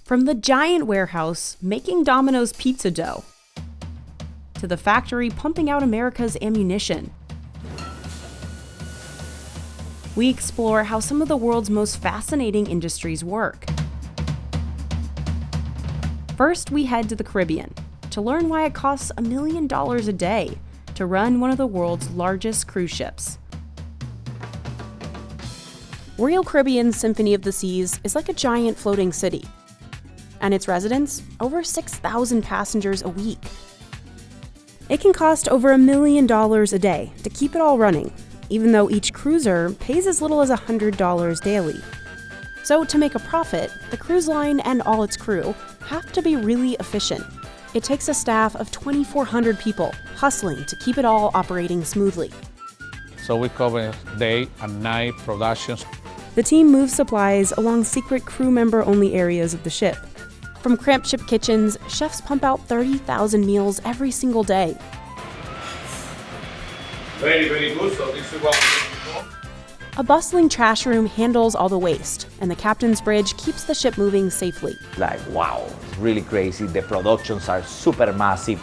From the giant warehouse making Domino's pizza dough, to the factory pumping out America's ammunition, we explore how some of the world's most fascinating industries work. First, we head to the Caribbean to learn why it costs $1 million a day to run one of the world's largest cruise ships. Royal Caribbean's Symphony of the Seas is like a giant floating city, and its residents, over 6,000 passengers a week. It can cost over $1 million a day to keep it all running, even though each cruiser pays as little as $100 daily. So to make a profit, the cruise line and all its crew have to be really efficient. It takes a staff of 2,400 people hustling to keep it all operating smoothly. So we cover day and night productions. The team moves supplies along secret crew member-only areas of the ship. From cramped ship kitchens, chefs pump out 30,000 meals every single day. Very, very good. So this is what we do. A bustling trash room handles all the waste, and the captain's bridge keeps the ship moving safely. Like, wow, it's really crazy. The productions are super massive.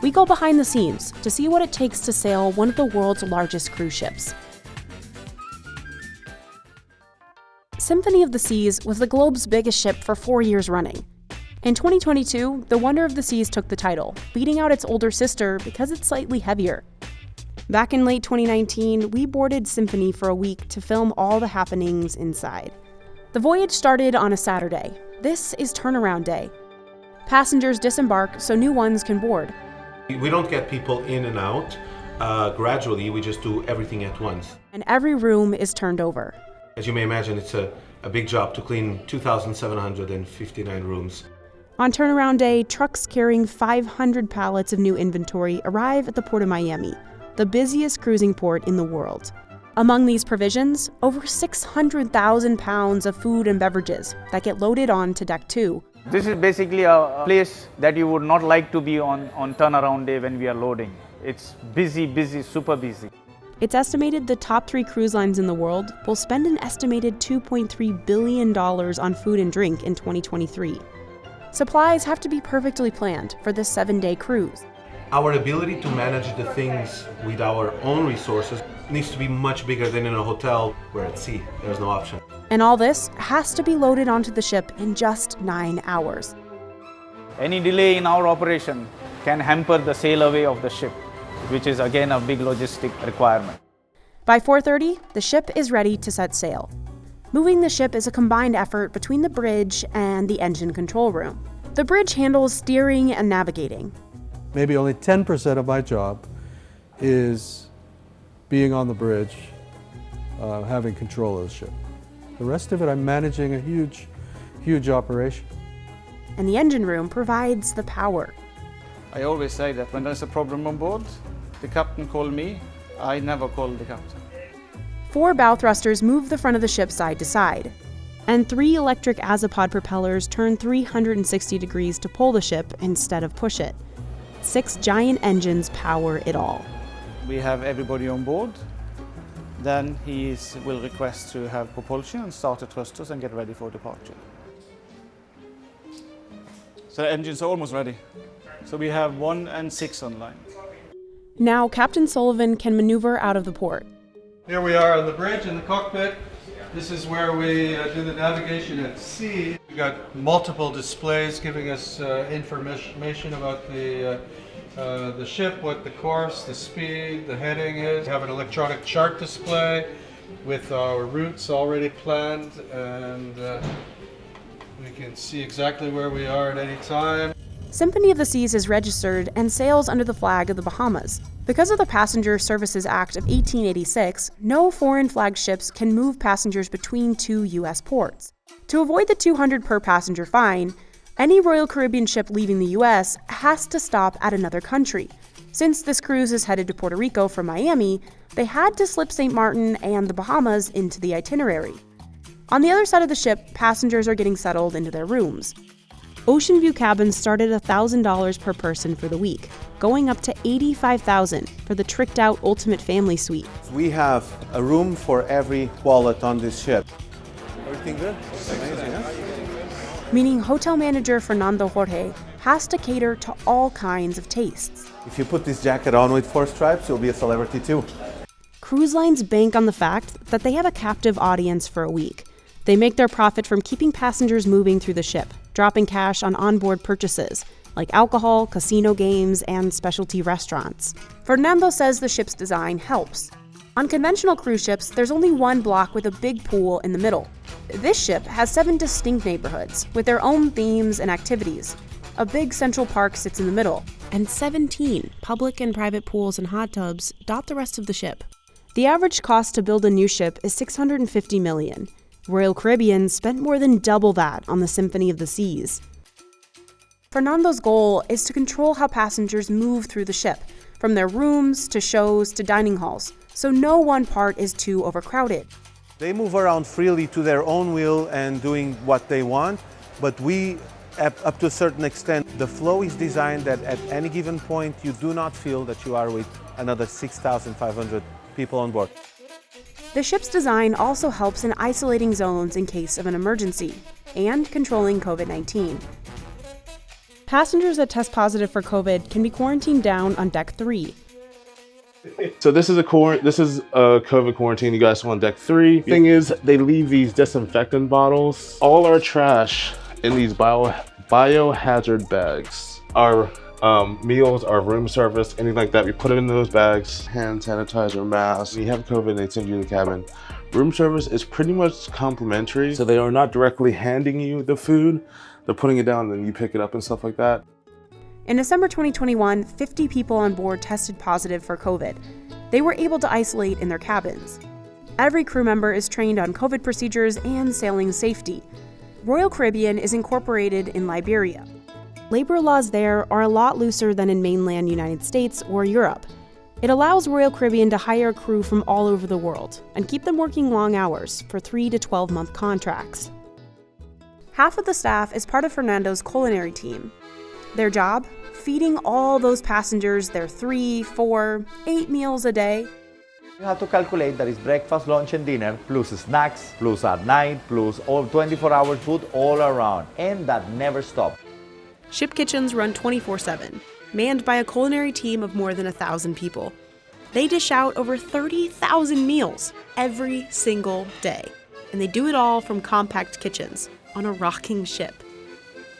We go behind the scenes to see what it takes to sail one of the world's largest cruise ships. Symphony of the Seas was the globe's biggest ship for 4 years running. In 2022, the Wonder of the Seas took the title, beating out its older sister because it's slightly heavier. Back in late 2019, we boarded Symphony for a week to film all the happenings inside. The voyage started on a Saturday. This is turnaround day. Passengers disembark so new ones can board. We don't get people in and out gradually, we just do everything at once. And every room is turned over. As you may imagine, it's a big job to clean 2,759 rooms. On turnaround day, trucks carrying 500 pallets of new inventory arrive at the Port of Miami, the busiest cruising port in the world. Among these provisions, over 600,000 pounds of food and beverages that get loaded onto Deck 2. This is basically a place that you would not like to be on turnaround day when we are loading. It's busy, super busy. It's estimated the top 3 cruise lines in the world will spend an estimated $2.3 billion on food and drink in 2023. Supplies have to be perfectly planned for this 7-day cruise. Our ability to manage the things with our own resources needs to be much bigger than in a hotel where at sea, there's no option. And all this has to be loaded onto the ship in just 9 hours. Any delay in our operation can hamper the sail away of the ship, which is again a big logistic requirement. By 4:30, the ship is ready to set sail. Moving the ship is a combined effort between the bridge and the engine control room. The bridge handles steering and navigating. Maybe only 10% of my job is being on the bridge, having control of the ship. The rest of it, I'm managing a huge operation. And the engine room provides the power. I always say that when there's a problem on board, the captain calls me, I never call the captain. 4 bow thrusters move the front of the ship side to side, and 3 electric azipod propellers turn 360 degrees to pull the ship instead of push it. 6 giant engines power it all. We have everybody on board, then he will request to have propulsion and start the thrusters and get ready for departure. So the engines are almost ready. So we have 1 and 6 online. Now Captain Sullivan can maneuver out of the port. Here we are on the bridge in the cockpit. This is where we do the navigation at sea. We've got multiple displays giving us information about the ship, what the course, the speed, the heading is. We have an electronic chart display with our routes already planned, and we can see exactly where we are at any time. Symphony of the Seas is registered and sails under the flag of the Bahamas. Because of the Passenger Services Act of 1886, no foreign flag ships can move passengers between 2 U.S. ports. To avoid the $200 per passenger fine, any Royal Caribbean ship leaving the U.S. has to stop at another country. Since this cruise is headed to Puerto Rico from Miami, they had to slip St. Martin and the Bahamas into the itinerary. On the other side of the ship, passengers are getting settled into their rooms. Ocean View cabins start at $1,000 per person for the week, going up to $85,000 for the tricked-out Ultimate Family Suite. We have a room for every wallet on this ship. Everything good? Amazing, huh? meaning hotel manager Fernando Jorge has to cater to all kinds of tastes. If you put this jacket on with 4 stripes, you'll be a celebrity too. Cruise lines bank on the fact that they have a captive audience for a week. They make their profit from keeping passengers moving through the ship, dropping cash on onboard purchases, like alcohol, casino games, and specialty restaurants. Fernando says the ship's design helps. On conventional cruise ships, there's only one block with a big pool in the middle. This ship has 7 distinct neighborhoods with their own themes and activities. A big central park sits in the middle, and 17 public and private pools and hot tubs dot the rest of the ship. The average cost to build a new ship is $650 million. Royal Caribbean spent more than double that on the Symphony of the Seas. Fernando's goal is to control how passengers move through the ship, from their rooms to shows to dining halls, so no one part is too overcrowded. They move around freely to their own will and doing what they want, but we, up to a certain extent, the flow is designed that at any given point you do not feel that you are with another 6,500 people on board. The ship's design also helps in isolating zones in case of an emergency and controlling COVID-19. Passengers that test positive for COVID can be quarantined down on deck 3. So this is a COVID quarantine. You guys on deck 3. Thing is, they leave these disinfectant bottles. All our trash in these biohazard bags. Our meals, our room service, anything like that, we put it in those bags. Hand sanitizer, masks. When you have COVID, they send you to the cabin. Room service is pretty much complimentary, so they are not directly handing you the food. They're putting it down and then you pick it up and stuff like that. In December 2021, 50 people on board tested positive for COVID. They were able to isolate in their cabins. Every crew member is trained on COVID procedures and sailing safety. Royal Caribbean is incorporated in Liberia. Labor laws there are a lot looser than in mainland United States or Europe. It allows Royal Caribbean to hire crew from all over the world and keep them working long hours for 3 to 12-month contracts. Half of the staff is part of Fernando's culinary team. Their job? Feeding all those passengers their 3, 4, 8 meals a day. You have to calculate that it's breakfast, lunch, and dinner, plus snacks, plus at night, plus all 24-hour food all around, and that never stops. Ship kitchens run 24/7, manned by a culinary team of more than 1,000 people. They dish out over 30,000 meals every single day, and they do it all from compact kitchens on a rocking ship.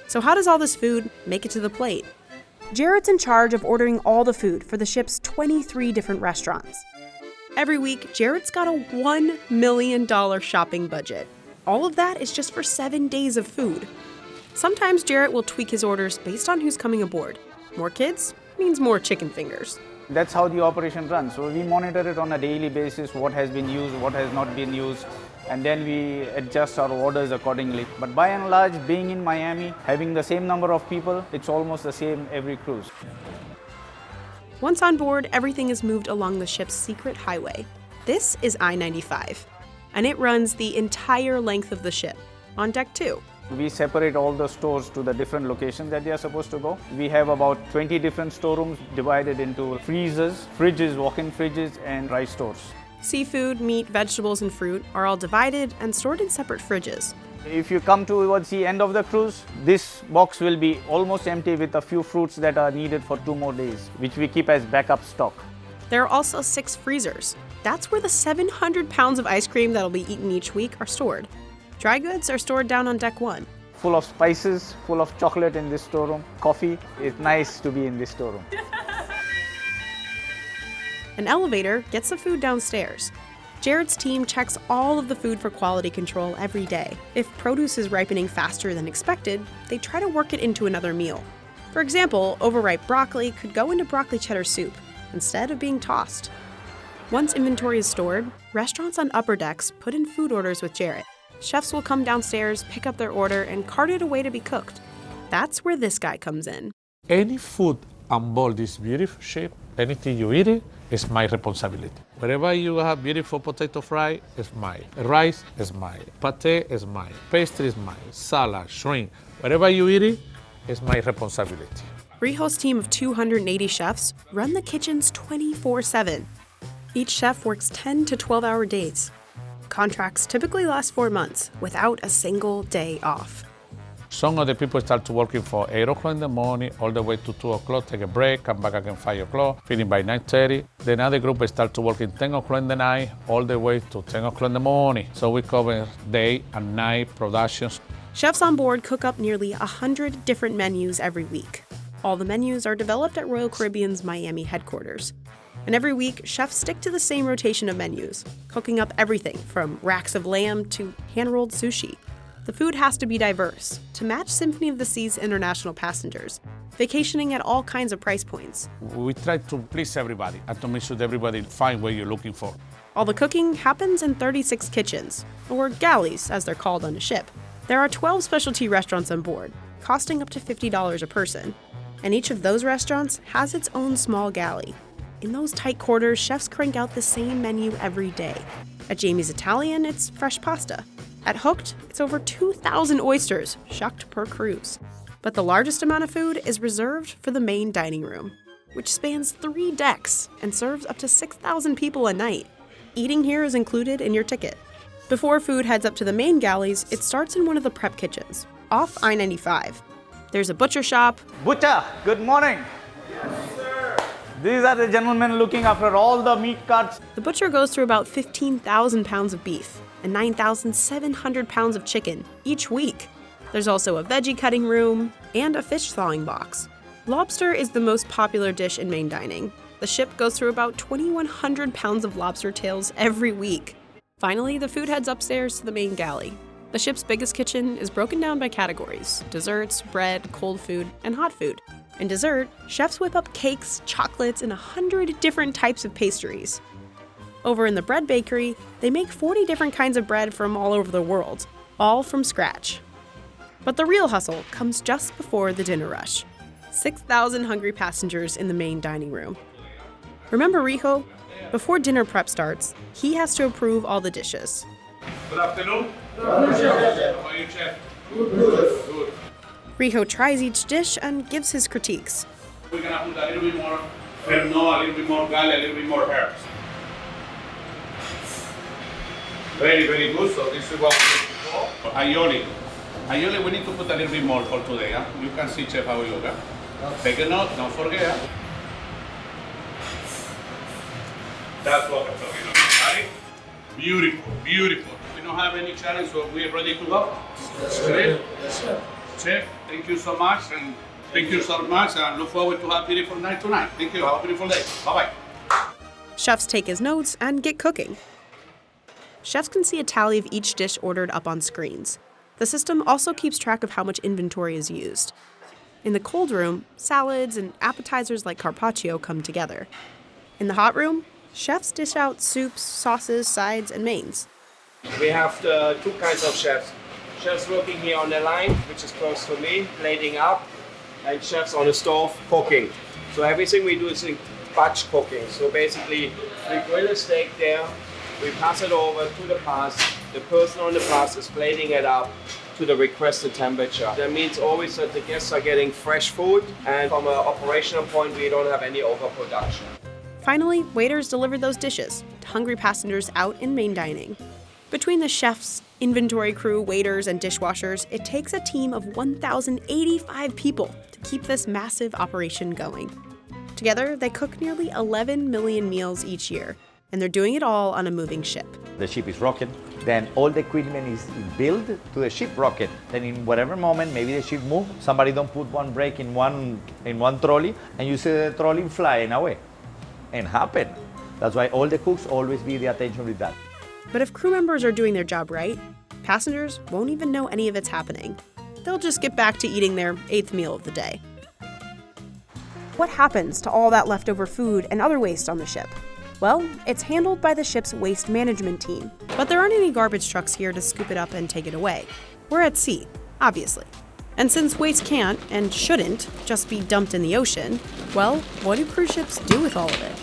So how does all this food make it to the plate? Jared's in charge of ordering all the food for the ship's 23 different restaurants. Every week, Jared's got a $1 million shopping budget. All of that is just for 7 days of food. Sometimes Jared will tweak his orders based on who's coming aboard. More kids means more chicken fingers. That's how the operation runs. So we monitor it on a daily basis, what has been used, what has not been used, and then we adjust our orders accordingly. But by and large, being in Miami, having the same number of people, it's almost the same every cruise. Once on board, everything is moved along the ship's secret highway. This is I-95, and it runs the entire length of the ship, on deck 2. We separate all the stores to the different locations that they are supposed to go. We have about 20 different storerooms divided into freezers, fridges, walk-in fridges, and rice stores. Seafood, meat, vegetables, and fruit are all divided and stored in separate fridges. If you come towards the end of the cruise, this box will be almost empty with a few fruits that are needed for 2 more days, which we keep as backup stock. There are also 6 freezers. That's where the 700 pounds of ice cream that'll be eaten each week are stored. Dry goods are stored down on deck 1. Full of spices, full of chocolate in this storeroom. Coffee. It's nice to be in this storeroom. An elevator gets the food downstairs. Jared's team checks all of the food for quality control every day. If produce is ripening faster than expected, they try to work it into another meal. For example, overripe broccoli could go into broccoli cheddar soup instead of being tossed. Once inventory is stored, restaurants on upper decks put in food orders with Jared. Chefs will come downstairs, pick up their order, and cart it away to be cooked. That's where this guy comes in. Any food on board this beautiful ship, anything you eat it, is my responsibility. Wherever you have beautiful potato fry, it's mine. Rice is mine. Pate is mine. Pastry is mine. Salad, shrimp, wherever you eat it, is my responsibility. Rijo's team of 280 chefs run the kitchens 24/7. Each chef works 10 to 12-hour days. Contracts typically last 4 months without a single day off. Some of the people start to working for 8 o'clock in the morning, all the way to 2 o'clock, take a break, come back again 5 o'clock, finish by 9:30. Then other group start to working 10 o'clock in the night, all the way to 10 o'clock in the morning. So we cover day and night productions. Chefs on board cook up nearly 100 different menus every week. All the menus are developed at Royal Caribbean's Miami headquarters. And every week, chefs stick to the same rotation of menus, cooking up everything from racks of lamb to hand-rolled sushi. The food has to be diverse to match Symphony of the Sea's international passengers, vacationing at all kinds of price points. We try to please everybody and to make sure that everybody find what you're looking for. All the cooking happens in 36 kitchens, or galleys as they're called on a ship. There are 12 specialty restaurants on board, costing up to $50 a person, and each of those restaurants has its own small galley. In those tight quarters, chefs crank out the same menu every day. At Jamie's Italian, it's fresh pasta. At Hooked, it's over 2,000 oysters, shucked per cruise. But the largest amount of food is reserved for the main dining room, which spans 3 decks and serves up to 6,000 people a night. Eating here is included in your ticket. Before food heads up to the main galleys, it starts in one of the prep kitchens, off I-95. There's a butcher shop. Butcher, good morning. Yes, sir. These are the gentlemen looking after all the meat cuts. The butcher goes through about 15,000 pounds of beef and 9,700 pounds of chicken each week. There's also a veggie cutting room and a fish thawing box. Lobster is the most popular dish in main dining. The ship goes through about 2,100 pounds of lobster tails every week. Finally, the food heads upstairs to the main galley. The ship's biggest kitchen is broken down by categories: desserts, bread, cold food, and hot food. In dessert, chefs whip up cakes, chocolates, and 100 different types of pastries. Over in the bread bakery, they make 40 different kinds of bread from all over the world, all from scratch. But the real hustle comes just before the dinner rush. 6,000 hungry passengers in the main dining room. Remember Rijo? Before dinner prep starts, he has to approve all the dishes. Good afternoon. How are you, chef? Good. Rijo tries each dish and gives his critiques. We're gonna put a little bit more ferno, a little bit more gale, a little bit more herbs. Very, very good. So this is what we're going to go. Aioli. Aioli, we need to put a little bit more for today. Huh? You can see, chef, how we look. Huh? Take a note, don't forget. Huh? That's what we're talking about, right? Beautiful, beautiful. We don't have any challenge, so we're ready to go. Yes, sir. Yes, sir. Chef, thank you so much, and thank you so much, and look forward to have a beautiful night tonight. Thank you. Have a beautiful day. Bye-bye. Chefs take his notes and get cooking. Chefs can see a tally of each dish ordered up on screens. The system also keeps track of how much inventory is used. In the cold room, salads and appetizers like carpaccio come together. In the hot room, chefs dish out soups, sauces, sides, and mains. We have the 2 kinds of chefs. Chefs working here on the line, which is close to me, plating up, and chefs on the stove cooking. So everything we do is in batch cooking. So basically, we grill a steak there, we pass it over to the pass. The person on the pass is plating it up to the requested temperature. That means always that the guests are getting fresh food, and from an operational point, we don't have any overproduction. Finally, waiters deliver those dishes to hungry passengers out in main dining. Between the chefs, inventory crew, waiters, and dishwashers, it takes a team of 1,085 people to keep this massive operation going. Together, they cook nearly 11 million meals each year, and they're doing it all on a moving ship. The ship is rocking, then all the equipment is built to the ship rocket. Then in whatever moment, maybe the ship moves, somebody don't put one brake in one trolley, and you see the trolley flying away. And happen. That's why all the cooks always be the attention with that. But if crew members are doing their job right, passengers won't even know any of it's happening. They'll just get back to eating their 8th meal of the day. What happens to all that leftover food and other waste on the ship? Well, it's handled by the ship's waste management team. But there aren't any garbage trucks here to scoop it up and take it away. We're at sea, obviously. And since waste can't, and shouldn't, just be dumped in the ocean, well, what do cruise ships do with all of it?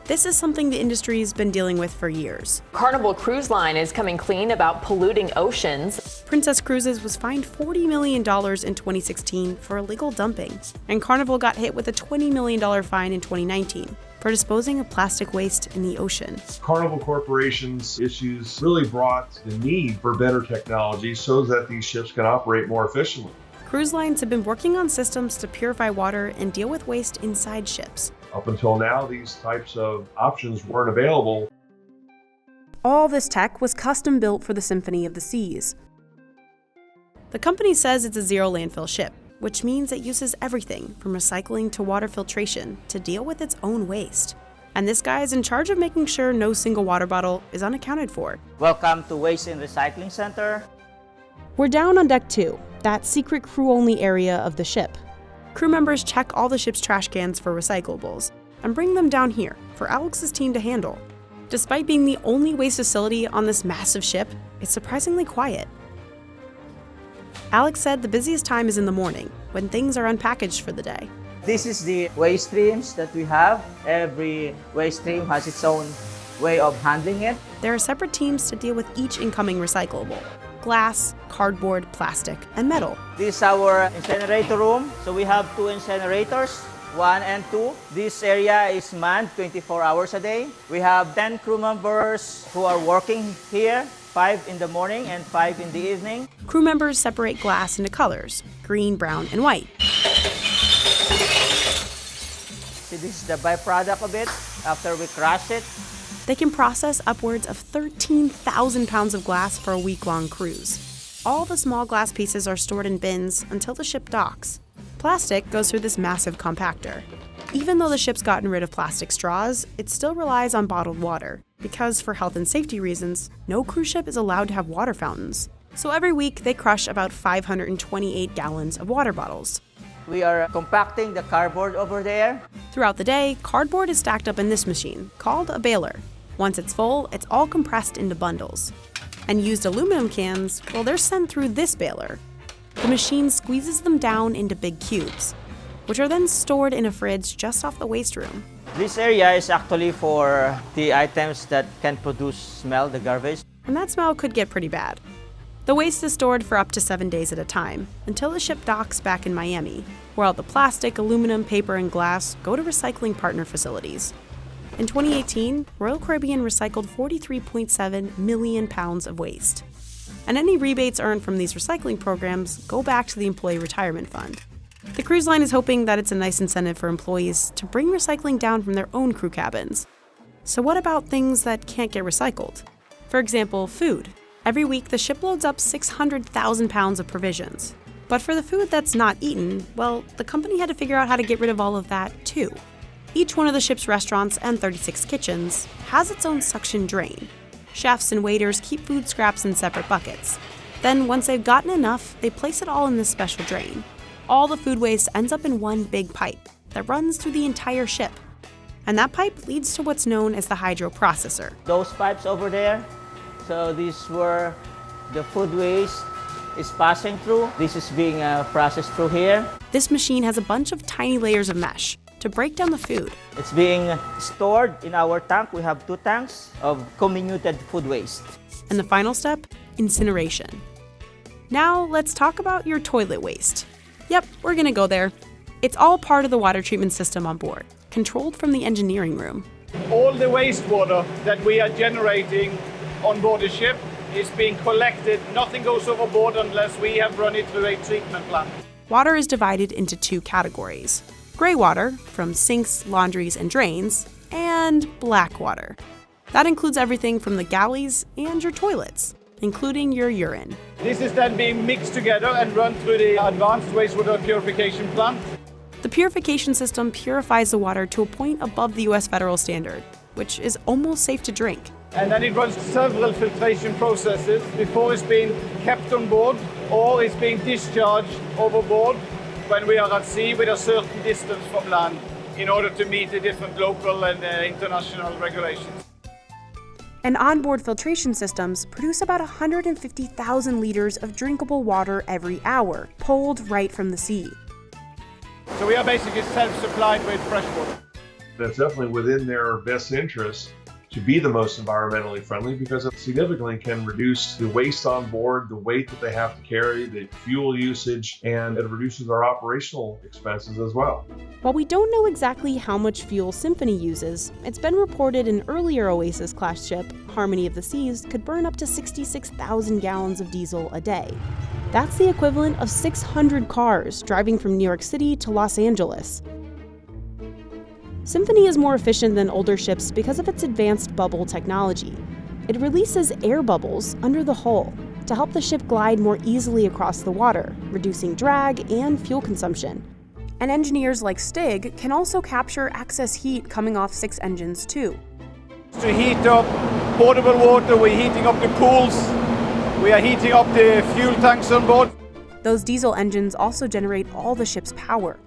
This is something the industry's been dealing with for years. Carnival Cruise Line is coming clean about polluting oceans. Princess Cruises was fined $40 million in 2016 for illegal dumping, and Carnival got hit with a $20 million fine in 2019. for disposing of plastic waste in the ocean. Carnival Corporation's issues really brought the need for better technology so that these ships can operate more efficiently. Cruise lines have been working on systems to purify water and deal with waste inside ships. Up until now, these types of options weren't available. All this tech was custom built for the Symphony of the Seas. The company says it's a zero landfill ship, which means it uses everything from recycling to water filtration to deal with its own waste. And this guy is in charge of making sure no single water bottle is unaccounted for. Welcome to Waste and Recycling Center. We're down on deck 2, that secret crew-only area of the ship. Crew members check all the ship's trash cans for recyclables and bring them down here for Alex's team to handle. Despite being the only waste facility on this massive ship, it's surprisingly quiet. Alex said the busiest time is in the morning, when things are unpackaged for the day. This is the waste streams that we have. Every waste stream has its own way of handling it. There are separate teams to deal with each incoming recyclable: glass, cardboard, plastic, and metal. This is our incinerator room. So we have 2 incinerators, 1 and 2. This area is manned 24 hours a day. We have 10 crew members who are working here, 5 in the morning and 5 in the evening. Crew members separate glass into colors: green, brown, and white. See, this is the byproduct of it after we crush it. They can process upwards of 13,000 pounds of glass for a week-long cruise. All the small glass pieces are stored in bins until the ship docks. Plastic goes through this massive compactor. Even though the ship's gotten rid of plastic straws, it still relies on bottled water, because for health and safety reasons, no cruise ship is allowed to have water fountains. So every week, they crush about 528 gallons of water bottles. We are compacting the cardboard over there. Throughout the day, cardboard is stacked up in this machine, called a baler. Once it's full, it's all compressed into bundles. And used aluminum cans, well, they're sent through this baler. The machine squeezes them down into big cubes, which are then stored in a fridge just off the waste room. This area is actually for the items that can produce smell, the garbage. And that smell could get pretty bad. The waste is stored for up to 7 days at a time, until the ship docks back in Miami, where all the plastic, aluminum, paper, and glass go to recycling partner facilities. In 2018, Royal Caribbean recycled 43.7 million pounds of waste. And any rebates earned from these recycling programs go back to the Employee Retirement Fund. The cruise line is hoping that it's a nice incentive for employees to bring recycling down from their own crew cabins. So what about things that can't get recycled? For example, food. Every week, the ship loads up 600,000 pounds of provisions. But for the food that's not eaten, well, the company had to figure out how to get rid of all of that, too. Each one of the ship's restaurants and 36 kitchens has its own suction drain. Chefs and waiters keep food scraps in separate buckets. Then, once they've gotten enough, they place it all in this special drain. All the food waste ends up in one big pipe that runs through the entire ship. And that pipe leads to what's known as the hydroprocessor. Those pipes over there, so these were the food waste is passing through. This is being processed through here. This machine has a bunch of tiny layers of mesh to break down the food. It's being stored in our tank. We have 2 tanks of comminuted food waste. And the final step, incineration. Now let's talk about your toilet waste. Yep, we're gonna go there. It's all part of the water treatment system on board, controlled from the engineering room. All the wastewater that we are generating on board the ship is being collected. Nothing goes overboard unless we have run it through a treatment plant. Water is divided into 2 categories: gray water, from sinks, laundries, and drains, and black water. That includes everything from the galleys and your toilets, including your urine. This is then being mixed together and run through the advanced wastewater purification plant. The purification system purifies the water to a point above the US federal standard, which is almost safe to drink. And then it runs several filtration processes before it's being kept on board or it's being discharged overboard when we are at sea with a certain distance from land in order to meet the different local and international regulations. And onboard filtration systems produce about 150,000 liters of drinkable water every hour, pulled right from the sea. So we are basically self-supplied with fresh water. That's definitely within their best interest to be the most environmentally friendly because it significantly can reduce the waste on board, the weight that they have to carry, the fuel usage, and it reduces our operational expenses as well. While we don't know exactly how much fuel Symphony uses, it's been reported an earlier Oasis-class ship, Harmony of the Seas, could burn up to 66,000 gallons of diesel a day. That's the equivalent of 600 cars driving from New York City to Los Angeles. Symphony is more efficient than older ships because of its advanced bubble technology. It releases air bubbles under the hull to help the ship glide more easily across the water, reducing drag and fuel consumption. And engineers like Stig can also capture excess heat coming off 6 engines too. To heat up potable water, we're heating up the pools, we are heating up the fuel tanks on board. Those diesel engines also generate all the ship's power.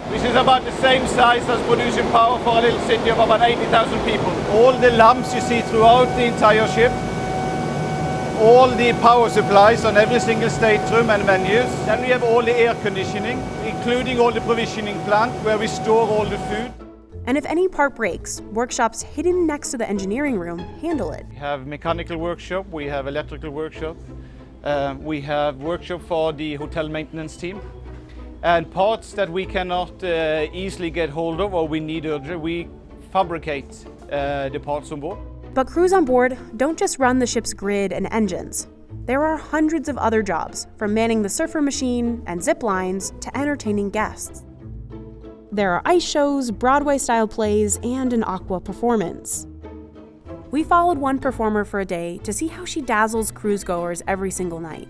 Which is about the same size as producing power for a little city of about 80,000 people. All the lamps you see throughout the entire ship, all the power supplies on every single stateroom and menus. Then we have all the air conditioning, including all the provisioning plant where we store all the food. And if any part breaks, workshops hidden next to the engineering room handle it. We have mechanical workshop, we have electrical workshop, we have workshop for the hotel maintenance team. And parts that we cannot easily get hold of or we need urgent, we fabricate the parts on board. But crews on board don't just run the ship's grid and engines. There are hundreds of other jobs, from manning the surfer machine and zip lines to entertaining guests. There are ice shows, Broadway-style plays, and an aqua performance. We followed one performer for a day to see how she dazzles cruise-goers every single night.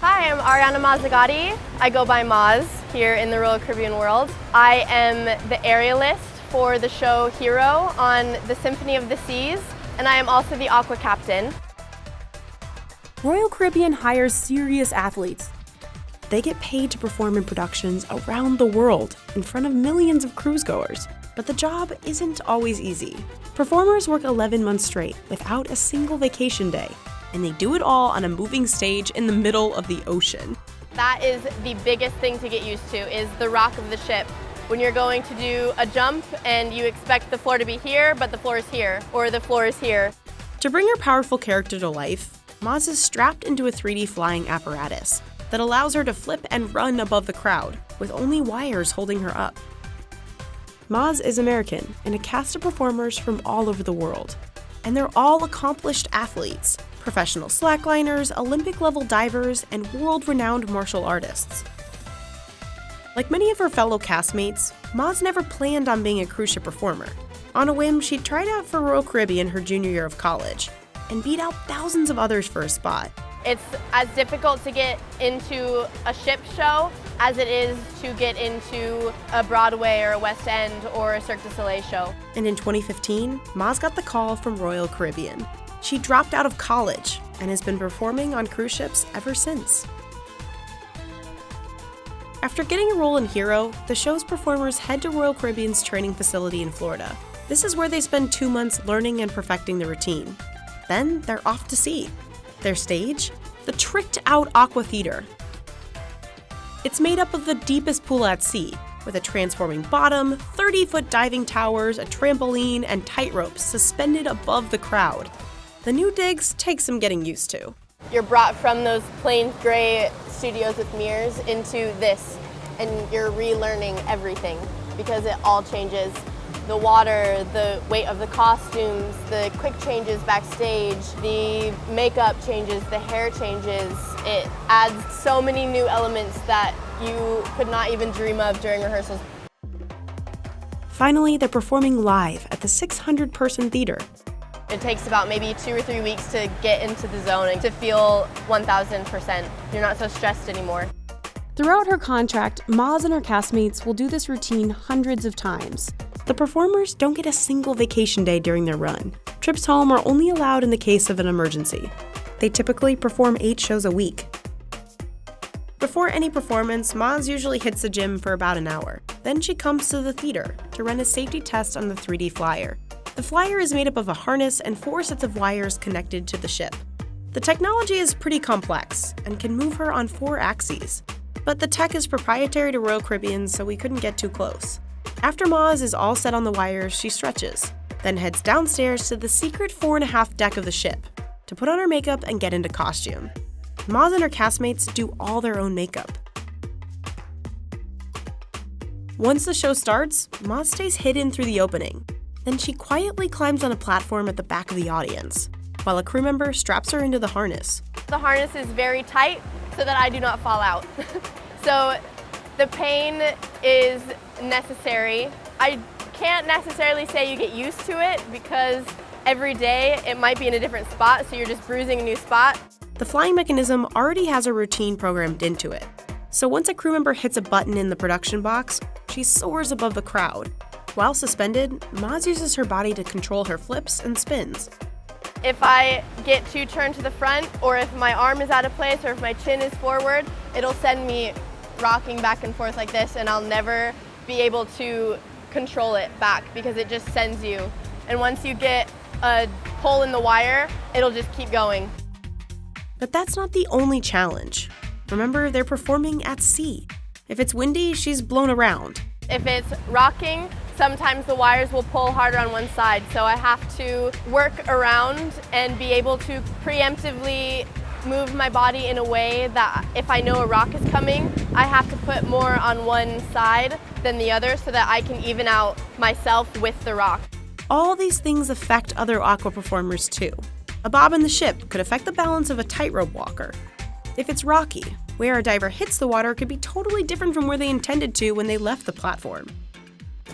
Hi, I'm Ariana Mazzagatti. I go by Maz here in the Royal Caribbean world. I am the aerialist for the show Hero on the Symphony of the Seas, and I am also the aqua captain. Royal Caribbean hires serious athletes. They get paid to perform in productions around the world in front of millions of cruise-goers. But the job isn't always easy. Performers work 11 months straight without a single vacation day. And they do it all on a moving stage in the middle of the ocean. That is the biggest thing to get used to, is the rock of the ship. When you're going to do a jump and you expect the floor to be here, but the floor is here, or the floor is here. To bring her powerful character to life, Maz is strapped into a 3D flying apparatus that allows her to flip and run above the crowd, with only wires holding her up. Maz is American and a cast of performers from all over the world. And they're all accomplished athletes. Professional slackliners, Olympic-level divers, and world-renowned martial artists. Like many of her fellow castmates, Maz never planned on being a cruise ship performer. On a whim, she tried out for Royal Caribbean her junior year of college, and beat out thousands of others for a spot. It's as difficult to get into a ship show as it is to get into a Broadway or a West End or a Cirque du Soleil show. And in 2015, Maz got the call from Royal Caribbean. She dropped out of college and has been performing on cruise ships ever since. After getting a role in Hero, the show's performers head to Royal Caribbean's training facility in Florida. This is where they spend 2 months learning and perfecting the routine. Then they're off to sea. Their stage? The tricked-out Aqua Theater. It's made up of the deepest pool at sea, with a transforming bottom, 30-foot diving towers, a trampoline, and tightropes suspended above the crowd. The new digs take some getting used to. You're brought from those plain gray studios with mirrors into this, and you're relearning everything because it all changes. The water, the weight of the costumes, the quick changes backstage, the makeup changes, the hair changes. It adds so many new elements that you could not even dream of during rehearsals. Finally, they're performing live at the 600-person theater. It takes about maybe 2 or 3 weeks to get into the zone and to feel 1000%. You're not so stressed anymore. Throughout her contract, Maz and her castmates will do this routine hundreds of times. The performers don't get a single vacation day during their run. Trips home are only allowed in the case of an emergency. They typically perform 8 shows a week. Before any performance, Maz usually hits the gym for about an hour. Then she comes to the theater to run a safety test on the 3D flyer. The flyer is made up of a harness and 4 sets of wires connected to the ship. The technology is pretty complex and can move her on 4 axes. But the tech is proprietary to Royal Caribbean, so we couldn't get too close. After Maz is all set on the wires, she stretches. then heads downstairs to the secret 4.5 deck of the ship to put on her makeup and get into costume. Maz and her castmates do all their own makeup. Once the show starts, Maz stays hidden through the opening. Then she quietly climbs on a platform at the back of the audience, while a crew member straps her into the harness. The harness is very tight so that I do not fall out. So the pain is necessary. I can't necessarily say you get used to it because every day it might be in a different spot, so you're just bruising a new spot. The flying mechanism already has a routine programmed into it. So once a crew member hits a button in the production box, she soars above the crowd. While suspended, Maz uses her body to control her flips and spins. If I get too turned to the front, or if my arm is out of place, or if my chin is forward, it'll send me rocking back and forth like this, and I'll never be able to control it back because it just sends you. And once you get a pull in the wire, it'll just keep going. But that's not the only challenge. Remember, they're performing at sea. If it's windy, she's blown around. If it's rocking, sometimes the wires will pull harder on one side, so I have to work around and be able to preemptively move my body in a way that if I know a rock is coming, I have to put more on one side than the other so that I can even out myself with the rock. All these things affect other aqua performers too. A bob in the ship could affect the balance of a tightrope walker. If it's rocky, where a diver hits the water could be totally different from where they intended to when they left the platform.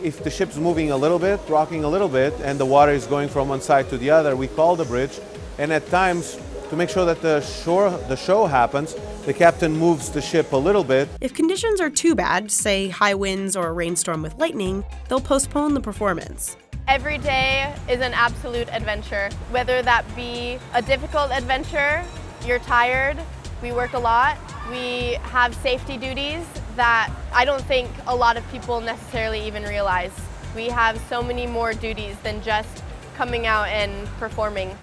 If the ship's moving a little bit, rocking a little bit, and the water is going from one side to the other, we call the bridge, and at times, to make sure that the show happens, the captain moves the ship a little bit. If conditions are too bad, say high winds or a rainstorm with lightning, they'll postpone the performance. Every day is an absolute adventure, whether that be a difficult adventure, you're tired, we work a lot, we have safety duties that I don't think a lot of people necessarily even realize. We have so many more duties than just coming out and performing.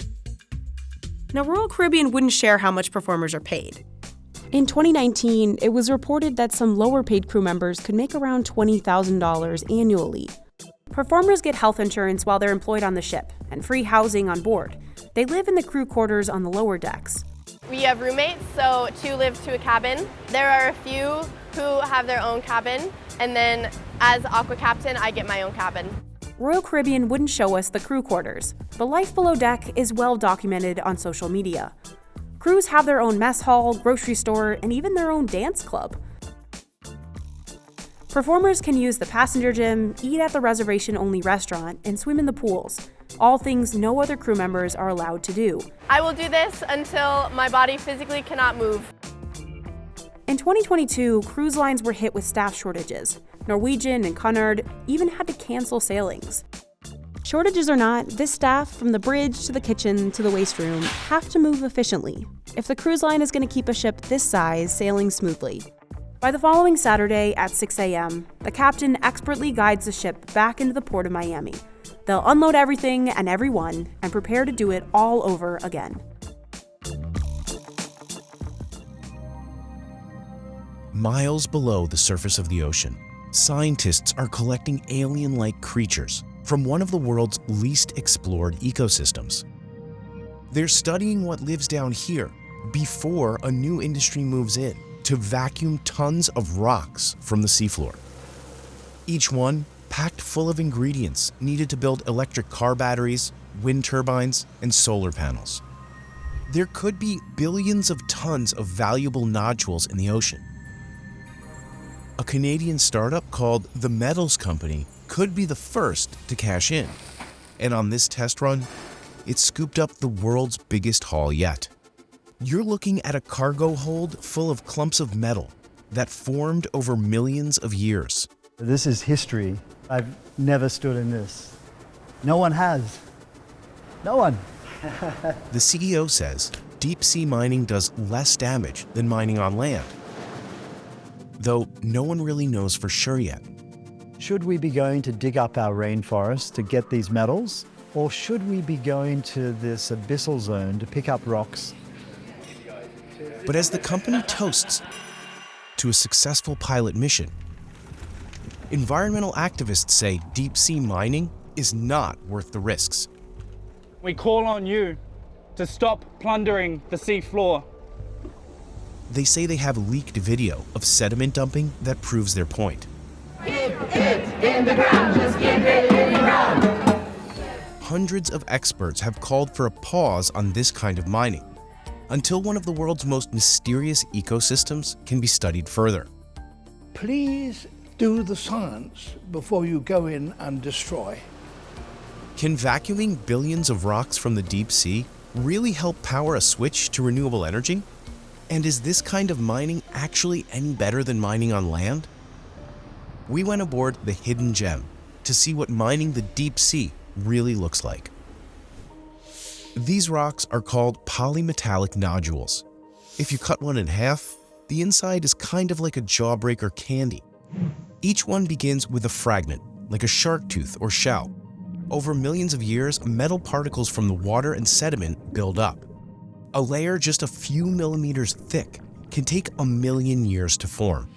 Now, Royal Caribbean wouldn't share how much performers are paid. In 2019, it was reported that some lower-paid crew members could make around $20,000 annually. Performers get health insurance while they're employed on the ship, and free housing on board. They live in the crew quarters on the lower decks. We have roommates, so 2 live to a cabin. There are a few who have their own cabin, and then as Aqua Captain, I get my own cabin. Royal Caribbean wouldn't show us the crew quarters. The life below deck is well documented on social media. Crews have their own mess hall, grocery store, and even their own dance club. Performers can use the passenger gym, eat at the reservation-only restaurant, and swim in the pools. All things no other crew members are allowed to do. I will do this until my body physically cannot move. In 2022, cruise lines were hit with staff shortages. Norwegian and Cunard even had to cancel sailings. Shortages or not, this staff, from the bridge to the kitchen to the waste room, have to move efficiently if the cruise line is going to keep a ship this size sailing smoothly. By the following Saturday at 6 a.m., the captain expertly guides the ship back into the port of Miami. They'll unload everything and everyone and prepare to do it all over again. Miles below the surface of the ocean, scientists are collecting alien-like creatures from one of the world's least explored ecosystems. They're studying what lives down here before a new industry moves in to vacuum tons of rocks from the seafloor. Each one packed full of ingredients needed to build electric car batteries, wind turbines, and solar panels. There could be billions of tons of valuable nodules in the ocean. A Canadian startup called The Metals Company could be the first to cash in. And on this test run, it scooped up the world's biggest haul yet. You're looking at a cargo hold full of clumps of metal that formed over millions of years. This is history. I've never stood in this. No one has. No one. The CEO says deep sea mining does less damage than mining on land, though no one really knows for sure yet. Should we be going to dig up our rainforest to get these metals? Or should we be going to this abyssal zone to pick up rocks? But as the company toasts to a successful pilot mission, environmental activists say deep sea mining is not worth the risks. We call on you to stop plundering the sea floor. They say they have leaked video of sediment dumping that proves their point. In the ground, just keep it in the ground. Hundreds of experts have called for a pause on this kind of mining until one of the world's most mysterious ecosystems can be studied further. Please do the science before you go in and destroy. Can vacuuming billions of rocks from the deep sea really help power a switch to renewable energy? And is this kind of mining actually any better than mining on land? We went aboard the Hidden Gem to see what mining the deep sea really looks like. These rocks are called polymetallic nodules. If you cut one in half, the inside is kind of like a jawbreaker candy. Each one begins with a fragment, like a shark tooth or shell. Over millions of years, metal particles from the water and sediment build up. A layer just a few millimeters thick can take 1 million years to form.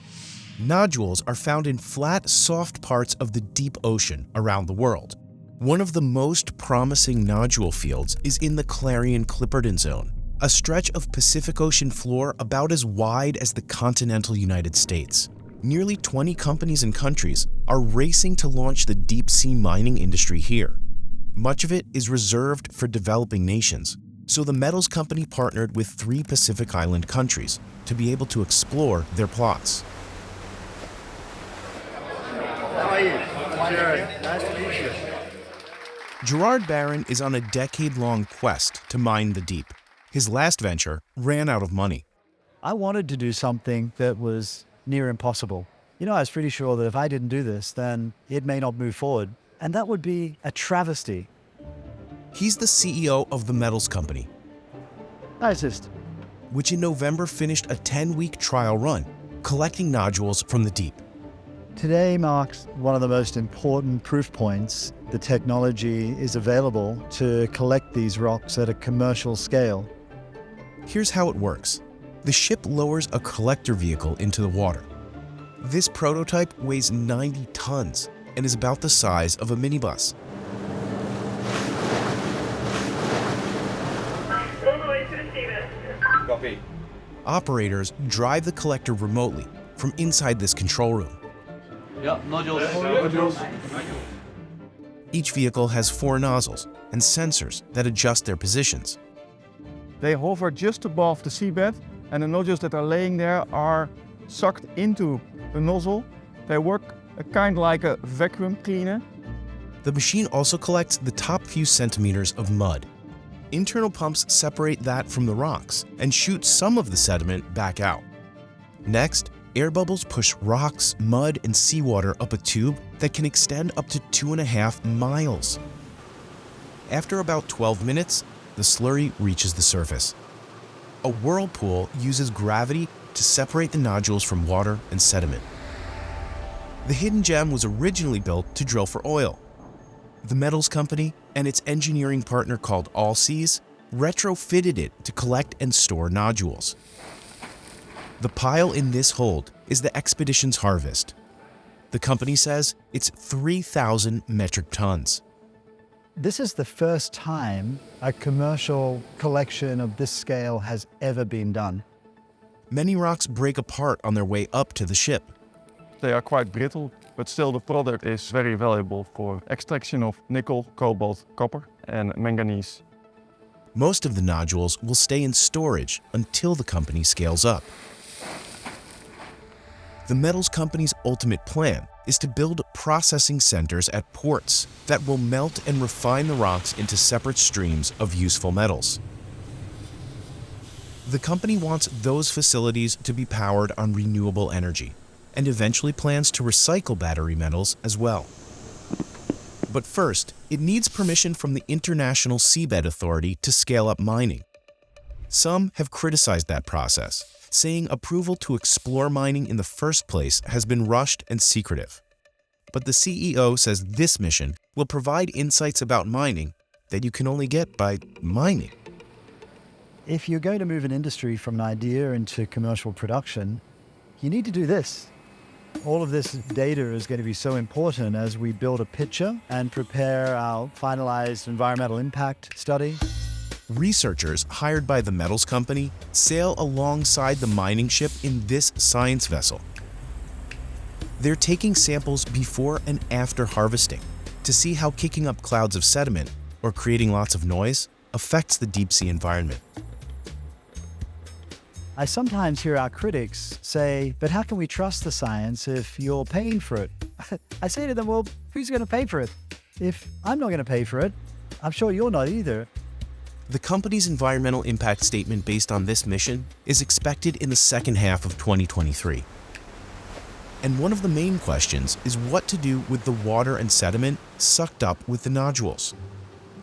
Nodules are found in flat, soft parts of the deep ocean around the world. One of the most promising nodule fields is in the Clarion-Clipperton Zone, a stretch of Pacific Ocean floor about as wide as the continental United States. Nearly 20 companies and countries are racing to launch the deep-sea mining industry here. Much of it is reserved for developing nations, so the metals company partnered with 3 Pacific Island countries to be able to explore their plots. How are you? Jared, nice to meet you. Gerard Barron is on a decade-long quest to mine the deep. His last venture ran out of money. I wanted to do something that was near impossible. You know, I was pretty sure that if I didn't do this, then it may not move forward. And that would be a travesty. He's the CEO of the metals company, Nicest. which in November finished a 10-week trial run, collecting nodules from the deep. Today marks one of the most important proof points. The technology is available to collect these rocks at a commercial scale. Here's how it works. The ship lowers a collector vehicle into the water. This prototype weighs 90 tons and is about the size of a minibus. Copy. Operators drive the collector remotely from inside this control room. Yeah, nodules. Each vehicle has 4 nozzles and sensors that adjust their positions. They hover just above the seabed, and the nodules that are laying there are sucked into the nozzle. They work kind of like a vacuum cleaner. The machine also collects the top few centimeters of mud. Internal pumps separate that from the rocks and shoot some of the sediment back out. Next, air bubbles push rocks, mud, and seawater up a tube that can extend up to 2.5 miles. After about 12 minutes, the slurry reaches the surface. A whirlpool uses gravity to separate the nodules from water and sediment. The Hidden Gem was originally built to drill for oil. The metals company and its engineering partner called Allseas retrofitted it to collect and store nodules. The pile in this hold is the expedition's harvest. The company says it's 3,000 metric tons. This is the first time a commercial collection of this scale has ever been done. Many rocks break apart on their way up to the ship. They are quite brittle, but still the product is very valuable for extraction of nickel, cobalt, copper and manganese. Most of the nodules will stay in storage until the company scales up. The metals company's ultimate plan is to build processing centers at ports that will melt and refine the rocks into separate streams of useful metals. The company wants those facilities to be powered on renewable energy and eventually plans to recycle battery metals as well. But first, it needs permission from the International Seabed Authority to scale up mining. Some have criticized that process, saying approval to explore mining in the first place has been rushed and secretive. But the CEO says this mission will provide insights about mining that you can only get by mining. If you're going to move an industry from an idea into commercial production, you need to do this. All of this data is going to be so important as we build a picture and prepare our finalized environmental impact study. Researchers hired by the metals company sail alongside the mining ship in this science vessel. They're taking samples before and after harvesting to see how kicking up clouds of sediment or creating lots of noise affects the deep sea environment. I sometimes hear our critics say, but how can we trust the science if you're paying for it? I say to them, well, who's going to pay for it? If I'm not going to pay for it, I'm sure you're not either. The company's environmental impact statement based on this mission is expected in the second half of 2023. And one of the main questions is what to do with the water and sediment sucked up with the nodules.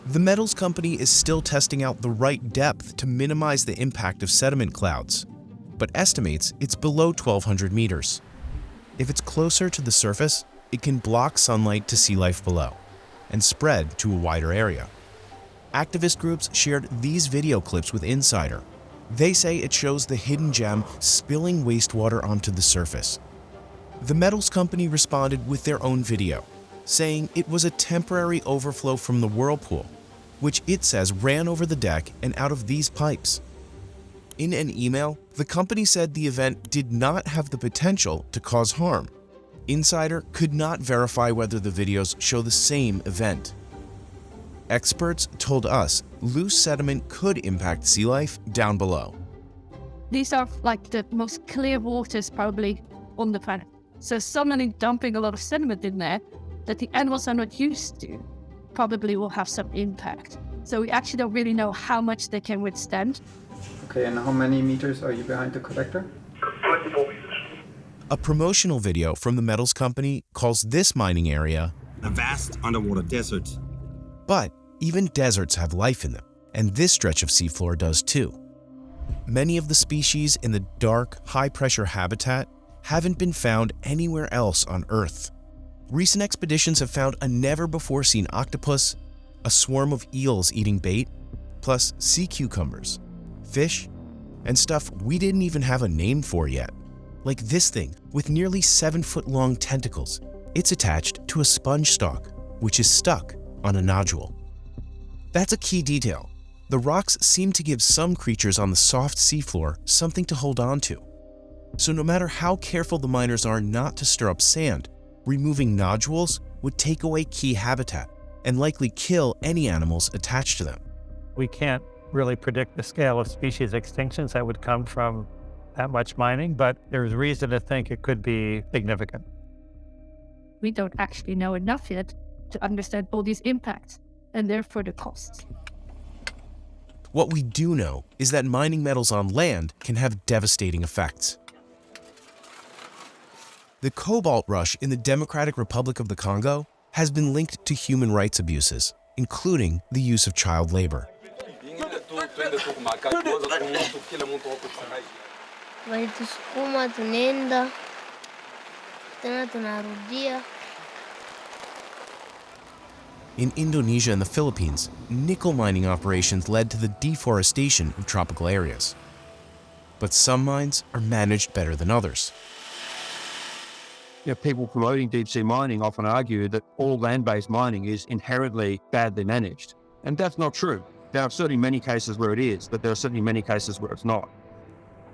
The metals company is still testing out the right depth to minimize the impact of sediment clouds, but estimates it's below 1,200 meters. If it's closer to the surface, it can block sunlight to sea life below and spread to a wider area. Activist groups shared these video clips with Insider. They say it shows the hidden gem spilling wastewater onto the surface. The metals company responded with their own video, saying it was a temporary overflow from the whirlpool, which it says ran over the deck and out of these pipes. In an email, the company said the event did not have the potential to cause harm. Insider could not verify whether the videos show the same event. Experts told us loose sediment could impact sea life down below. These are like the most clear waters probably on the planet. So somebody dumping a lot of sediment in there that the animals are not used to probably will have some impact. So we actually don't really know how much they can withstand. Okay, and how many meters are you behind the collector? 24 meters. A promotional video from the metals company calls this mining area a vast underwater desert. But even deserts have life in them, and this stretch of seafloor does too. Many of the species in the dark, high-pressure habitat haven't been found anywhere else on Earth. Recent expeditions have found a never-before-seen octopus, a swarm of eels eating bait, plus sea cucumbers, fish, and stuff we didn't even have a name for yet. Like this thing with nearly 7-foot-long tentacles. It's attached to a sponge stalk, which is stuck on a nodule. That's a key detail. The rocks seem to give some creatures on the soft seafloor something to hold on to. So no matter how careful the miners are not to stir up sand, removing nodules would take away key habitat and likely kill any animals attached to them. We can't really predict the scale of species extinctions that would come from that much mining, but there's reason to think it could be significant. We don't actually know enough yet to understand all these impacts and therefore the costs. What we do know is that mining metals on land can have devastating effects. The cobalt rush in the Democratic Republic of the Congo has been linked to human rights abuses, including the use of child labor. In Indonesia and the Philippines, nickel mining operations led to the deforestation of tropical areas. But some mines are managed better than others. People promoting deep sea mining often argue that all land-based mining is inherently badly managed. And that's not true. There are certainly many cases where it is, but there are certainly many cases where it's not.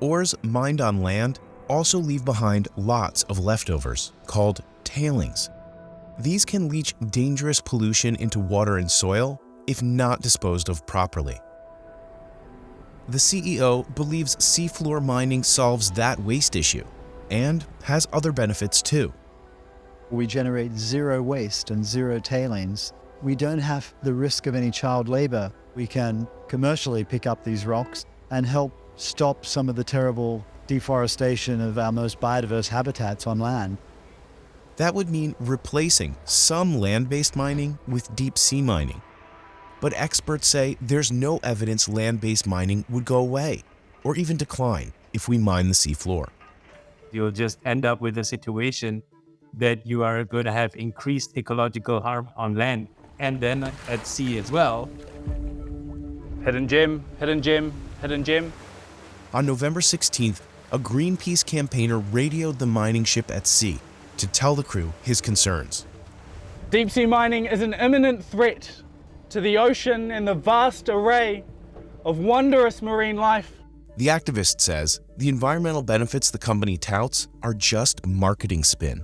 Ores mined on land also leave behind lots of leftovers, called tailings. These can leach dangerous pollution into water and soil if not disposed of properly. The CEO believes seafloor mining solves that waste issue and has other benefits too. We generate zero waste and zero tailings. We don't have the risk of any child labor. We can commercially pick up these rocks and help stop some of the terrible deforestation of our most biodiverse habitats on land. That would mean replacing some land-based mining with deep-sea mining. But experts say there's no evidence land-based mining would go away or even decline if we mine the seafloor. You'll just end up with a situation that you are going to have increased ecological harm on land and then at sea as well. Hidden gem, hidden gem, hidden gem. On November 16th, a Greenpeace campaigner radioed the mining ship at sea to tell the crew his concerns. Deep sea mining is an imminent threat to the ocean and the vast array of wondrous marine life. The activist says the environmental benefits the company touts are just marketing spin.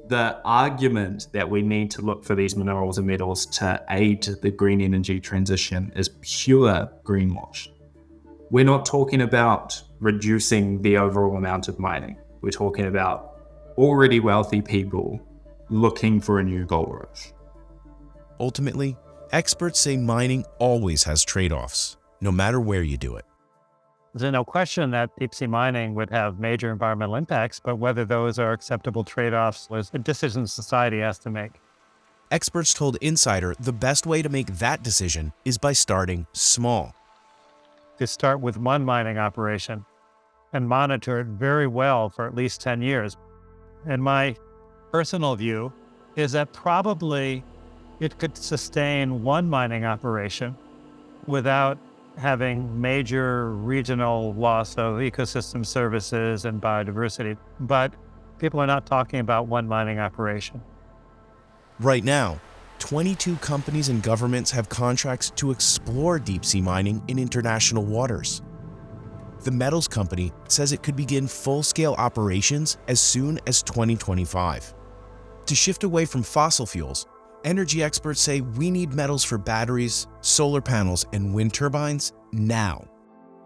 The argument that we need to look for these minerals and metals to aid the green energy transition is pure greenwash. We're not talking about reducing the overall amount of mining. We're talking about already wealthy people looking for a new gold rush. Ultimately, experts say mining always has trade-offs, no matter where you do it. There's no question that deep sea mining would have major environmental impacts, but whether those are acceptable trade-offs is a decision society has to make. Experts told Insider the best way to make that decision is by starting small. To start with one mining operation and monitor it very well for at least 10 years. And my personal view is that probably it could sustain one mining operation without having major regional loss of ecosystem services and biodiversity. But people are not talking about one mining operation. Right now, 22 companies and governments have contracts to explore deep-sea mining in international waters. The metals company says it could begin full-scale operations as soon as 2025. To shift away from fossil fuels, energy experts say we need metals for batteries, solar panels, and wind turbines now.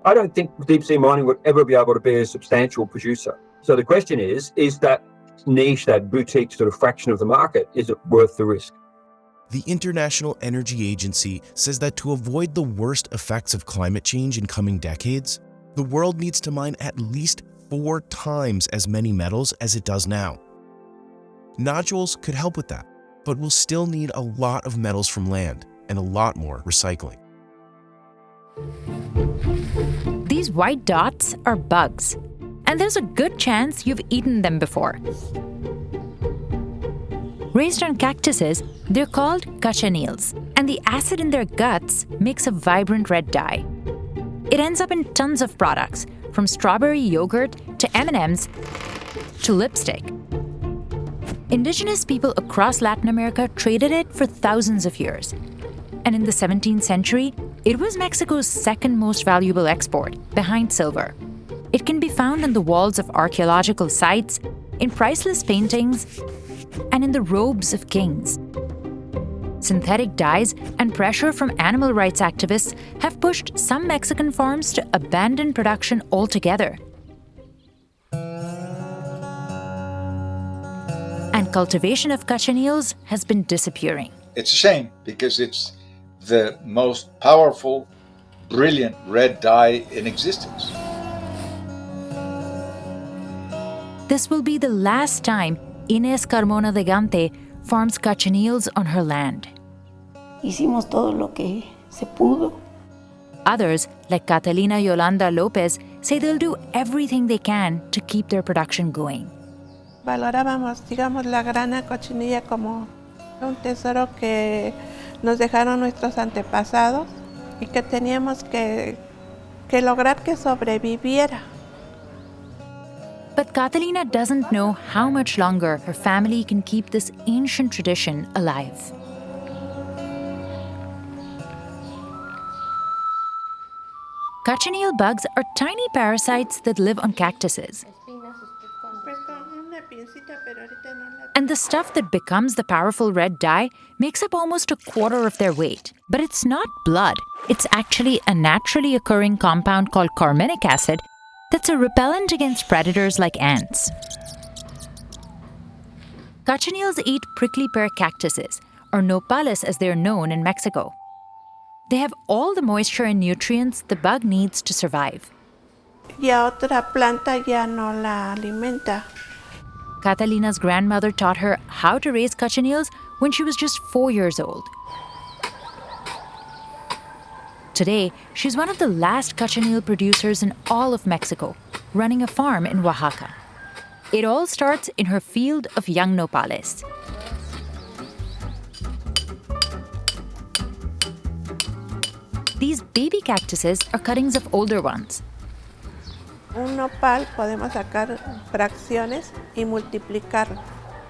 I don't think deep sea mining would ever be able to be a substantial producer. So the question is that niche, that boutique sort of fraction of the market, is it worth the risk? The International Energy Agency says that to avoid the worst effects of climate change in coming decades, the world needs to mine at least 4 times as many metals as it does now. Nodules could help with that, but we'll still need a lot of metals from land and a lot more recycling. These white dots are bugs, and there's a good chance you've eaten them before. Raised on cactuses, they're called cochineals, and the acid in their guts makes a vibrant red dye. It ends up in tons of products, from strawberry yogurt to M&Ms to lipstick. Indigenous people across Latin America traded it for thousands of years. And in the 17th century, it was Mexico's second most valuable export, behind silver. It can be found on the walls of archaeological sites, in priceless paintings, and in the robes of kings. Synthetic dyes and pressure from animal rights activists have pushed some Mexican farms to abandon production altogether. And cultivation of cochineals has been disappearing. It's a shame because it's the most powerful, brilliant red dye in existence. This will be the last time Inés Carmona de Gante farms cochineals on her land. Hicimos todo lo que se pudo. Others, like Catalina Yolanda Lopez, say they'll do everything they can to keep their production going. Valorábamos, digamos, la grana cochinilla como un tesoro que nos dejaron nuestros antepasados y que teníamos que lograr que sobreviviera. But Catalina doesn't know how much longer her family can keep this ancient tradition alive. Cochineal bugs are tiny parasites that live on cactuses. And the stuff that becomes the powerful red dye makes up almost a quarter of their weight. But it's not blood. It's actually a naturally occurring compound called carminic acid that's a repellent against predators like ants. Cochineals eat prickly pear cactuses, or nopales as they're known in Mexico. They have all the moisture and nutrients the bug needs to survive. Y a otra planta ya no la alimenta. Catalina's grandmother taught her how to raise cochineals when she was just 4 years old. Today, she's one of the last cochineal producers in all of Mexico, running a farm in Oaxaca. It all starts in her field of young nopales. These baby cactuses are cuttings of older ones. Un nopal podemos sacar fracciones y multiplicarlo.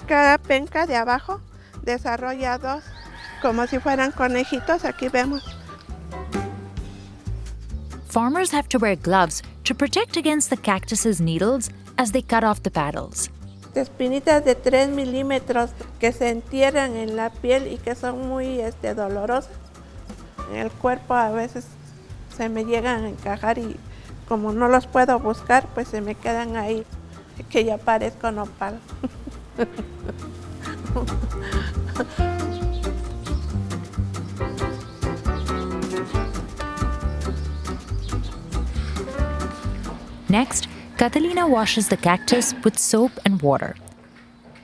Cada penca de abajo desarrolla dos, como si fueran conejitos, aquí vemos. Farmers have to wear gloves to protect against the cactus's needles as they cut off the paddles. Espinitas de 3 milímetros que se entierran en la piel y que son muy dolorosas. En el cuerpo a veces se me llegan a encajar y como no los puedo buscar, pues se me quedan ahí, que ya parezco nopal. Next, Catalina washes the cactus with soap and water.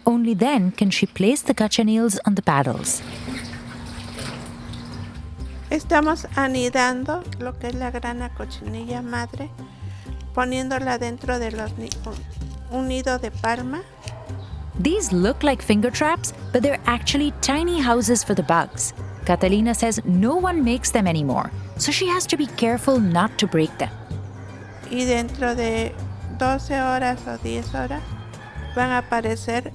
Only then can she place the cochineals on the paddles. Estamos anidando lo que es la grana cochinilla madre, poniéndola dentro de un nido de palma. These look like finger traps, but they're actually tiny houses for the bugs. Catalina says no one makes them anymore, so she has to be careful not to break them. Y dentro de 12 horas o 10 horas van a aparecer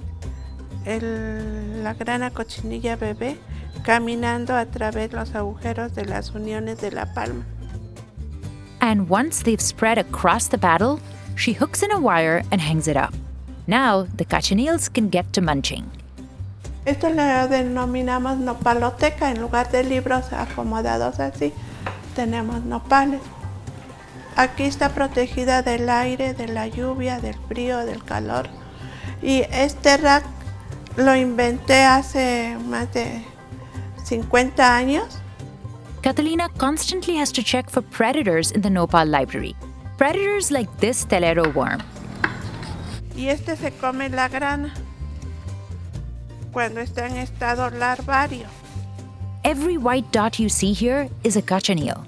la grana cochinilla bebé caminando a través de los agujeros de las uniones de la palma. And once they've spread across the paddle, she hooks in a wire and hangs it up. Now the cochineals can get to munching. Esto lo denominamos nopaloteca. En lugar de libros acomodados así, tenemos nopales. Aquí está protegida del aire, de la lluvia, del frío, del calor. Y este rack lo inventé hace más de 50 años. Catalina constantly has to check for predators in the nopal library. Predators like this telero worm. Y este se come la grana cuando está en estado larvario. Every white dot you see here is a cochineal.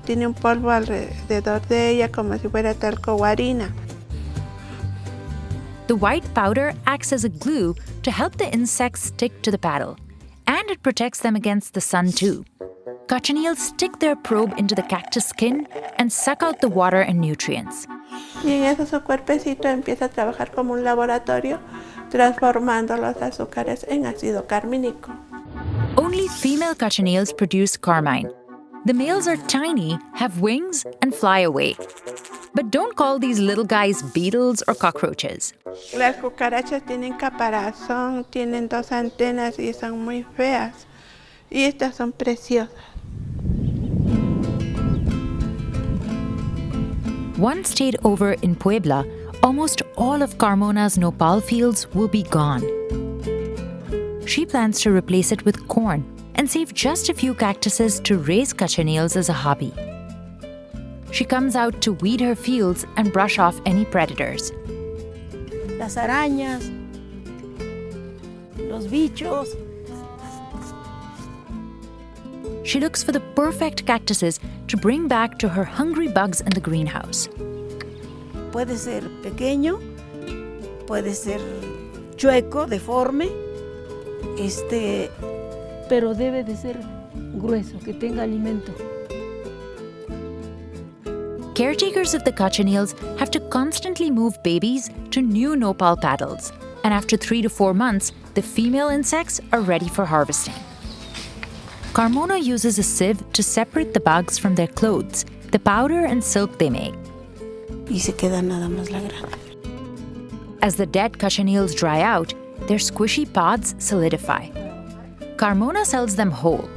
Tiene un polvo alrededor de ella como si fuera talco o harina. The white powder acts as a glue to help the insects stick to the paddle, and it protects them against the sun too. Cochineals stick their probe into the cactus skin and suck out the water and nutrients. Y en eso su cuerpecito empieza a trabajar como un laboratorio, transformando los azúcares en ácido carmínico. Only female cochineals produce carmine. The males are tiny, have wings, and fly away. But don't call these little guys beetles or cockroaches. Las cucarachas tienen caparazón, tienen 2 antenas y son muy feas. Y estas son preciosas. Once stayed over in Puebla, almost all of Carmona's nopal fields will be gone. She plans to replace it with corn and save just a few cactuses to raise cochineals as a hobby. She comes out to weed her fields and brush off any predators. Las arañas, los bichos. She looks for the perfect cactuses to bring back to her hungry bugs in the greenhouse. Puede ser pequeño, puede ser chueco, deforme, pero debe de ser grueso, que tenga alimento. Caretakers of the cochineals have to constantly move babies to new nopal paddles, and after 3 to 4 months, the female insects are ready for harvesting. Carmona uses a sieve to separate the bugs from their clothes, the powder and silk they make. Y se queda nada más la grana. As the dead cochineals dry out, their squishy pods solidify. Carmona sells them whole.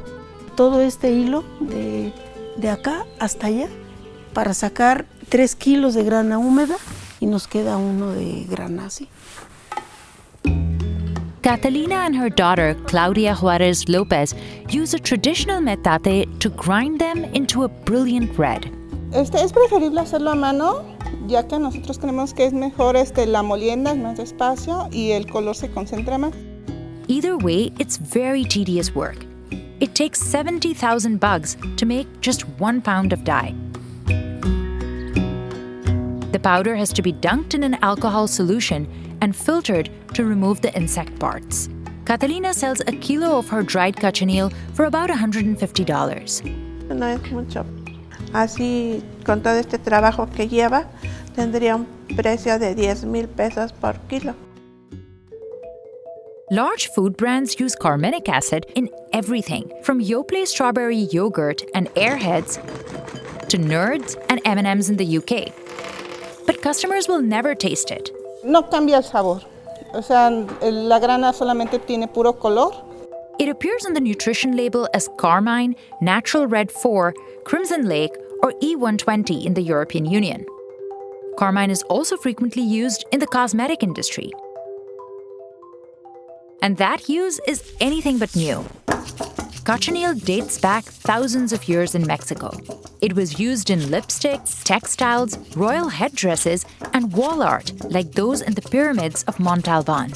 Todo este hilo de acá hasta allá para sacar 3 kilos de grana húmeda y nos queda uno de grana así. Catalina and her daughter, Claudia Juarez Lopez, use a traditional metate to grind them into a brilliant red. Es preferible hacerlo a mano, ya que nosotros creemos que es mejor la molienda, es más despacio y el color se concentra más. Either way, it's very tedious work. It takes 70,000 bugs to make just 1 pound of dye. The powder has to be dunked in an alcohol solution and filtered to remove the insect parts. Catalina sells a kilo of her dried cochineal for about $150. No es mucho. Así, con todo este trabajo que lleva, tendría un precio de 10,000 pesos por kilo. Large food brands use carminic acid in everything, from Yoplait strawberry yogurt and Airheads to Nerds and M&M's in the UK. But customers will never taste it. No cambia el sabor. O sea, la grana solamente tiene puro color. It appears on the nutrition label as Carmine, Natural Red 4, Crimson Lake, or E120 in the European Union. Carmine is also frequently used in the cosmetic industry. And that use is anything but new. Cochineal dates back thousands of years in Mexico. It was used in lipsticks, textiles, royal headdresses, and wall art like those in the pyramids of Montalban.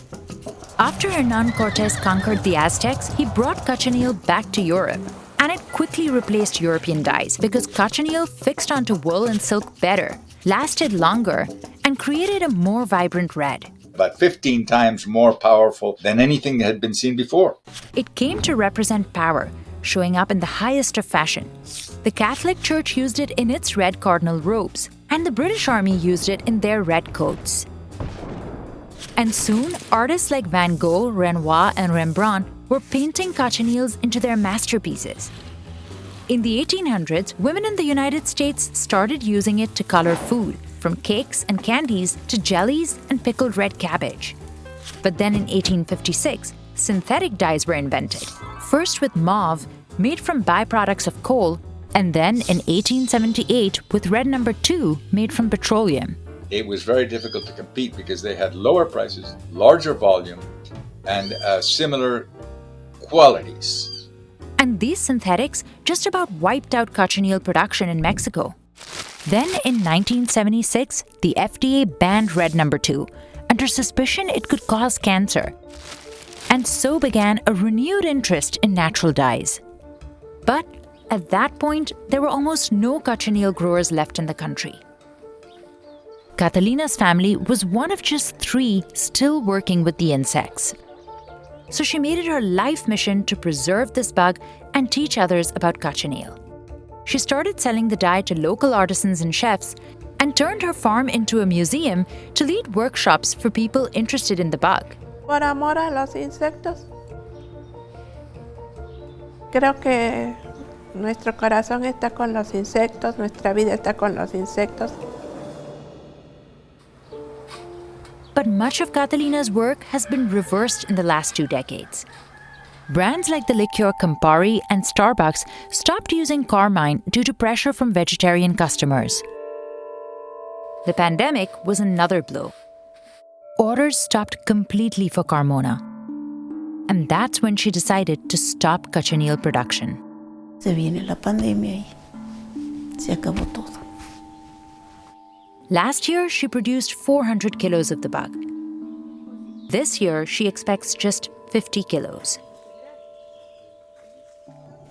After Hernan Cortés conquered the Aztecs, he brought cochineal back to Europe. And it quickly replaced European dyes because cochineal fixed onto wool and silk better, lasted longer, and created a more vibrant red. About 15 times more powerful than anything that had been seen before. It came to represent power, showing up in the highest of fashion. The Catholic Church used it in its red cardinal robes, and the British Army used it in their red coats. And soon, artists like Van Gogh, Renoir, and Rembrandt were painting cochineals into their masterpieces. In the 1800s, women in the United States started using it to color food, from cakes and candies to jellies and pickled red cabbage. But then in 1856, synthetic dyes were invented, first with mauve, made from byproducts of coal, and then in 1878 with red number 2, made from petroleum. It was very difficult to compete because they had lower prices, larger volume, and similar qualities. And these synthetics just about wiped out cochineal production in Mexico. Then in 1976, the FDA banned red number 2 under suspicion it could cause cancer. And so began a renewed interest in natural dyes. But at that point, there were almost no cochineal growers left in the country. Catalina's family was one of just 3 still working with the insects. So she made it her life mission to preserve this bug and teach others about cochineal. She started selling the dye to local artisans and chefs and turned her farm into a museum to lead workshops for people interested in the bug. Por amor a los insectos. Creo que nuestro corazón está con los insectos, nuestra vida está con los insectos. But much of Catalina's work has been reversed in the last 2 decades. Brands like the liqueur Campari and Starbucks stopped using Carmine due to pressure from vegetarian customers. The pandemic was another blow. Orders stopped completely for Carmona. And that's when she decided to stop cochineal production. Se viene la pandemia y se acabó todo. Last year, she produced 400 kilos of the bug. This year, she expects just 50 kilos.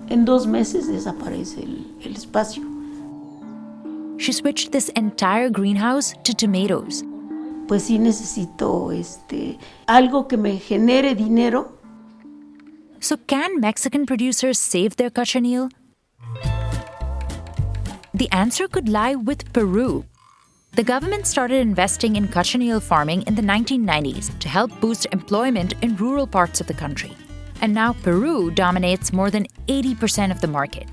En 2 meses desaparece el espacio. She switched this entire greenhouse to tomatoes. Pues sí necesito algo que me genere dinero. So can Mexican producers save their cochineal? The answer could lie with Peru. The government started investing in cochineal farming in the 1990s to help boost employment in rural parts of the country. And now Peru dominates more than 80% of the market.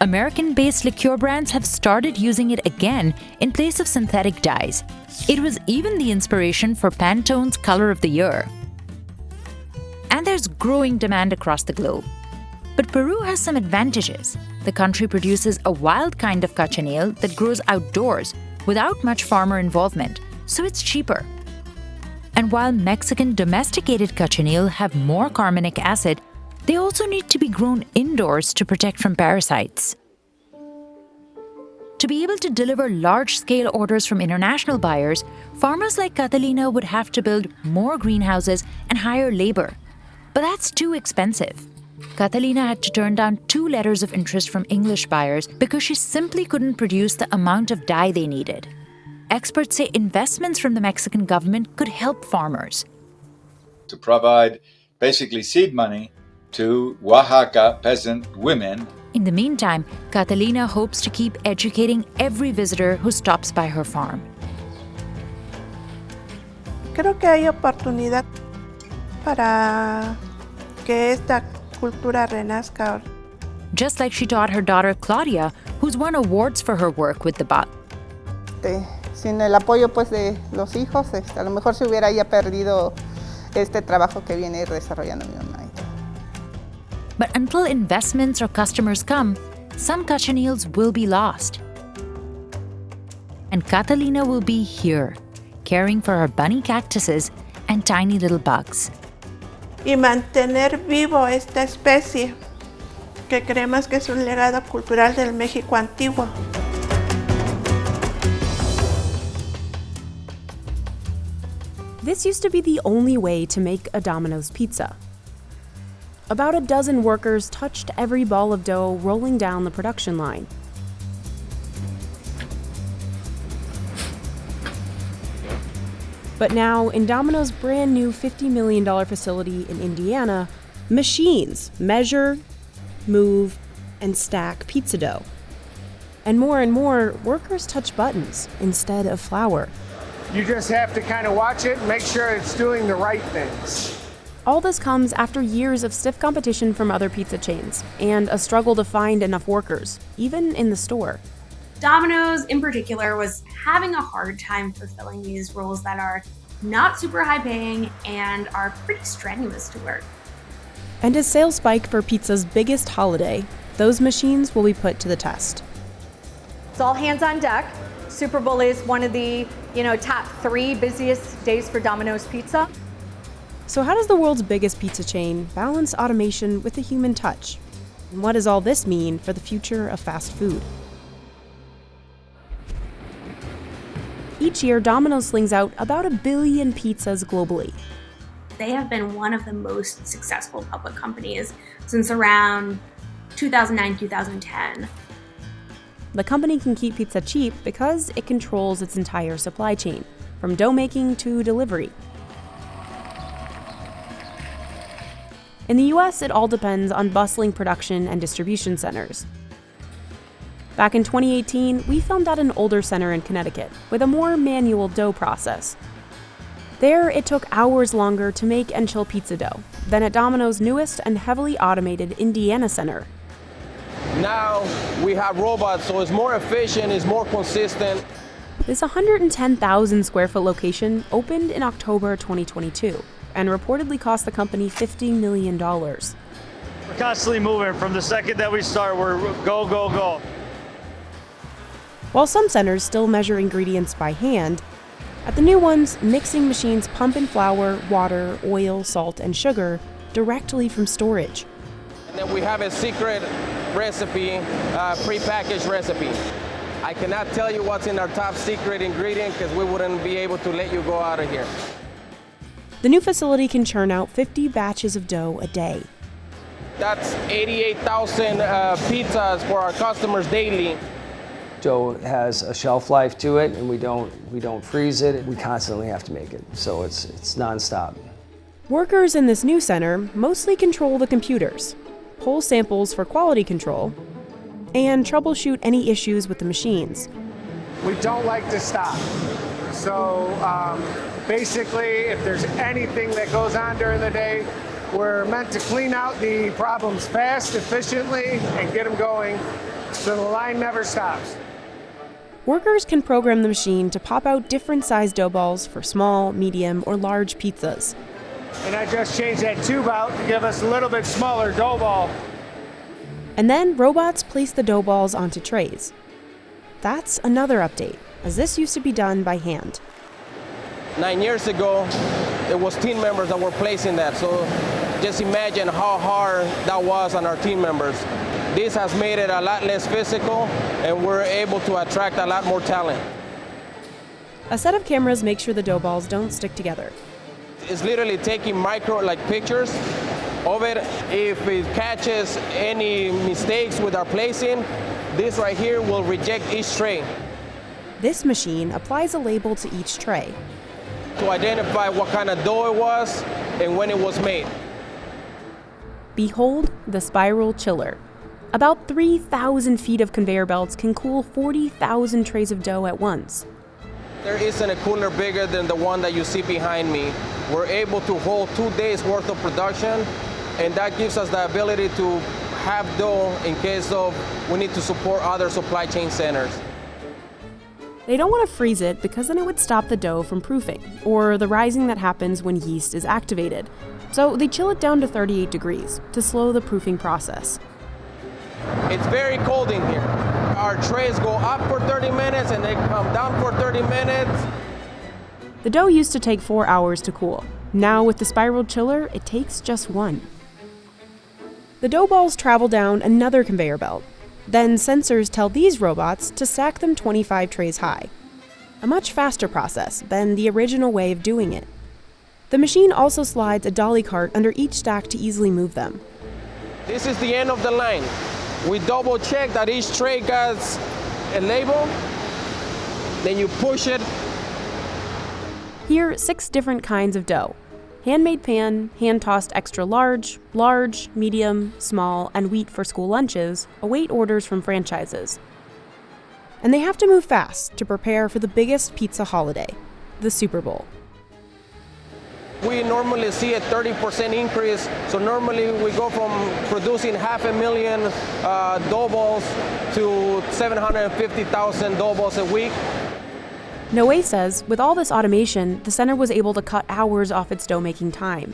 American-based liqueur brands have started using it again in place of synthetic dyes. It was even the inspiration for Pantone's Color of the Year. And there's growing demand across the globe. But Peru has some advantages. The country produces a wild kind of cochineal that grows outdoors without much farmer involvement, so it's cheaper. And while Mexican domesticated cochineal have more carminic acid, they also need to be grown indoors to protect from parasites. To be able to deliver large-scale orders from international buyers, farmers like Catalina would have to build more greenhouses and hire labor. But that's too expensive. Catalina had to turn down 2 letters of interest from English buyers because she simply couldn't produce the amount of dye they needed. Experts say investments from the Mexican government could help farmers. To provide basically seed money to Oaxaca peasant women In the meantime, Catalina hopes to keep educating every visitor who stops by her farm. Creo que hay oportunidad para que esta cultura renazca. Just like she taught her daughter Claudia, who's won awards for her work with the bug. Sin el apoyo pues de los hijos, a lo mejor se hubiera ya perdido este trabajo que viene desarrollando mi mamá. But until investments or customers come, some cochineals will be lost. And Catalina will be here, caring for her bunny cactuses and tiny little bugs. Y mantener vivo esta especie, que creemos que es un legado cultural del México antiguo. This used to be the only way to make a Domino's pizza. About a dozen workers touched every ball of dough rolling down the production line. But now, in Domino's brand new $50 million facility in Indiana, machines measure, move, and stack pizza dough. And more, workers touch buttons instead of flour. You just have to kind of watch it and make sure it's doing the right things. All this comes after years of stiff competition from other pizza chains and a struggle to find enough workers, even in the store. Domino's, in particular, was having a hard time fulfilling these roles that are not super high paying and are pretty strenuous to work. And as sales spike for pizza's biggest holiday, those machines will be put to the test. It's all hands on deck. Super Bowl is one of the, top 3 busiest days for Domino's Pizza. So how does the world's biggest pizza chain balance automation with a human touch? And what does all this mean for the future of fast food? Each year, Domino's slings out about 1 billion pizzas globally. They have been one of the most successful public companies since around 2009, 2010. The company can keep pizza cheap because it controls its entire supply chain, from dough making to delivery. In the US, it all depends on bustling production and distribution centers. Back in 2018, we filmed at an older center in Connecticut with a more manual dough process. There, it took hours longer to make and chill pizza dough than at Domino's newest and heavily automated Indiana center. Now we have robots, so it's more efficient, it's more consistent. This 110,000 square foot location opened in October 2022 and reportedly cost the company $50 million. We're constantly moving. From the second that we start, we're go, go, go. While some centers still measure ingredients by hand, at the new ones, mixing machines pump in flour, water, oil, salt, and sugar directly from storage. And then we have a secret recipe, pre-packaged recipe. I cannot tell you what's in our top secret ingredient because we wouldn't be able to let you go out of here. The new facility can churn out 50 batches of dough a day. That's 88,000 pizzas for our customers daily. Dough has a shelf life to it, and we don't freeze it. We constantly have to make it, so it's nonstop. Workers in this new center mostly control the computers, pull samples for quality control, and troubleshoot any issues with the machines. We don't like to stop. So basically, if there's anything that goes on during the day, we're meant to clean out the problems fast, efficiently, and get them going so the line never stops. Workers can program the machine to pop out different sized dough balls for small, medium, or large pizzas. And I just changed that tube out to give us a little bit smaller dough ball. And then robots place the dough balls onto trays. That's another update, as this used to be done by hand. 9 years ago, it was team members that were placing that. So just imagine how hard that was on our team members. This has made it a lot less physical, and we're able to attract a lot more talent. A set of cameras makes sure the dough balls don't stick together. It's literally taking pictures of it. If it catches any mistakes with our placing, this right here will reject each tray. This machine applies a label to each tray to identify what kind of dough it was and when it was made. Behold the spiral chiller, About 3,000 feet of conveyor belts can cool 40,000 trays of dough at once. There isn't a cooler bigger than the one that you see behind me. We're able to hold 2 days worth of production, and that gives us the ability to have dough in case of we need to support other supply chain centers. They don't want to freeze it because then it would stop the dough from proofing, or the rising that happens when yeast is activated. So they chill it down to 38 degrees to slow the proofing process. It's very cold in here. Our trays go up for 30 minutes and they come down for 30 minutes. The dough used to take 4 hours to cool. Now with the spiral chiller, it takes just 1. The dough balls travel down another conveyor belt. Then sensors tell these robots to stack them 25 trays high. A much faster process than the original way of doing it. The machine also slides a dolly cart under each stack to easily move them. This is the end of the line. We double check that each tray gets a label, then you push it. Here, 6 different kinds of dough. Handmade pan, hand-tossed extra large, large, medium, small, and wheat for school lunches await orders from franchises. And they have to move fast to prepare for the biggest pizza holiday, the Super Bowl. We normally see a 30% increase, so normally we go from producing 500,000 dough balls to 750,000 dough balls a week. Noé says with all this automation, the center was able to cut hours off its dough-making time.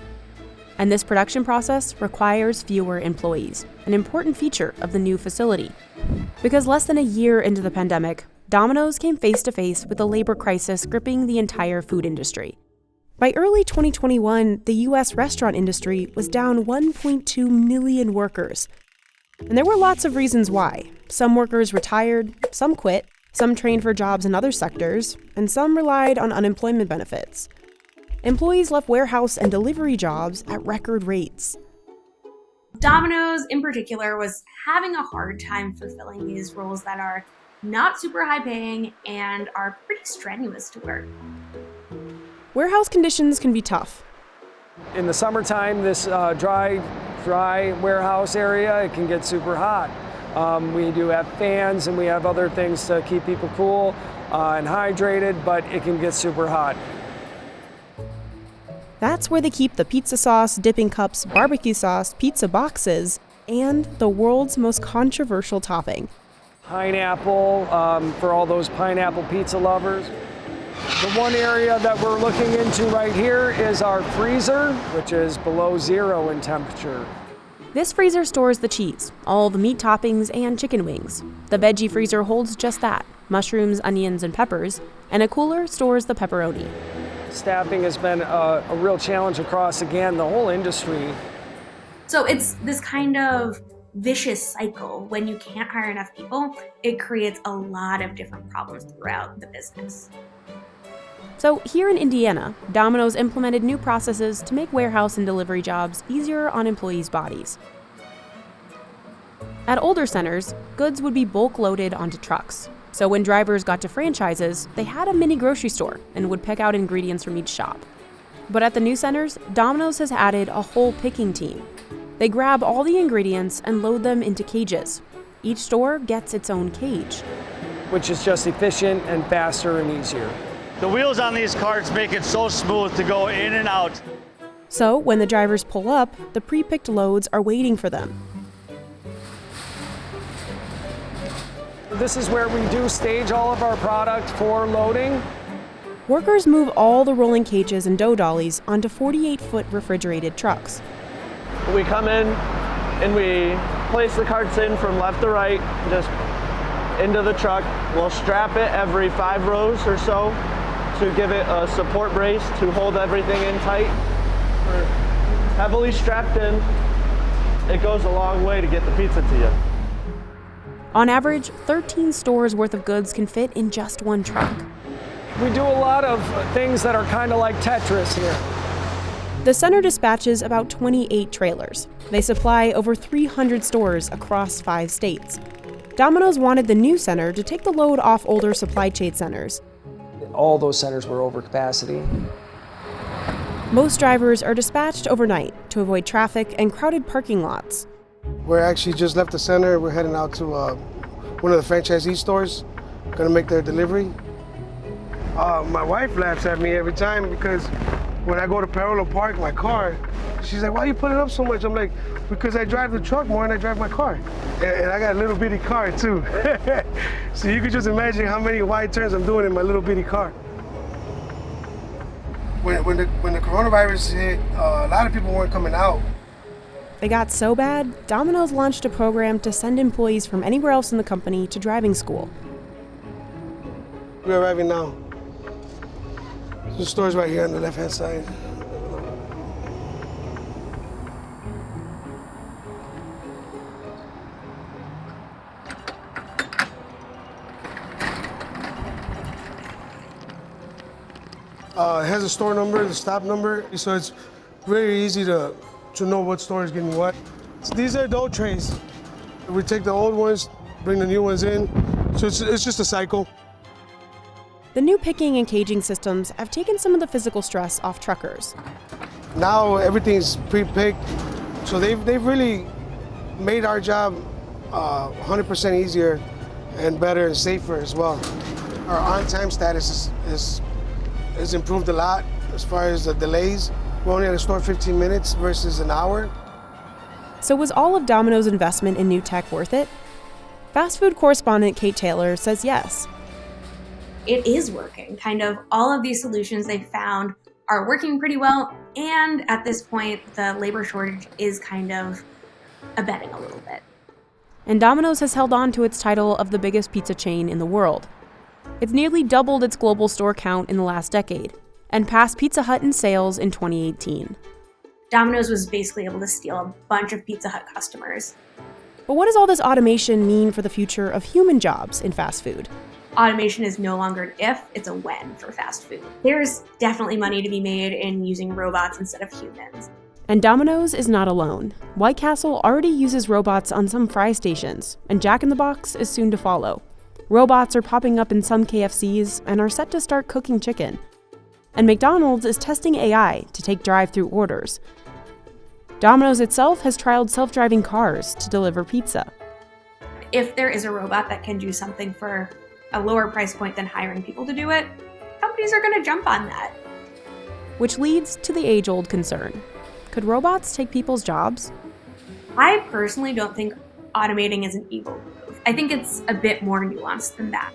And this production process requires fewer employees, an important feature of the new facility. Because less than a year into the pandemic, Domino's came face-to-face with a labor crisis gripping the entire food industry. By early 2021, the U.S. restaurant industry was down 1.2 million workers. And there were lots of reasons why. Some workers retired, some quit, some trained for jobs in other sectors, and some relied on unemployment benefits. Employees left warehouse and delivery jobs at record rates. Domino's, in particular, was having a hard time fulfilling these roles that are not super high paying and are pretty strenuous to work. Warehouse conditions can be tough. In the summertime, this dry warehouse area, it can get super hot. We do have fans and we have other things to keep people cool and hydrated, but it can get super hot. That's where they keep the pizza sauce, dipping cups, barbecue sauce, pizza boxes, and the world's most controversial topping. Pineapple, for all those pineapple pizza lovers. The one area that we're looking into right here is our freezer, which is below 0 in temperature. This freezer stores the cheese, all the meat toppings, and chicken wings. The veggie freezer holds just that, mushrooms, onions, and peppers, and a cooler stores the pepperoni. Staffing has been a real challenge across, again, the whole industry. So it's this kind of vicious cycle. When you can't hire enough people, it creates a lot of different problems throughout the business. So here in Indiana, Domino's implemented new processes to make warehouse and delivery jobs easier on employees' bodies. At older centers, goods would be bulk loaded onto trucks. So when drivers got to franchises, they had a mini grocery store and would pick out ingredients from each shop. But at the new centers, Domino's has added a whole picking team. They grab all the ingredients and load them into cages. Each store gets its own cage. Which is just efficient and faster and easier. The wheels on these carts make it so smooth to go in and out. So when the drivers pull up, the pre-picked loads are waiting for them. This is where we do stage all of our product for loading. Workers move all the rolling cages and dough dollies onto 48-foot refrigerated trucks. We come in and we place the carts in from left to right, just into the truck. We'll strap it every 5 rows or so to give it a support brace to hold everything in tight. We're heavily strapped in. It goes a long way to get the pizza to you. On average, 13 stores worth of goods can fit in just one truck. We do a lot of things that are kind of like Tetris here. The center dispatches about 28 trailers. They supply over 300 stores across 5 states. Domino's wanted the new center to take the load off older supply chain centers. All those centers were over capacity. Most drivers are dispatched overnight to avoid traffic and crowded parking lots. We're actually just left the center. We're heading out to one of the franchisee stores, gonna make their delivery. My wife laughs at me every time because when I go to parallel park my car, she's like, why you put it up so much? I'm like, because I drive the truck more than I drive my car. And I got a little bitty car too. So you can just imagine how many wide turns I'm doing in my little bitty car. When the coronavirus hit, a lot of people weren't coming out. They got so bad, Domino's launched a program to send employees from anywhere else in the company to driving school. We're arriving now. The store's right here on the left-hand side. It has a store number, the stop number, so it's very easy to know what store is getting what. So these are dough trays. We take the old ones, bring the new ones in, so it's just a cycle. The new picking and caging systems have taken some of the physical stress off truckers. Now everything's pre-picked, so they've really made our job 100% easier and better and safer as well. Our on-time status is improved a lot as far as the delays. We're only at the store 15 minutes versus an hour. So was all of Domino's investment in new tech worth it? Fast food correspondent Kate Taylor says yes. It is working. Kind of all of these solutions they found are working pretty well, and at this point, the labor shortage is kind of abating a little bit. And Domino's has held on to its title of the biggest pizza chain in the world. It's nearly doubled its global store count in the last decade, and passed Pizza Hut in sales in 2018. Domino's was basically able to steal a bunch of Pizza Hut customers. But what does all this automation mean for the future of human jobs in fast food? Automation is no longer an if, it's a when for fast food. There's definitely money to be made in using robots instead of humans. And Domino's is not alone. White Castle already uses robots on some fry stations, and Jack in the Box is soon to follow. Robots are popping up in some KFCs and are set to start cooking chicken. And McDonald's is testing AI to take drive-through orders. Domino's itself has trialed self-driving cars to deliver pizza. If there is a robot that can do something for a lower price point than hiring people to do it, companies are going to jump on that. Which leads to the age-old concern. Could robots take people's jobs? I personally don't think automating is an evil move. I think it's a bit more nuanced than that.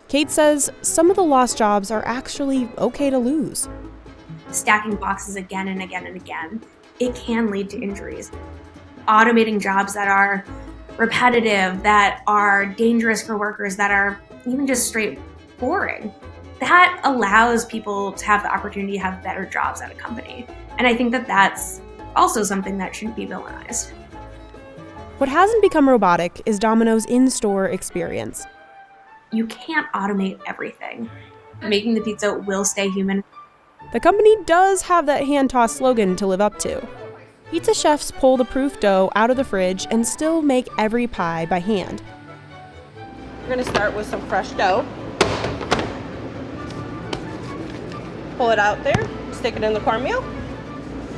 Kate says some of the lost jobs are actually okay to lose. Stacking boxes again and again and again, it can lead to injuries. Automating jobs that are repetitive, that are dangerous for workers, that are even just straight boring, that allows people to have the opportunity to have better jobs at a company. And I think that that's also something that shouldn't be villainized. What hasn't become robotic is Domino's in-store experience. You can't automate everything. Making the pizza will stay human. The company does have that hand-tossed slogan to live up to. Pizza chefs pull the proof dough out of the fridge and still make every pie by hand. We're going to start with some fresh dough. Pull it out there, stick it in the cornmeal.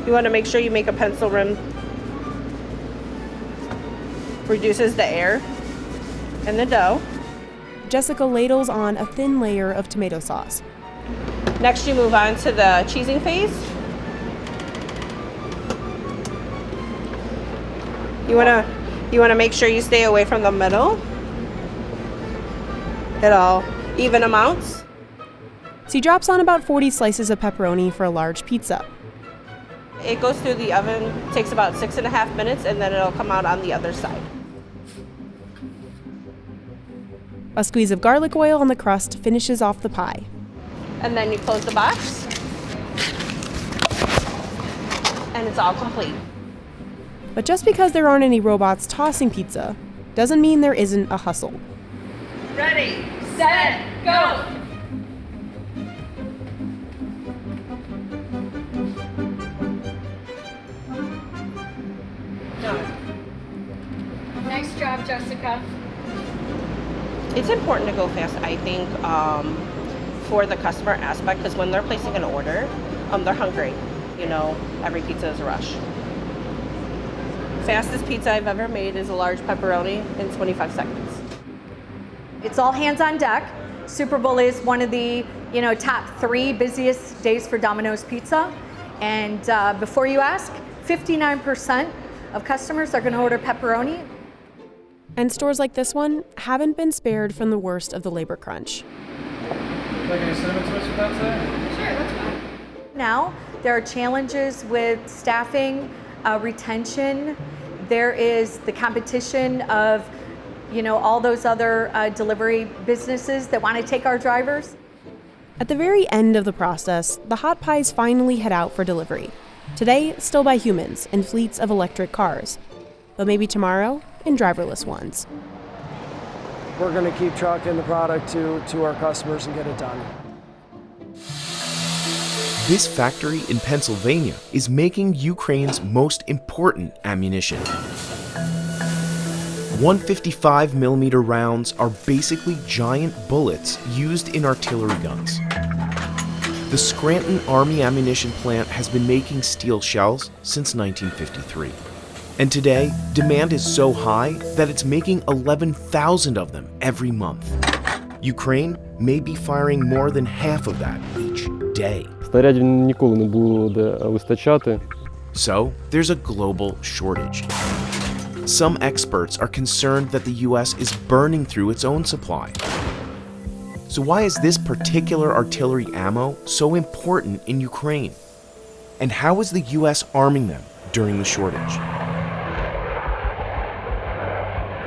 You want to make sure you make a pencil rim. Reduces the air in the dough. Jessica ladles on a thin layer of tomato sauce. Next, you move on to the cheesing phase. You want to make sure you stay away from the middle. At all even amounts. She drops on about 40 slices of pepperoni for a large pizza. It goes through the oven, takes about 6.5 minutes, and then it'll come out on the other side. A squeeze of garlic oil on the crust finishes off the pie. And then you close the box. And it's all complete. But just because there aren't any robots tossing pizza, doesn't mean there isn't a hustle. Ready, set, go! Nice job, Jessica. It's important to go fast, I think, for the customer aspect, because when they're placing an order, they're hungry. You know, every pizza is a rush. Fastest pizza I've ever made is a large pepperoni in 25 seconds. It's all hands on deck. Super Bowl is one of the top 3 busiest days for Domino's Pizza. And before you ask, 59% of customers are going to order pepperoni. And stores like this one haven't been spared from the worst of the labor crunch. Like any cinnamon twist with that today? Sure, that's fine. Now, there are challenges with staffing, retention. There is the competition of, all those other delivery businesses that want to take our drivers. At the very end of the process, the hot pies finally head out for delivery. Today, still by humans in fleets of electric cars. But maybe tomorrow, in driverless ones. We're going to keep trucking the product to our customers and get it done. This factory in Pennsylvania is making Ukraine's most important ammunition. 155mm rounds are basically giant bullets used in artillery guns. The Scranton Army Ammunition Plant has been making steel shells since 1953. And today, demand is so high that it's making 11,000 of them every month. Ukraine may be firing more than half of that each day. Снарядів ніколи не буде вистачати. So, there's a global shortage. Some experts are concerned that the US is burning through its own supply. So why is this particular artillery ammo so important in Ukraine? And how is the US arming them during the shortage?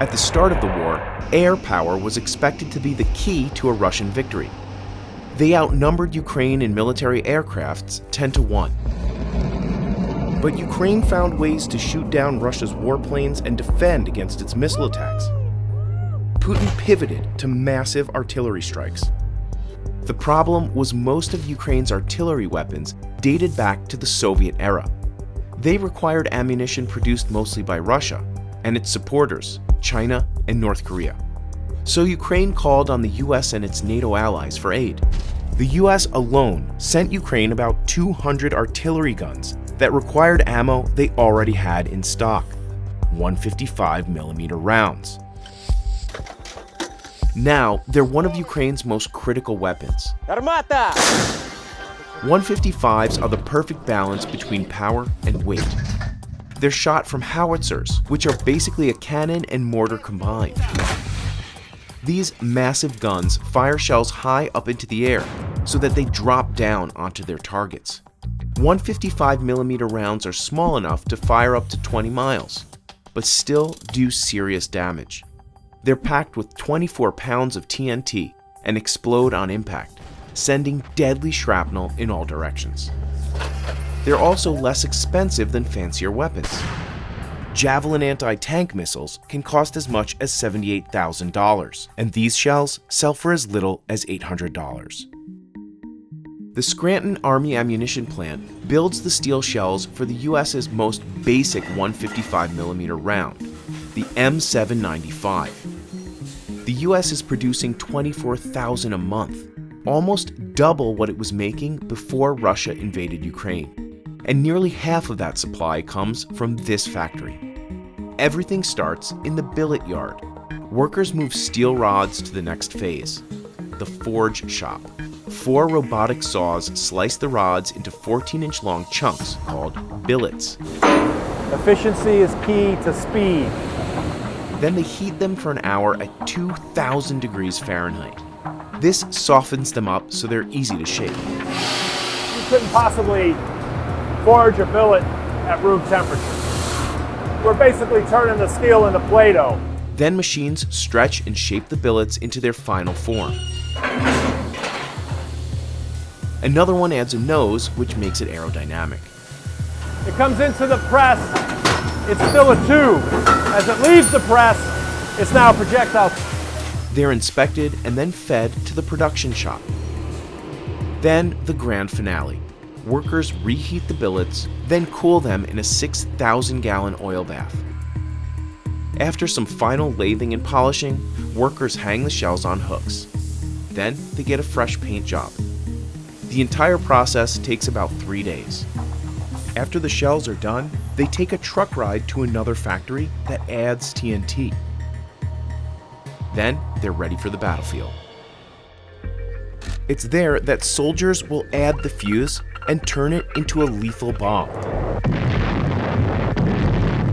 At the start of the war, air power was expected to be the key to a Russian victory. They outnumbered Ukraine in military aircrafts 10-1. But Ukraine found ways to shoot down Russia's warplanes and defend against its missile attacks. Putin pivoted to massive artillery strikes. The problem was most of Ukraine's artillery weapons dated back to the Soviet era. They required ammunition produced mostly by Russia and its supporters, China and North Korea. So Ukraine called on the US and its NATO allies for aid. The US alone sent Ukraine about 200 artillery guns that required ammo they already had in stock, 155mm rounds. Now, they're one of Ukraine's most critical weapons. Armata! 155s are the perfect balance between power and weight. They're shot from howitzers, which are basically a cannon and mortar combined. These massive guns fire shells high up into the air so that they drop down onto their targets. 155mm rounds are small enough to fire up to 20 miles, but still do serious damage. They're packed with 24 pounds of TNT and explode on impact, sending deadly shrapnel in all directions. They're also less expensive than fancier weapons. Javelin anti-tank missiles can cost as much as $78,000, and these shells sell for as little as $800. The Scranton Army Ammunition Plant builds the steel shells for the US's most basic 155mm round, the M795. The US is producing 24,000 a month, almost double what it was making before Russia invaded Ukraine. And nearly half of that supply comes from this factory. Everything starts in the billet yard. Workers move steel rods to the next phase, the forge shop. 4 robotic saws slice the rods into 14-inch long chunks called billets. Efficiency is key to speed. Then they heat them for an hour at 2,000 degrees Fahrenheit. This softens them up so they're easy to shape. You couldn't possibly forge a billet at room temperature. We're basically turning the steel into Play-Doh. Then machines stretch and shape the billets into their final form. Another one adds a nose, which makes it aerodynamic. It comes into the press, it's still a tube. As it leaves the press, it's now a projectile. They're inspected and then fed to the production shop. Then the grand finale. Workers reheat the billets, then cool them in a 6,000-gallon oil bath. After some final lathing and polishing, workers hang the shells on hooks. Then they get a fresh paint job. The entire process takes about 3 days. After the shells are done, they take a truck ride to another factory that adds TNT. Then they're ready for the battlefield. It's there that soldiers will add the fuse and turn it into a lethal bomb.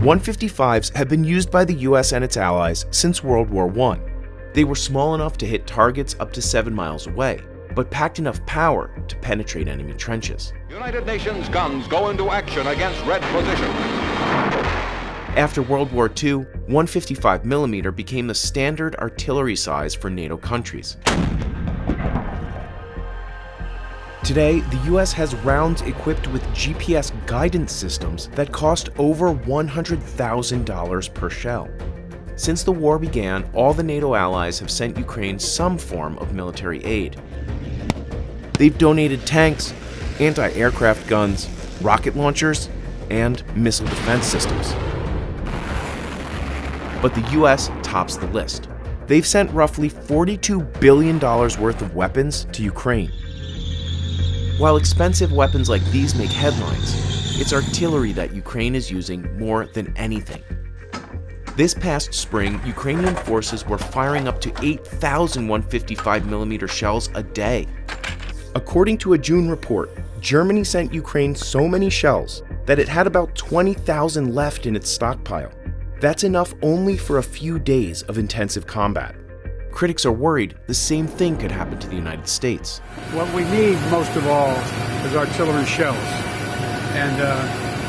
155s have been used by the US and its allies since World War I. They were small enough to hit targets up to 7 miles away, but packed enough power to penetrate enemy trenches. United Nations guns go into action against Red positions. After World War II, 155mm became the standard artillery size for NATO countries. Today, the US has rounds equipped with GPS guidance systems that cost over $100,000 per shell. Since the war began, all the NATO allies have sent Ukraine some form of military aid. They've donated tanks, anti-aircraft guns, rocket launchers, and missile defense systems. But the US tops the list. They've sent roughly $42 billion worth of weapons to Ukraine. While expensive weapons like these make headlines, it's artillery that Ukraine is using more than anything. This past spring, Ukrainian forces were firing up to 8,000 155mm shells a day. According to a June report, Germany sent Ukraine so many shells that it had about 20,000 left in its stockpile. That's enough only for a few days of intensive combat. Critics are worried the same thing could happen to the United States. What we need most of all is artillery shells, and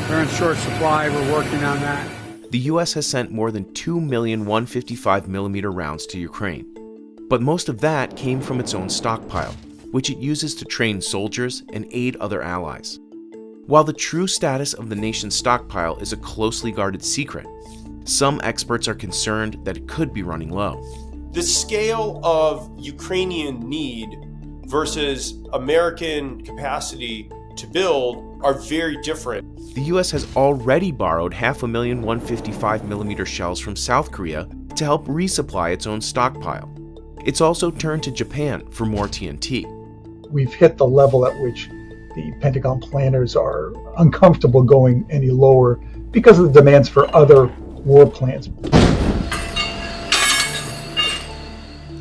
we're in short supply. We're working on that. The US has sent more than 2 million 155mm rounds to Ukraine, but most of that came from its own stockpile, which it uses to train soldiers and aid other allies. While the true status of the nation's stockpile is a closely guarded secret, some experts are concerned that it could be running low. The scale of Ukrainian need versus American capacity to build are very different. The US has already borrowed 500,000 155mm shells from South Korea to help resupply its own stockpile. It's also turned to Japan for more TNT. We've hit the level at which the Pentagon planners are uncomfortable going any lower because of the demands for other war plans.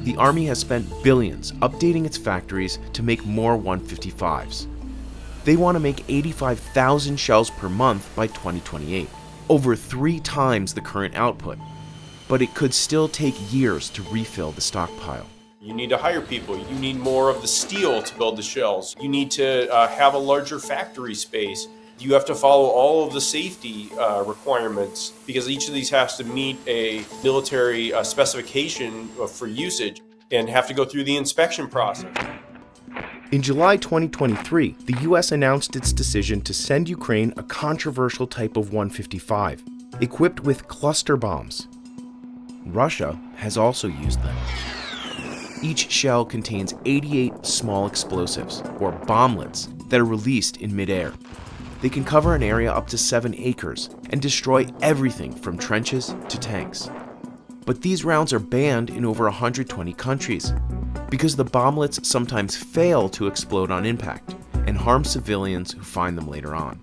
The Army has spent billions updating its factories to make more 155s. They want to make 85,000 shells per month by 2028, over 3 times the current output. But it could still take years to refill the stockpile. You need to hire people. You need more of the steel to build the shells. You need to have a larger factory space. You have to follow all of the safety requirements because each of these has to meet a military specification for usage and have to go through the inspection process. In July 2023, the US announced its decision to send Ukraine a controversial type of 155, equipped with cluster bombs. Russia has also used them. Each shell contains 88 small explosives, or bomblets, that are released in midair. They can cover an area up to 7 acres and destroy everything from trenches to tanks. But these rounds are banned in over 120 countries because the bomblets sometimes fail to explode on impact and harm civilians who find them later on.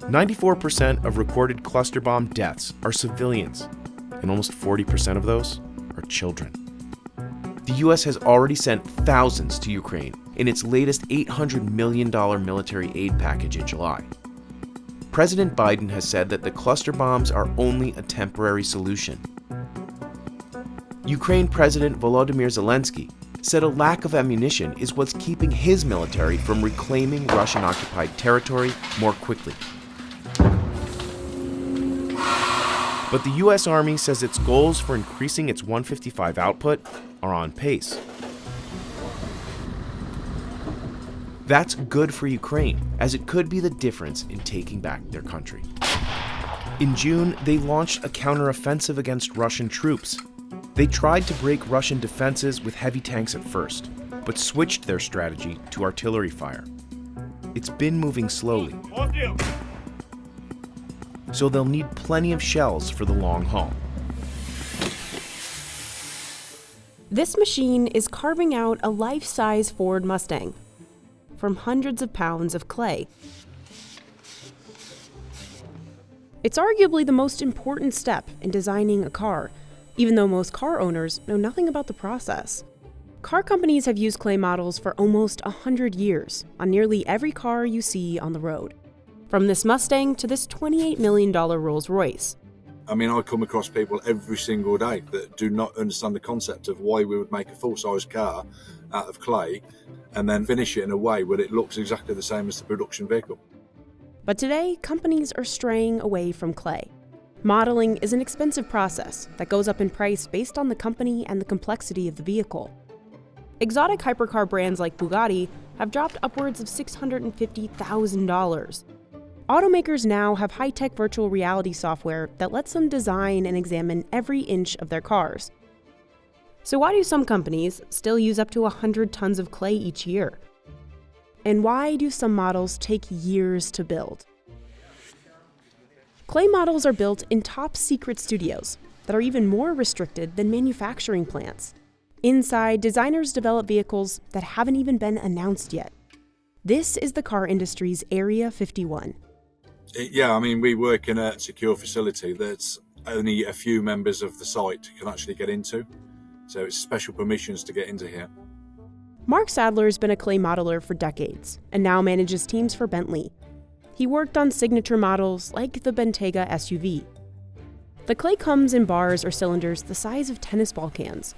94% of recorded cluster bomb deaths are civilians, and almost 40% of those are children. The US has already sent thousands to Ukraine in its latest $800 million military aid package in July. President Biden has said that the cluster bombs are only a temporary solution. Ukraine President Volodymyr Zelensky said a lack of ammunition is what's keeping his military from reclaiming Russian-occupied territory more quickly. But the US Army says its goals for increasing its 155 output are on pace. That's good for Ukraine, as it could be the difference in taking back their country. In June, they launched a counteroffensive against Russian troops. They tried to break Russian defenses with heavy tanks at first, but switched their strategy to artillery fire. It's been moving slowly, so they'll need plenty of shells for the long haul. This machine is carving out a life-size Ford Mustang from hundreds of pounds of clay. It's arguably the most important step in designing a car, even though most car owners know nothing about the process. Car companies have used clay models for almost 100 years on nearly every car you see on the road. From this Mustang to this $28 million Rolls-Royce. I mean, I come across people every single day that do not understand the concept of why we would make a full-size car out of clay and then finish it in a way where it looks exactly the same as the production vehicle. But today, companies are straying away from clay. Modeling is an expensive process that goes up in price based on the company and the complexity of the vehicle. Exotic hypercar brands like Bugatti have dropped upwards of $650,000. Automakers now have high-tech virtual reality software that lets them design and examine every inch of their cars. So why do some companies still use up to 100 tons of clay each year? And why do some models take years to build? Clay models are built in top-secret studios that are even more restricted than manufacturing plants. Inside, designers develop vehicles that haven't even been announced yet. This is the car industry's Area 51. Yeah, I mean, we work in a secure facility that's only a few members of the site can actually get into. So it's special permissions to get into here. Mark Sadler's been a clay modeler for decades and now manages teams for Bentley. He worked on signature models like the Bentayga SUV. The clay comes in bars or cylinders the size of tennis ball cans.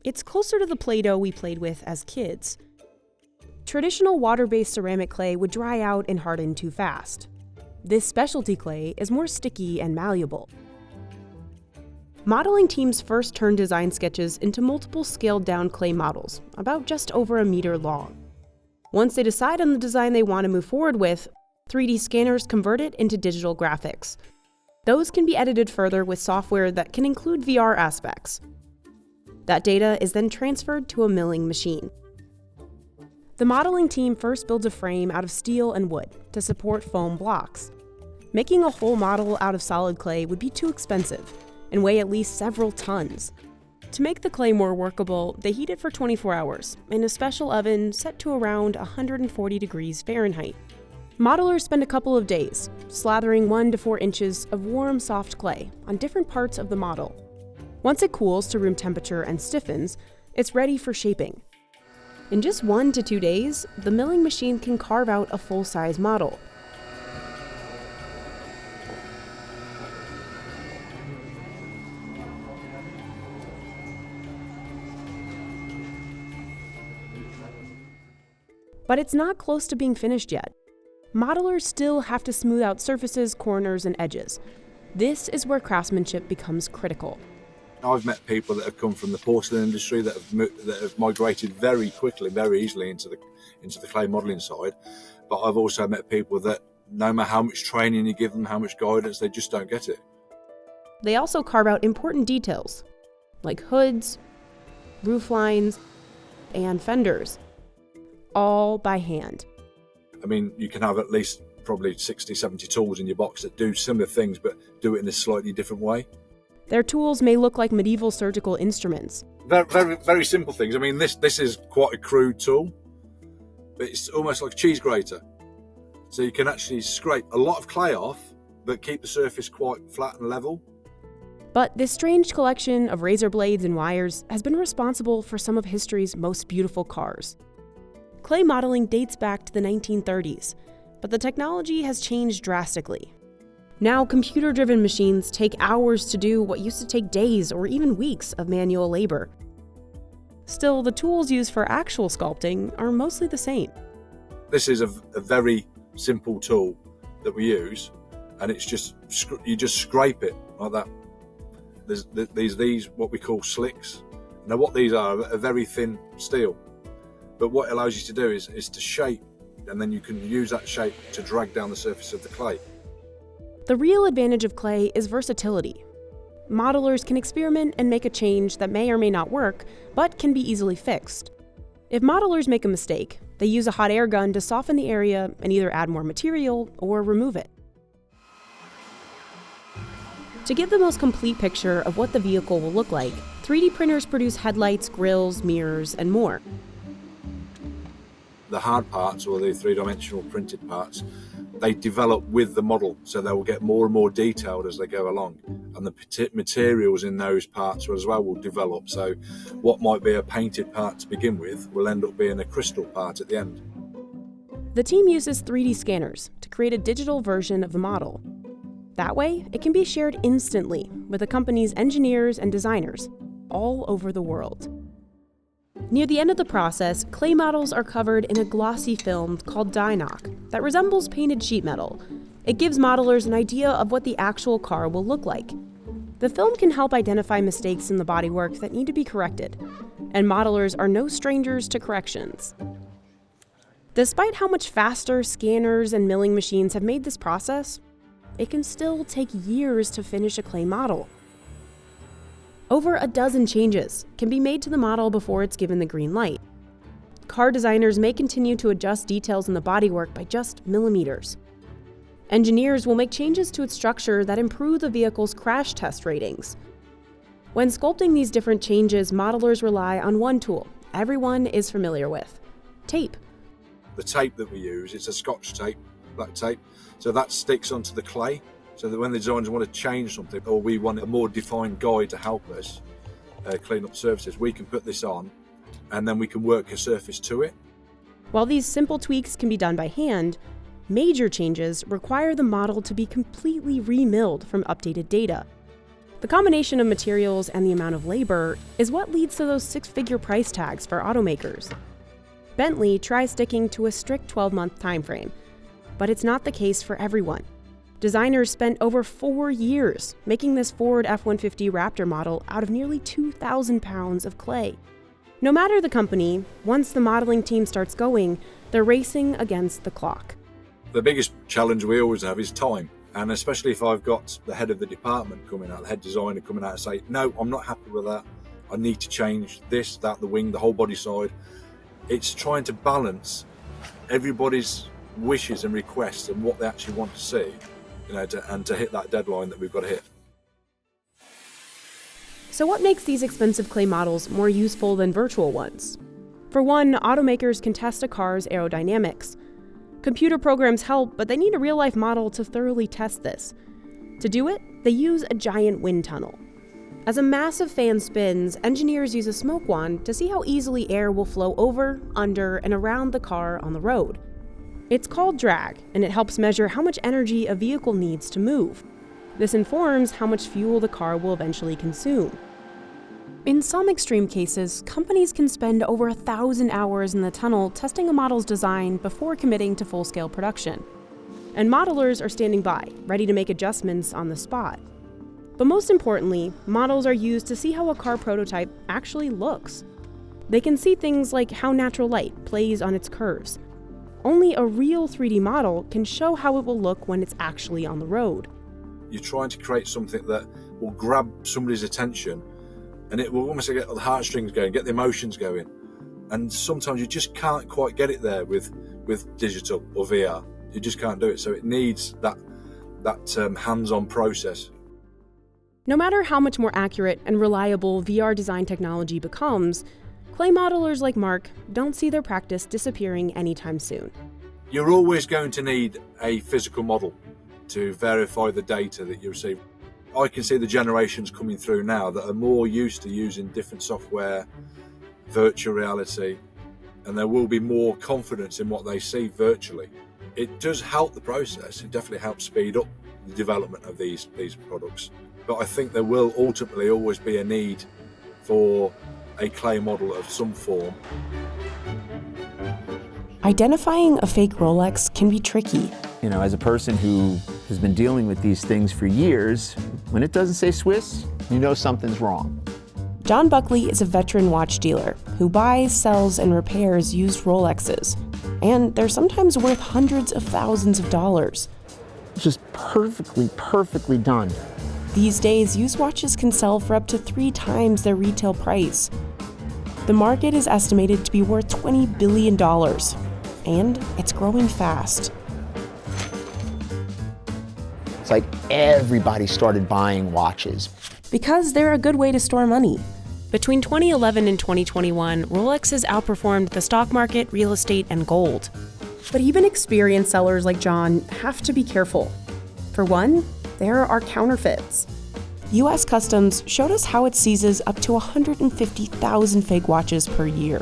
It's closer to the Play-Doh we played with as kids. Traditional water-based ceramic clay would dry out and harden too fast. This specialty clay is more sticky and malleable. Modeling teams first turned design sketches into multiple scaled-down clay models, about just over a meter long. Once they decide on the design they want to move forward with, 3D scanners convert it into digital graphics. Those can be edited further with software that can include VR aspects. That data is then transferred to a milling machine. The modeling team first builds a frame out of steel and wood to support foam blocks. Making a whole model out of solid clay would be too expensive and weigh at least several tons. To make the clay more workable, they heat it for 24 hours in a special oven set to around 140 degrees Fahrenheit. Modelers spend a couple of days slathering 1 to 4 inches of warm, soft clay on different parts of the model. Once it cools to room temperature and stiffens, it's ready for shaping. In just 1 to 2 days, the milling machine can carve out a full-size model. But it's not close to being finished yet. Modelers still have to smooth out surfaces, corners, and edges. This is where craftsmanship becomes critical. I've met people that have come from the porcelain industry that have migrated very quickly, very easily into the clay modelling side. But I've also met people that no matter how much training you give them, how much guidance, they just don't get it. They also carve out important details, like hoods, roof lines, and fenders, all by hand. I mean, you can have at least probably 60, 70 tools in your box that do similar things, but do it in a slightly different way. Their tools may look like medieval surgical instruments. Very, very, very simple things. I mean, this is quite a crude tool, but it's almost like a cheese grater. So you can actually scrape a lot of clay off, but keep the surface quite flat and level. But this strange collection of razor blades and wires has been responsible for some of history's most beautiful cars. Clay modeling dates back to the 1930s, but the technology has changed drastically. Now, computer-driven machines take hours to do what used to take days or even weeks of manual labor. Still, the tools used for actual sculpting are mostly the same. This is a very simple tool that we use, and it's just you just scrape it like that. There's these what we call slicks. Now, what these are very thin steel, but what it allows you to do is to shape, and then you can use that shape to drag down the surface of the clay. The real advantage of clay is versatility. Modelers can experiment and make a change that may or may not work, but can be easily fixed. If modelers make a mistake, they use a hot air gun to soften the area and either add more material or remove it. To give the most complete picture of what the vehicle will look like, 3D printers produce headlights, grills, mirrors, and more. The hard parts, or the three-dimensional printed parts, they develop with the model, so they will get more and more detailed as they go along, and the materials in those parts as well will develop. So what might be a painted part to begin with will end up being a crystal part at the end. The team uses 3D scanners to create a digital version of the model. That way, it can be shared instantly with the company's engineers and designers all over the world. Near the end of the process, clay models are covered in a glossy film called die knock that resembles painted sheet metal. It gives modelers an idea of what the actual car will look like. The film can help identify mistakes in the bodywork that need to be corrected, and modelers are no strangers to corrections. Despite how much faster scanners and milling machines have made this process, it can still take years to finish a clay model. Over a dozen changes can be made to the model before it's given the green light. Car designers may continue to adjust details in the bodywork by just millimeters. Engineers will make changes to its structure that improve the vehicle's crash test ratings. When sculpting these different changes, modelers rely on one tool everyone is familiar with: tape. The tape that we use, it's a Scotch tape, black tape, so that sticks onto the clay, so that when the designers want to change something, or we want a more defined guide to help us clean up surfaces, we can put this on, and then we can work a surface to it. While these simple tweaks can be done by hand, major changes require the model to be completely remilled from updated data. The combination of materials and the amount of labor is what leads to those six-figure price tags for automakers. Bentley tries sticking to a strict 12-month timeframe, but it's not the case for everyone. Designers spent over 4 years making this Ford F-150 Raptor model out of nearly 2,000 pounds of clay. No matter the company, once the modeling team starts going, they're racing against the clock. The biggest challenge we always have is time, and especially if I've got the head of the department coming out, the head designer coming out and say, no, I'm not happy with that, I need to change this, that, the wing, the whole body side. It's trying to balance everybody's wishes and requests and what they actually want to see, and to hit that deadline that we've got to hit. So what makes these expensive clay models more useful than virtual ones? For one, automakers can test a car's aerodynamics. Computer programs help, but they need a real-life model to thoroughly test this. To do it, they use a giant wind tunnel. As a massive fan spins, engineers use a smoke wand to see how easily air will flow over, under, and around the car on the road. It's called drag, and it helps measure how much energy a vehicle needs to move. This informs how much fuel the car will eventually consume. In some extreme cases, companies can spend over 1,000 hours in the tunnel testing a model's design before committing to full-scale production. And modelers are standing by, ready to make adjustments on the spot. But most importantly, models are used to see how a car prototype actually looks. They can see things like how natural light plays on its curves. Only a real 3D model can show how it will look when it's actually on the road. You're trying to create something that will grab somebody's attention, and it will almost get the heartstrings going, get the emotions going. And sometimes you just can't quite get it there with digital or VR. You just can't do it. So it needs that hands-on process. No matter how much more accurate and reliable VR design technology becomes, clay modelers like Mark don't see their practice disappearing anytime soon. You're always going to need a physical model to verify the data that you receive. I can see the generations coming through now that are more used to using different software, virtual reality, and there will be more confidence in what they see virtually. It does help the process. It definitely helps speed up the development of these products. But I think there will ultimately always be a need for a clay model of some form. Identifying a fake Rolex can be tricky. As a person who has been dealing with these things for years, when it doesn't say Swiss, you know something's wrong. John Buckley is a veteran watch dealer who buys, sells, and repairs used Rolexes. And they're sometimes worth hundreds of thousands of dollars. It's just perfectly done. These days, used watches can sell for up to 3 times their retail price. The market is estimated to be worth $20 billion, and it's growing fast. It's like everybody started buying watches. Because they're a good way to store money. Between 2011 and 2021, Rolex has outperformed the stock market, real estate, and gold. But even experienced sellers like John have to be careful. For one, there are counterfeits. U.S. Customs showed us how it seizes up to 150,000 fake watches per year.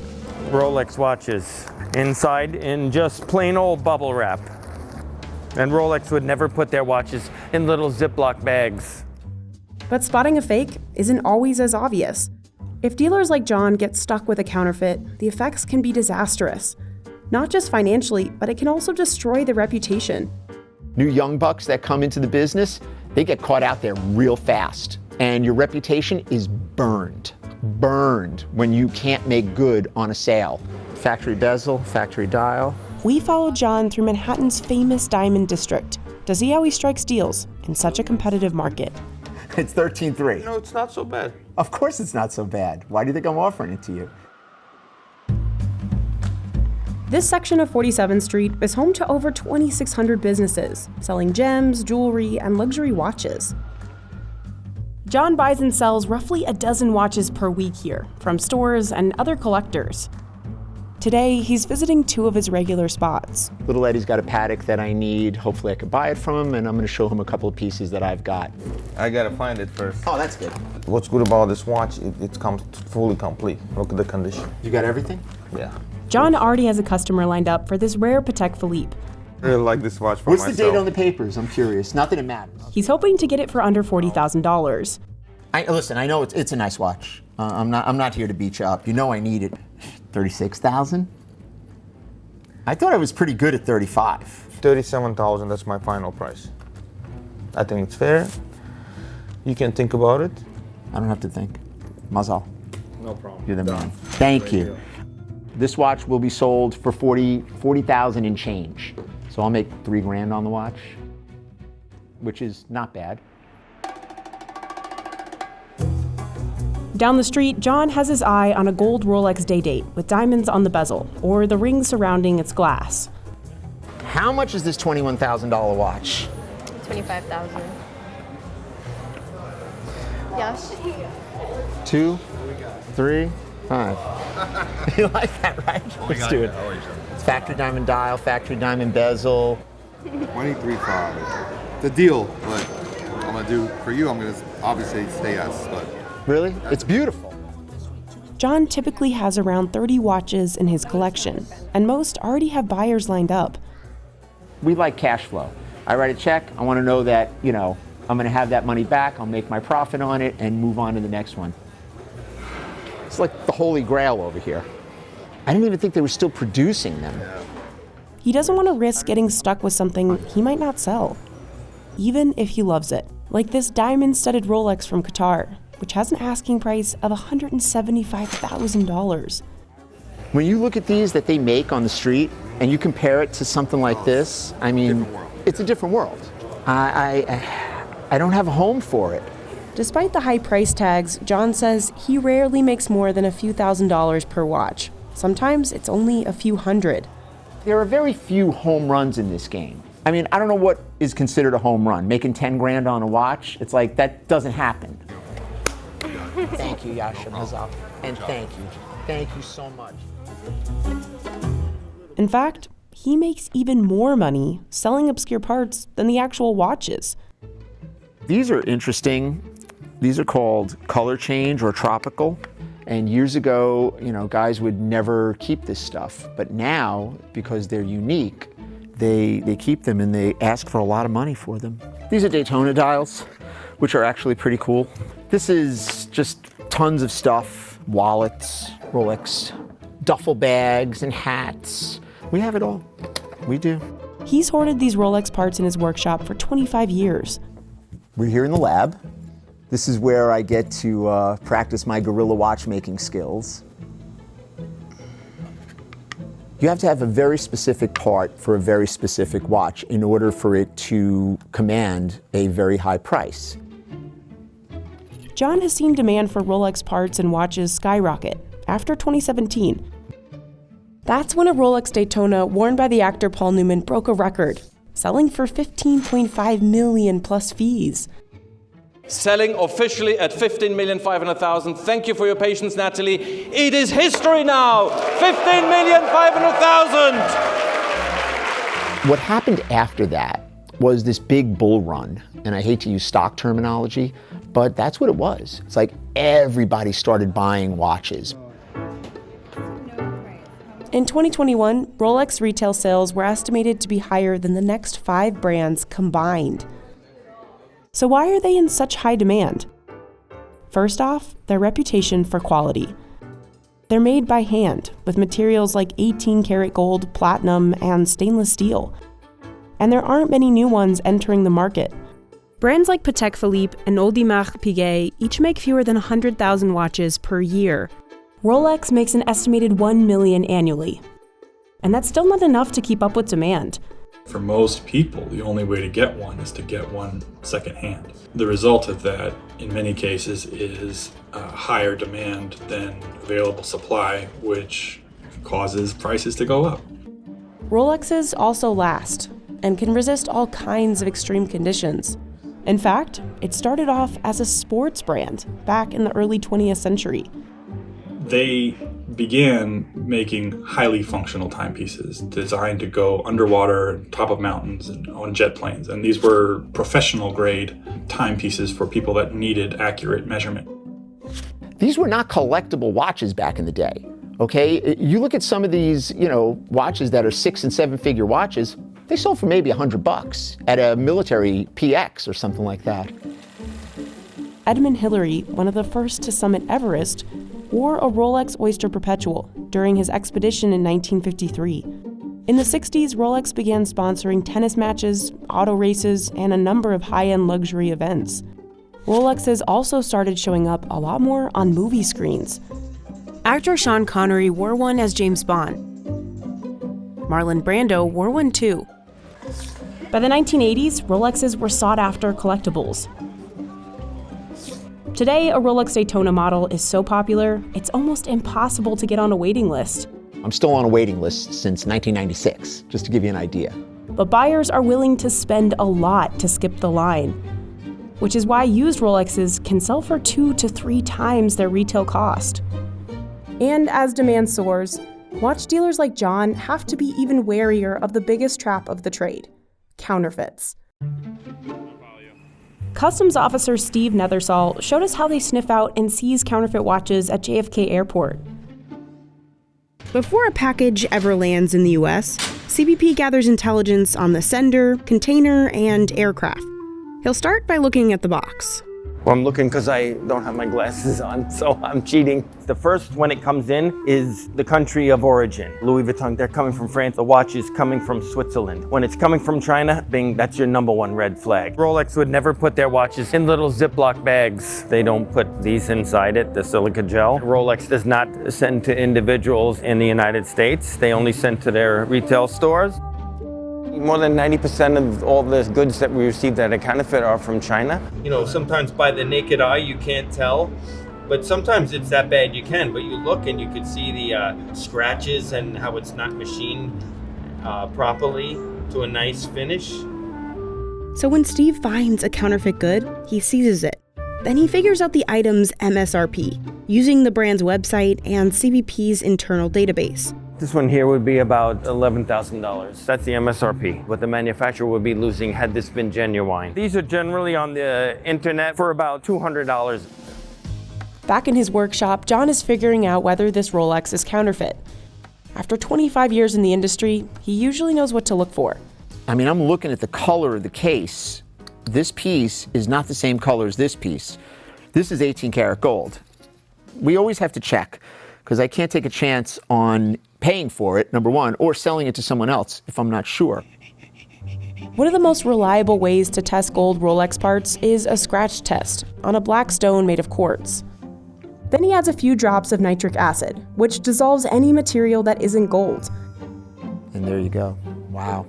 Rolex watches inside in just plain old bubble wrap. And Rolex would never put their watches in little Ziploc bags. But spotting a fake isn't always as obvious. If dealers like John get stuck with a counterfeit, the effects can be disastrous. Not just financially, but it can also destroy the reputation. New young bucks that come into the business, they get caught out there real fast. And your reputation is burned when you can't make good on a sale. Factory bezel, factory dial. We followed John through Manhattan's famous Diamond District to see how he strikes deals in such a competitive market. It's 13.3. No, it's not so bad. Of course it's not so bad. Why do you think I'm offering it to you? This section of 47th Street is home to over 2,600 businesses selling gems, jewelry, and luxury watches. John buys and sells roughly a dozen watches per week here from stores and other collectors. Today, he's visiting two of his regular spots. Little Eddie's got a Patek that I need. Hopefully I could buy it from him, and I'm going to show him a couple of pieces that I've got. I gotta find it first. Oh, that's good. What's good about this watch, it comes fully complete. Look at the condition. You got everything? Yeah. John already has a customer lined up for this rare Patek Philippe. I really like this watch for What's myself. the date on the papers? I'm curious. Not that it matters. He's hoping to get it for under $40,000. Listen, I know it's a nice watch. I'm not here to beat you up. You know I need it. 36,000? I thought I was pretty good at 35. 37,000, that's my final price. I think it's fair. You can think about it. I don't have to think. Mazal. No problem. You're the man. Thank you. This watch will be sold for 40,000 and change. So I'll make $3,000 on the watch, which is not bad. Down the street, John has his eye on a gold Rolex day date with diamonds on the bezel, or the ring surrounding its glass. How much is this $21,000 watch? 25,000. Yes. 2, 3, 5. You like that, right? Let's do it. It's factory diamond dial, factory diamond bezel. 23.5. The deal, but I'm gonna do for you. I'm gonna obviously stay us, but. Really? It's beautiful. John typically has around 30 watches in his collection, and most already have buyers lined up. We like cash flow. I write a check, I want to know that, I'm going to have that money back, I'll make my profit on it, and move on to the next one. It's like the Holy Grail over here. I didn't even think they were still producing them. He doesn't want to risk getting stuck with something he might not sell, even if he loves it, like this diamond-studded Rolex from Qatar, which has an asking price of $175,000. When you look at these that they make on the street and you compare it to something like this, I mean, it's a different world. I don't have a home for it. Despite the high price tags, John says he rarely makes more than a few $1,000s per watch. Sometimes it's only a few hundred. There are very few home runs in this game. I mean, I don't know what is considered a home run. Making $10,000 on a watch, it's like that doesn't happen. Thank you, Yasha Mazal. And thank you. Thank you so much. In fact, he makes even more money selling obscure parts than the actual watches. These are interesting. These are called color change or tropical. And years ago, guys would never keep this stuff. But now, because they're unique, they keep them and they ask for a lot of money for them. These are Daytona dials, which are actually pretty cool. This is just tons of stuff, wallets, Rolex, duffel bags and hats. We have it all. We do. He's hoarded these Rolex parts in his workshop for 25 years. We're here in the lab. This is where I get to practice my guerrilla watchmaking skills. You have to have a very specific part for a very specific watch in order for it to command a very high price. John has seen demand for Rolex parts and watches skyrocket after 2017. That's when a Rolex Daytona worn by the actor Paul Newman broke a record, selling for $15.5 million plus fees. Selling officially at $15,500,000. Thank you for your patience, Natalie. It is history now. $15,500,000. What happened after that was this big bull run, and I hate to use stock terminology, but that's what it was. It's like everybody started buying watches. In 2021, Rolex retail sales were estimated to be higher than the next 5 brands combined. So why are they in such high demand? First off, their reputation for quality. They're made by hand with materials like 18-karat gold, platinum, and stainless steel. And there aren't many new ones entering the market. Brands like Patek Philippe and Audemars Piguet each make fewer than 100,000 watches per year. Rolex makes an estimated 1 million annually. And that's still not enough to keep up with demand. For most people, the only way to get one is to get one secondhand. The result of that, in many cases, is higher demand than available supply, which causes prices to go up. Rolexes also last and can resist all kinds of extreme conditions. In fact, it started off as a sports brand back in the early 20th century. They began making highly functional timepieces designed to go underwater, top of mountains, and on jet planes. And these were professional grade timepieces for people that needed accurate measurement. These were not collectible watches back in the day, okay? You look at some of these, watches that are 6- and 7-figure watches, they sold for maybe $100 at a military PX or something like that. Edmund Hillary, one of the first to summit Everest, wore a Rolex Oyster Perpetual during his expedition in 1953. In the 60s, Rolex began sponsoring tennis matches, auto races, and a number of high-end luxury events. Rolexes also started showing up a lot more on movie screens. Actor Sean Connery wore one as James Bond. Marlon Brando wore one too. By the 1980s, Rolexes were sought-after collectibles. Today, a Rolex Daytona model is so popular, it's almost impossible to get on a waiting list. I'm still on a waiting list since 1996, just to give you an idea. But buyers are willing to spend a lot to skip the line, which is why used Rolexes can sell for 2 to 3 times their retail cost. And as demand soars, watch dealers like John have to be even warier of the biggest trap of the trade: counterfeits. Customs Officer Steve Nethersall showed us how they sniff out and seize counterfeit watches at JFK Airport. Before a package ever lands in the US, CBP gathers intelligence on the sender, container, and aircraft. He'll start by looking at the box. Well, I'm looking because I don't have my glasses on, so I'm cheating. The first, when it comes in, is the country of origin. Louis Vuitton, they're coming from France. The watch is coming from Switzerland. When it's coming from China, bing, that's your #1 red flag. Rolex would never put their watches in little Ziploc bags. They don't put these inside it, the silica gel. Rolex does not send to individuals in the United States. They only send to their retail stores. More than 90% of all the goods that we receive that are counterfeit are from China. Sometimes by the naked eye you can't tell, but sometimes it's that bad you can. But you look and you can see the scratches and how it's not machined properly to a nice finish. So when Steve finds a counterfeit good, he seizes it. Then he figures out the item's MSRP, using the brand's website and CBP's internal database. This one here would be about $11,000. That's the MSRP, what the manufacturer would be losing had this been genuine. These are generally on the internet for about $200. Back in his workshop, John is figuring out whether this Rolex is counterfeit. After 25 years in the industry, he usually knows what to look for. I'm looking at the color of the case. This piece is not the same color as this piece. This is 18-karat gold. We always have to check, because I can't take a chance on paying for it, #1, or selling it to someone else if I'm not sure. One of the most reliable ways to test gold Rolex parts is a scratch test on a black stone made of quartz. Then he adds a few drops of nitric acid, which dissolves any material that isn't gold. And there you go. Wow.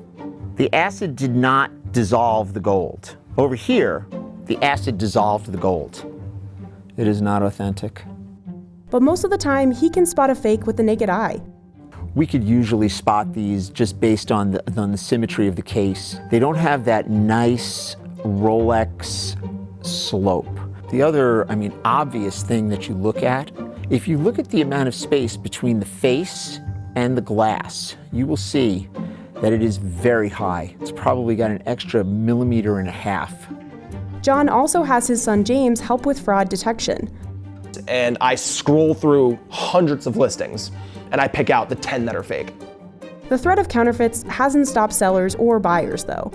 The acid did not dissolve the gold. Over here, the acid dissolved the gold. It is not authentic. But most of the time, he can spot a fake with the naked eye. We could usually spot these just based on the symmetry of the case. They don't have that nice Rolex slope. The other, obvious thing that you look at, if you look at the amount of space between the face and the glass, you will see that it is very high. It's probably got an extra 1.5 millimeters. John also has his son James help with fraud detection. And I scroll through hundreds of listings and I pick out the 10 that are fake. The threat of counterfeits hasn't stopped sellers or buyers, though.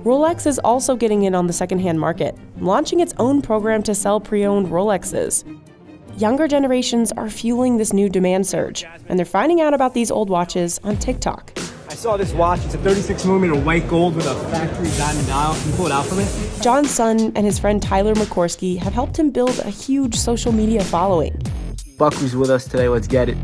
Rolex is also getting in on the secondhand market, launching its own program to sell pre-owned Rolexes. Younger generations are fueling this new demand surge, and they're finding out about these old watches on TikTok. I saw this watch. It's a 36mm white gold with a factory diamond dial. Can you pull it out for me? John's son and his friend Tyler McCorsky have helped him build a huge social media following. Buckley's with us today. Let's get it.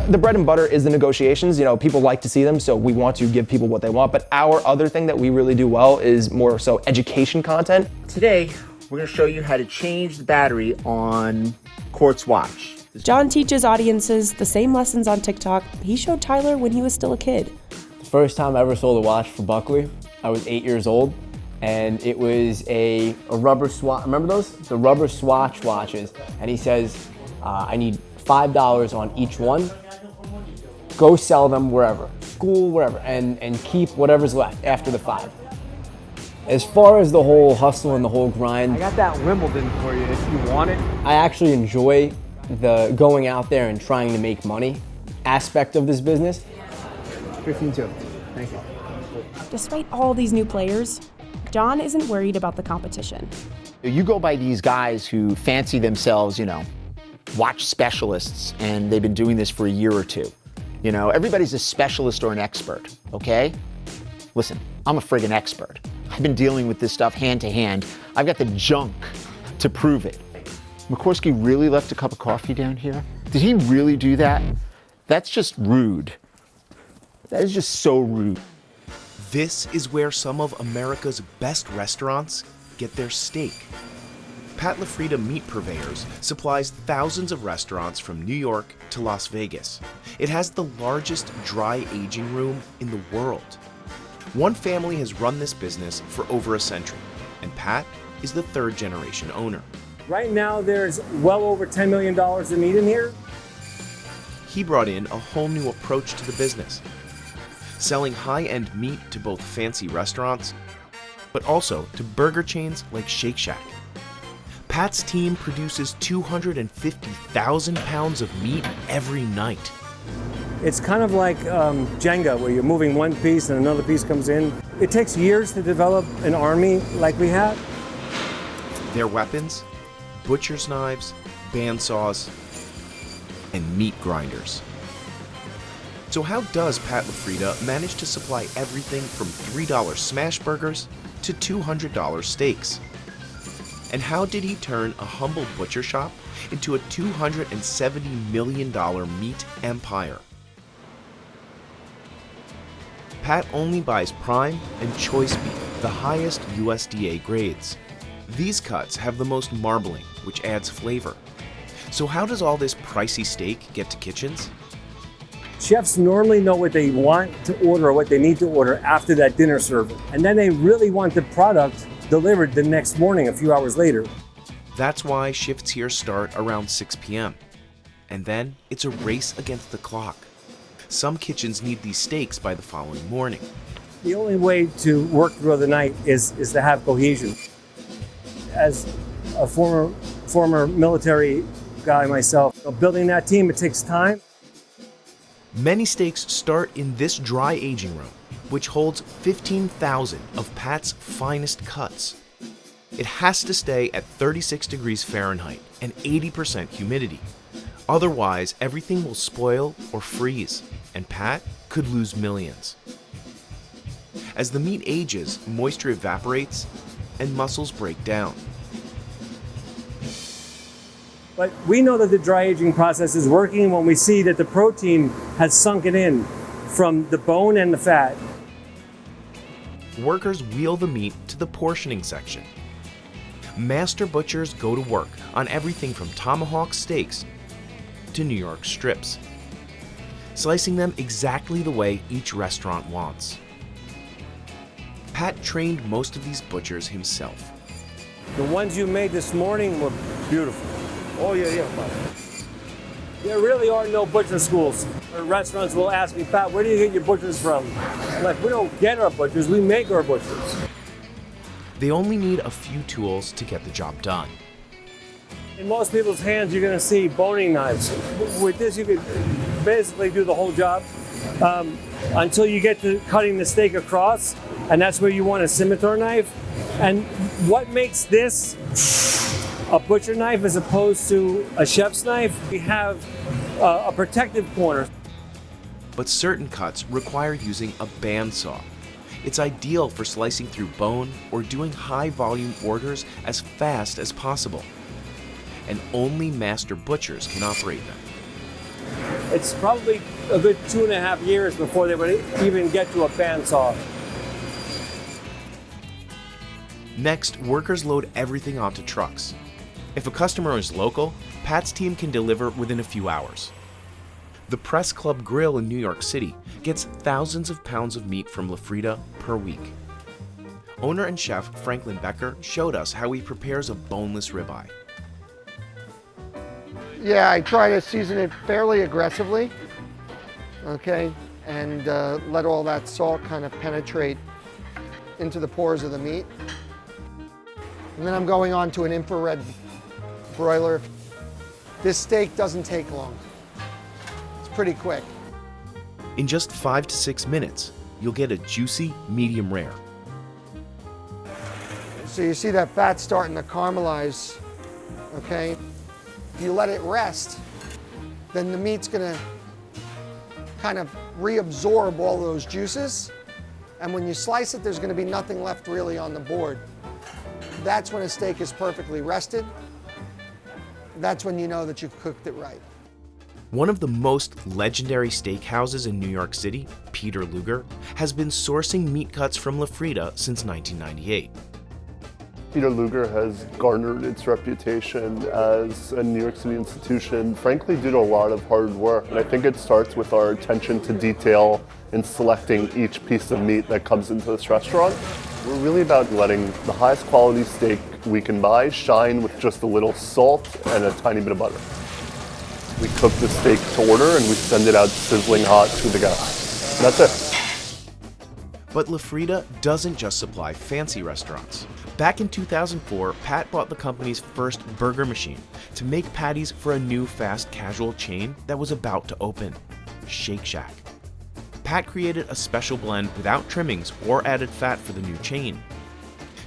The bread and butter is the negotiations. You know, people like to see them, so we want to give people what they want. But our other thing that we really do well is more so education content. Today, we're going to show you how to change the battery on Quartz watch. John teaches audiences the same lessons on TikTok he showed Tyler when he was still a kid. The first time I ever sold a watch for Buckley, I was 8 years old, and it was a rubber swatch. Remember those? The rubber swatch watches. And he says, I need $5 on each one. Go sell them wherever, school, wherever, and keep whatever's left after the 5. As far as the whole hustle and the whole grind, I got that Wimbledon for you if you want it. I actually enjoy the going out there and trying to make money aspect of this business. 15-2. Thank you. Despite all these new players, John isn't worried about the competition. You go by these guys who fancy themselves, watch specialists, and they've been doing this for a year or two. Everybody's a specialist or an expert, okay? Listen, I'm a friggin' expert. I've been dealing with this stuff hand to hand. I've got the junk to prove it. McCorsky really left a cup of coffee down here? Did he really do that? That's just rude. That is just so rude. This is where some of America's best restaurants get their steak. Pat LaFrida Meat Purveyors supplies thousands of restaurants from New York to Las Vegas. It has the largest dry aging room in the world. One family has run this business for over a century, and Pat is the 3rd generation owner. Right now, there's well over $10 million of meat in here. He brought in a whole new approach to the business, selling high-end meat to both fancy restaurants, but also to burger chains like Shake Shack. Pat's team produces 250,000 pounds of meat every night. It's kind of like Jenga, where you're moving one piece and another piece comes in. It takes years to develop an army like we have. Their weapons? Butcher's knives, bandsaws, and meat grinders. So how does Pat LaFrida manage to supply everything from $3 smash burgers to $200 steaks? And how did he turn a humble butcher shop into a $270 million meat empire? Pat only buys prime and choice beef, the highest USDA grades. These cuts have the most marbling, which adds flavor. So how does all this pricey steak get to kitchens? Chefs normally know what they want to order or what they need to order after that dinner serving. And then they really want the product delivered the next morning, a few hours later. That's why shifts here start around 6 p.m. And then it's a race against the clock. Some kitchens need these steaks by the following morning. The only way to work through the night is to have cohesion. As a former military guy myself, building that team, it takes time. Many steaks start in this dry aging room, which holds 15,000 of Pat's finest cuts. It has to stay at 36 degrees Fahrenheit and 80% humidity. Otherwise, everything will spoil or freeze, and Pat could lose millions. As the meat ages, moisture evaporates and muscles break down. But we know that the dry aging process is working when we see that the protein has sunken in from the bone and the fat. Workers wheel the meat to the portioning section. Master butchers go to work on everything from tomahawk steaks to New York strips, slicing them exactly the way each restaurant wants. Pat trained most of these butchers himself. The ones you made this morning were beautiful. Oh, yeah. There really are no butcher schools. Restaurants will ask me, Pat, where do you get your butchers from? I'm like, we don't get our butchers, we make our butchers. They only need a few tools to get the job done. In most people's hands, you're going to see boning knives. With this, you could basically do the whole job until you get to cutting the steak across, and that's where you want a scimitar knife. And what makes this a butcher knife as opposed to a chef's knife? We have a protective corner. But certain cuts require using a bandsaw. It's ideal for slicing through bone or doing high volume orders as fast as possible. And only master butchers can operate them. It's probably a good 2.5 years before they would even get to a bandsaw. Next, workers load everything onto trucks. If a customer is local, Pat's team can deliver within a few hours. The Press Club Grill in New York City gets thousands of pounds of meat from Luffa per week. Owner and chef Franklin Becker showed us how he prepares a boneless ribeye. Yeah, I try to season it fairly aggressively, okay, and let all that salt kind of penetrate into the pores of the meat. And then I'm going on to an infrared broiler. This steak doesn't take long. It's pretty quick. In just 5 to 6 minutes, you'll get a juicy medium rare. So you see that fat starting to caramelize, okay? If you let it rest, then the meat's gonna kind of reabsorb all those juices. And when you slice it, there's gonna be nothing left really on the board. That's when a steak is perfectly rested. That's when you know that you've cooked it right. One of the most legendary steakhouses in New York City, Peter Luger, has been sourcing meat cuts from Luffa since 1998. Peter Luger has garnered its reputation as a New York City institution, frankly, due to a lot of hard work. And I think it starts with our attention to detail in selecting each piece of meat that comes into this restaurant. We're really about letting the highest quality steak we can buy shine with just a little salt and a tiny bit of butter. We cook the steak to order and we send it out sizzling hot to the guests. That's it. But Luffa doesn't just supply fancy restaurants. Back in 2004, Pat bought the company's first burger machine to make patties for a new fast casual chain that was about to open, Shake Shack. Pat created a special blend without trimmings or added fat for the new chain.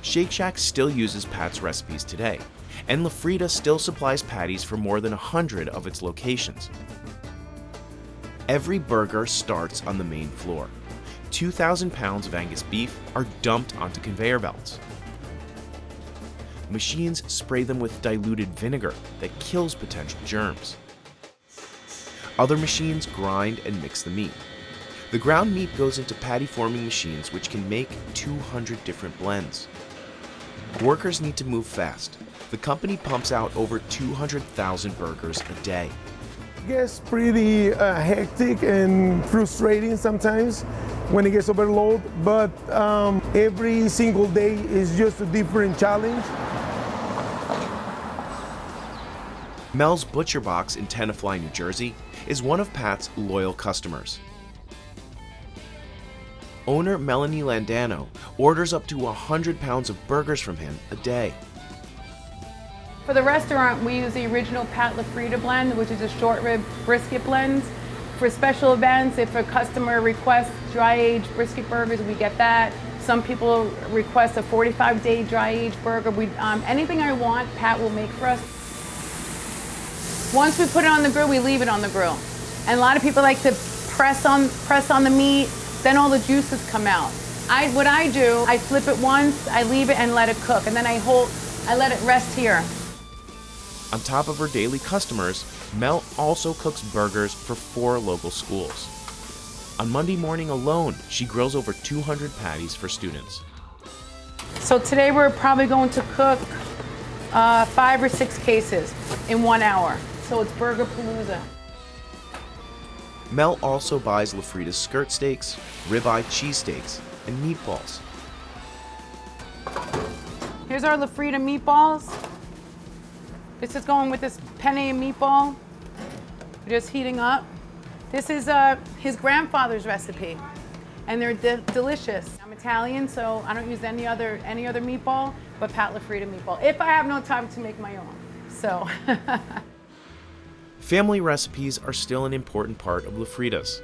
Shake Shack still uses Pat's recipes today, and Luffa still supplies patties for more than 100 of its locations. Every burger starts on the main floor. 2,000 pounds of Angus beef are dumped onto conveyor belts. Machines spray them with diluted vinegar that kills potential germs. Other machines grind and mix the meat. The ground meat goes into patty forming machines which can make 200 different blends. Workers need to move fast. The company pumps out over 200,000 burgers a day. It gets pretty hectic and frustrating sometimes when it gets overloaded, but every single day is just a different challenge. Mel's Butcher Box in Tenafly, New Jersey is one of Pat's loyal customers. Owner Melanie Landano orders up to 100 pounds of burgers from him a day. For the restaurant, we use the original Pat Luffa blend, which is a short rib brisket blend. For special events, if a customer requests dry-aged brisket burgers, we get that. Some people request a 45-day dry-aged burger. Anything I want, Pat will make for us. Once we put it on the grill, we leave it on the grill. And a lot of people like to press on the meat, then all the juices come out. What I do, I flip it once, I leave it and let it cook, and then I let it rest here. On top of her daily customers, Mel also cooks burgers for 4 local schools. On Monday morning alone, she grills over 200 patties for students. So today we're probably going to cook 5 or 6 cases in 1 hour. So it's Burger Palooza. Mel also buys Luffa's skirt steaks, ribeye cheesesteaks, and meatballs. Here's our Luffa meatballs. This is going with this penne meatball. We're just heating up. This is his grandfather's recipe, and they're delicious. I'm Italian, so I don't use any other meatball but Pat LaFrieda meatball, if I have no time to make my own. So. Family recipes are still an important part of LaFrieda's.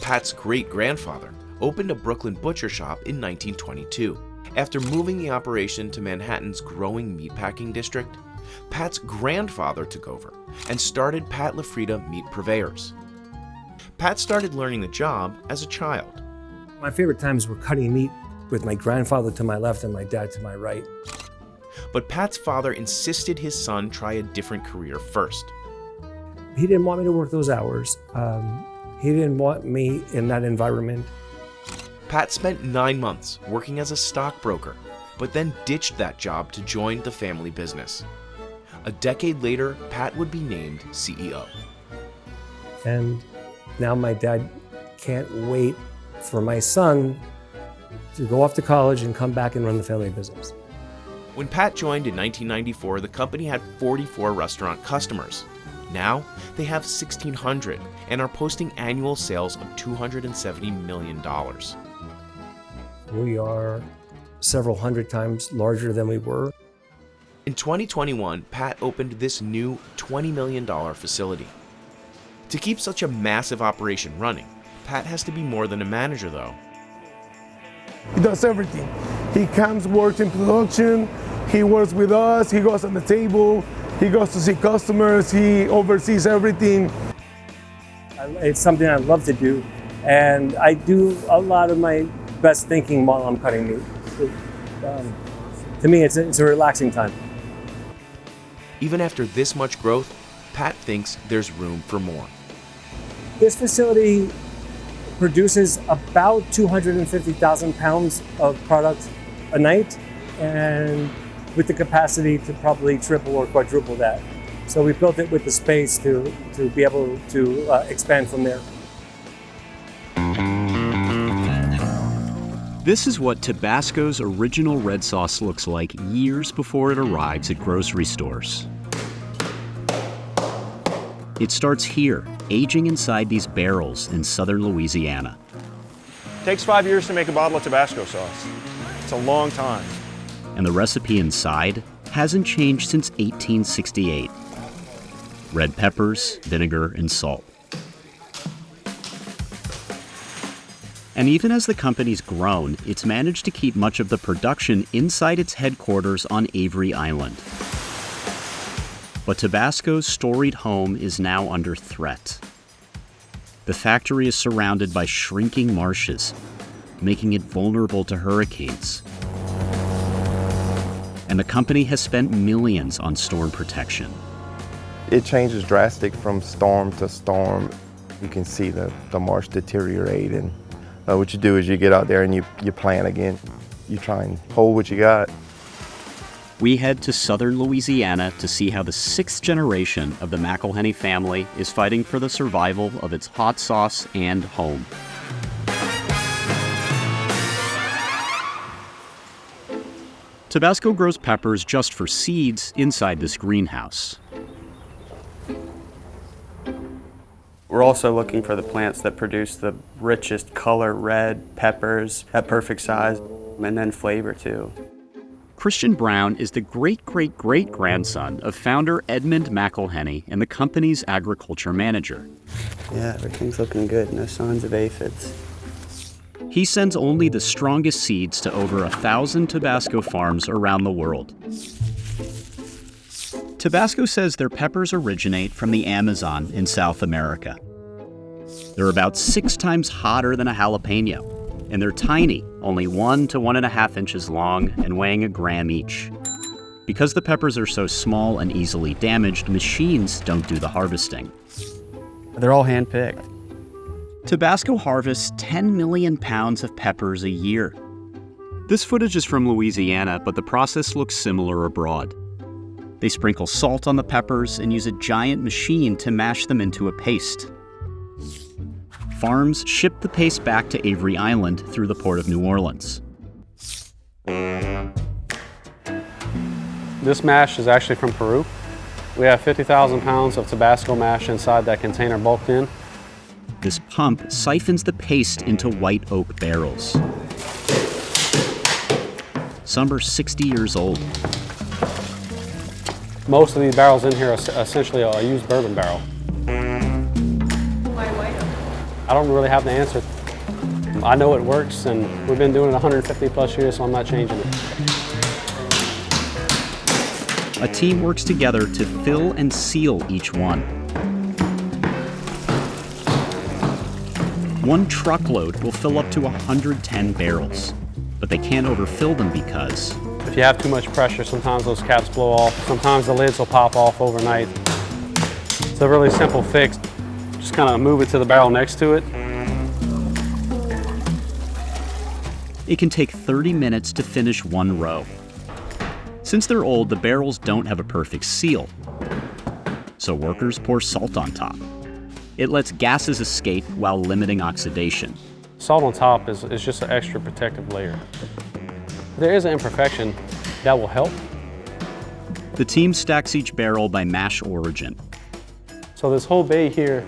Pat's great-grandfather opened a Brooklyn butcher shop in 1922. After moving the operation to Manhattan's growing meatpacking district, Pat's grandfather took over and started Pat LaFrieda Meat Purveyors. Pat started learning the job as a child. My favorite times were cutting meat with my grandfather to my left and my dad to my right. But Pat's father insisted his son try a different career first. He didn't want me to work those hours. He didn't want me in that environment. Pat spent 9 months working as a stockbroker, but then ditched that job to join the family business. A decade later, Pat would be named CEO. And now my dad can't wait for my son to go off to college and come back and run the family business. When Pat joined in 1994, the company had 44 restaurant customers. Now, they have 1,600 and are posting annual sales of $270 million. We are several hundred times larger than we were. In 2021, Pat opened this new $20 million facility. To keep such a massive operation running, Pat has to be more than a manager, though. He does everything. He comes, works in production, he works with us, he goes on the table, he goes to see customers, he oversees everything. It's something I love to do, and I do a lot of my best thinking while I'm cutting meat. To me, it's a relaxing time. Even after this much growth, Pat thinks there's room for more. This facility produces about 250,000 pounds of product a night, and with the capacity to probably triple or quadruple that. So we built it with the space to be able to expand from there. This is what Tabasco's original red sauce looks like years before it arrives at grocery stores. It starts here, aging inside these barrels in southern Louisiana. It takes 5 years to make a bottle of Tabasco sauce. It's a long time. And the recipe inside hasn't changed since 1868. Red peppers, vinegar, and salt. And even as the company's grown, it's managed to keep much of the production inside its headquarters on Avery Island. But Tabasco's storied home is now under threat. The factory is surrounded by shrinking marshes, making it vulnerable to hurricanes. And the company has spent millions on storm protection. It changes drastic from storm to storm. You can see the marsh deteriorate, and what you do is you get out there and you plant again. You try and hold what you got. We head to southern Louisiana to see how the 6th generation of the McElhenney family is fighting for the survival of its hot sauce and home. Tabasco grows peppers just for seeds inside this greenhouse. We're also looking for the plants that produce the richest color red peppers at perfect size, and then flavor too. Christian Brown is the great-great-great-grandson of founder Edmund McElhenney and the company's agriculture manager. Yeah, everything's looking good. No signs of aphids. He sends only the strongest seeds to over 1,000 Tabasco farms around the world. Tabasco says their peppers originate from the Amazon in South America. They're about 6 times hotter than a jalapeno, and they're tiny, only 1 to 1.5 inches long and weighing a gram each. Because the peppers are so small and easily damaged, machines don't do the harvesting. They're all hand-picked. Tabasco harvests 10 million pounds of peppers a year. This footage is from Louisiana, but the process looks similar abroad. They sprinkle salt on the peppers and use a giant machine to mash them into a paste. Farms ship the paste back to Avery Island through the port of New Orleans. This mash is actually from Peru. We have 50,000 pounds of Tabasco mash inside that container bulked in. This pump siphons the paste into white oak barrels. Some are 60 years old. Most of these barrels in here are essentially a used bourbon barrel. Why white oak? I don't really have the answer. I know it works, and we've been doing it 150 plus years, so I'm not changing it. A team works together to fill and seal each one. One truckload will fill up to 110 barrels, but they can't overfill them because if you have too much pressure, sometimes those caps blow off. Sometimes the lids will pop off overnight. It's a really simple fix. Just kind of move it to the barrel next to it. it can take 30 minutes to finish one row. Since they're old, the barrels don't have a perfect seal, so workers pour salt on top. It lets gases escape while limiting oxidation. Salt on top is just an extra protective layer. There is an imperfection that will help. The team stacks each barrel by mash origin. So this whole bay here,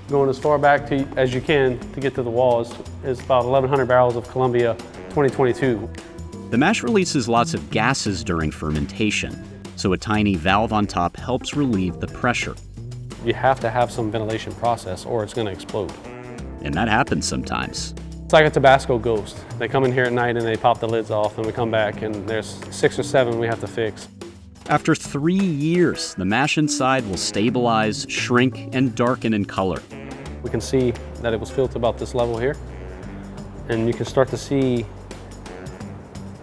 going as far back as you can to get to the wall, is about 1,100 barrels of Columbia 2022. The mash releases lots of gases during fermentation, so a tiny valve on top helps relieve the pressure. You have to have some ventilation process or it's going to explode. And that happens sometimes. It's like a Tabasco ghost. They come in here at night and they pop the lids off, and we come back and there's 6 or 7 we have to fix. After 3 years, the mash inside will stabilize, shrink, and darken in color. We can see that it was filled to about this level here, and you can start to see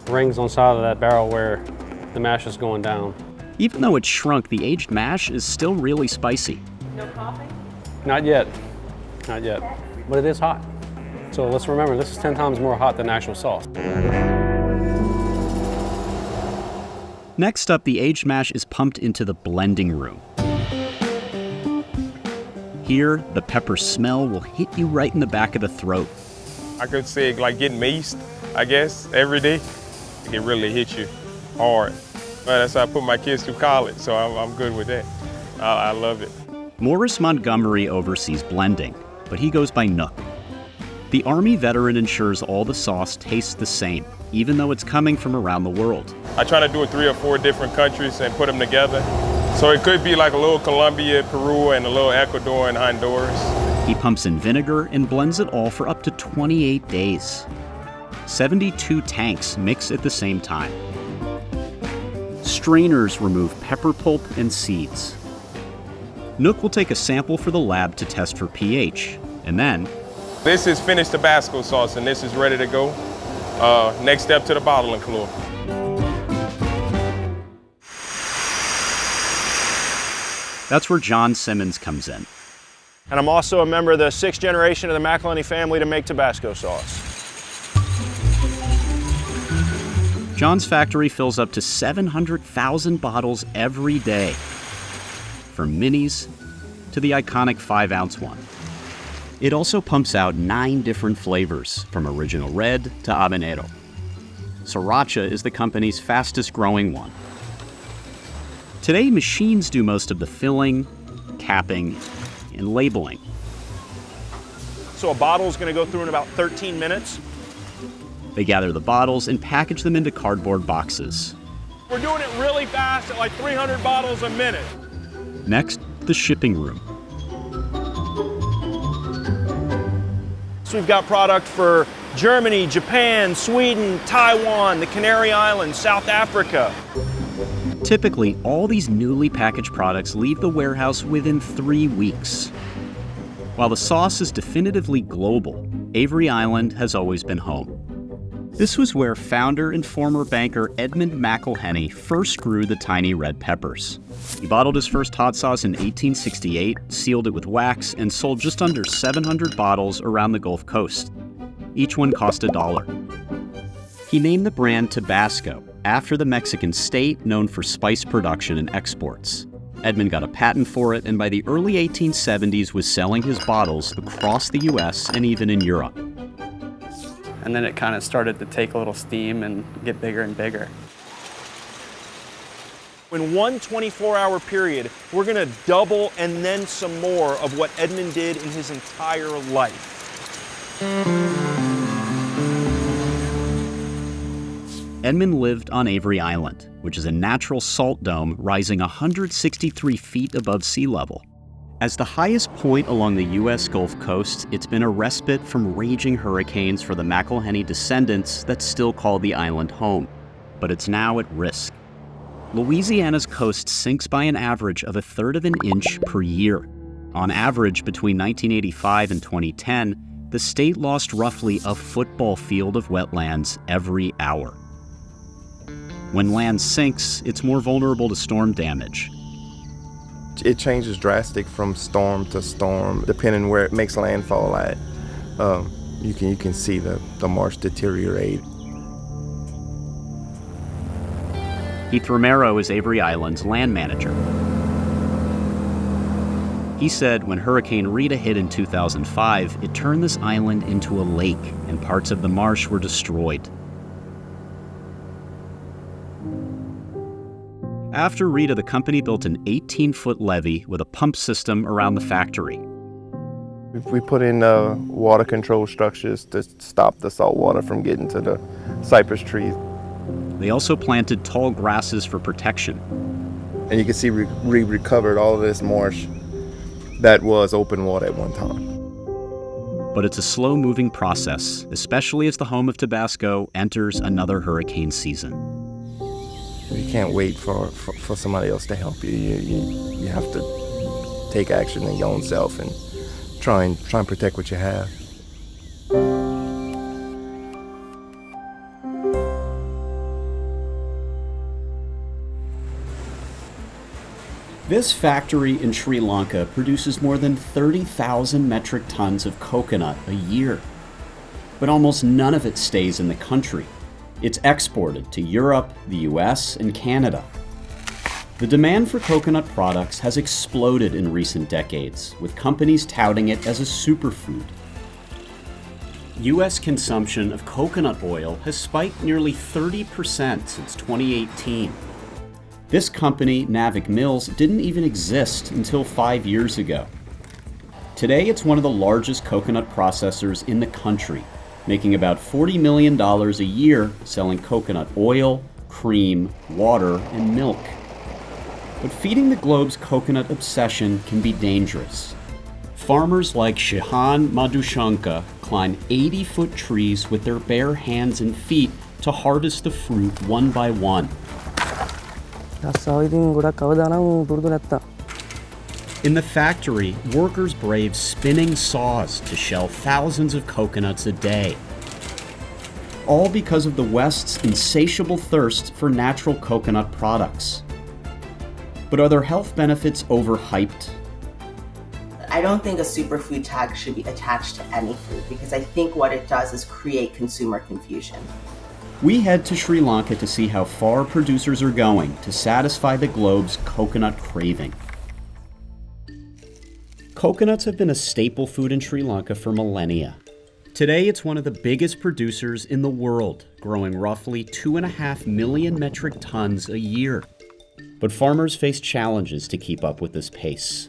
rings on the side of that barrel where the mash is going down. Even though it's shrunk, the aged mash is still really spicy. No coughing? Not yet, not yet, but it is hot. So let's remember, this is 10 times more hot than actual sauce. Next up, the aged mash is pumped into the blending room. Here, the pepper smell will hit you right in the back of the throat. I could say like getting maced, I guess, every day. It can really hit you hard. But that's how I put my kids through college, so I'm good with that. I love it. Morris Montgomery oversees blending, but he goes by Nook. The Army veteran ensures all the sauce tastes the same, even though it's coming from around the world. I try to do it 3 or 4 different countries and put them together. So it could be like a little Colombia, Peru, and a little Ecuador and Honduras. He pumps in vinegar and blends it all for up to 28 days. 72 tanks mix at the same time. Strainers remove pepper pulp and seeds. Nook will take a sample for the lab to test for pH, and then... This is finished Tabasco sauce, and this is ready to go. Next step to the bottling floor. That's where John Simmons comes in. And I'm also a member of the 6th generation of the McElhenney family to make Tabasco sauce. John's factory fills up to 700,000 bottles every day, from minis to the iconic 5-ounce one. It also pumps out 9 different flavors, from original red to habanero. Sriracha is the company's fastest growing one. Today, machines do most of the filling, capping, and labeling. So a bottle is going to go through in about 13 minutes. They gather the bottles and package them into cardboard boxes. We're doing it really fast at like 300 bottles a minute. Next, the shipping room. So we've got product for Germany, Japan, Sweden, Taiwan, the Canary Islands, South Africa. Typically, all these newly packaged products leave the warehouse within 3 weeks. While the sauce is definitively global, Avery Island has always been home. This was where founder and former banker Edmund McElhenney first grew the tiny red peppers. He bottled his first hot sauce in 1868, sealed it with wax, and sold just under 700 bottles around the Gulf Coast. Each one cost $1. He named the brand Tabasco, after the Mexican state known for spice production and exports. Edmund got a patent for it, and by the early 1870s was selling his bottles across the US and even in Europe. And then it kind of started to take a little steam and get bigger and bigger. In one 24-hour period, we're going to double and then some more of what Edmund did in his entire life. Edmund lived on Avery Island, which is a natural salt dome rising 163 feet above sea level. As the highest point along the U.S. Gulf Coast, it's been a respite from raging hurricanes for the McIlhenny descendants that still call the island home. But it's now at risk. Louisiana's coast sinks by an average of 1/3 of an inch per year. On average, between 1985 and 2010, the state lost roughly a football field of wetlands every hour. When land sinks, it's more vulnerable to storm damage. It changes drastic from storm to storm, depending where it makes landfall at. You can see the marsh deteriorate. Heath Romero is Avery Island's land manager. He said when Hurricane Rita hit in 2005, it turned this island into a lake and parts of the marsh were destroyed. After Rita, the company built an 18-foot levee with a pump system around the factory. We put in water control structures to stop the salt water from getting to the cypress trees. They also planted tall grasses for protection. And you can see we recovered all of this marsh that was open water at one time. But it's a slow-moving process, especially as the home of Tabasco enters another hurricane season. You can't wait for somebody else to help you. You have to take action in your own self and try and protect what you have. This factory in Sri Lanka produces more than 30,000 metric tons of coconut a year. But almost none of it stays in the country. It's exported to Europe, the US, and Canada. The demand for coconut products has exploded in recent decades, with companies touting it as a superfood. US consumption of coconut oil has spiked nearly 30% since 2018. This company, Navik Mills, didn't even exist until 5 years ago. Today, it's one of the largest coconut processors in the country, making about $40 million a year selling coconut oil, cream, water, and milk. But feeding the globe's coconut obsession can be dangerous. Farmers like Shihan Madhushanka climb 80-foot trees with their bare hands and feet to harvest the fruit one by one. In the factory, workers brave spinning saws to shell thousands of coconuts a day. All because of the West's insatiable thirst for natural coconut products. But are their health benefits overhyped? I don't think a superfood tag should be attached to any food because I think what it does is create consumer confusion. We head to Sri Lanka to see how far producers are going to satisfy the globe's coconut craving. Coconuts have been a staple food in Sri Lanka for millennia. Today, it's one of the biggest producers in the world, growing roughly 2.5 million metric tons a year. But farmers face challenges to keep up with this pace.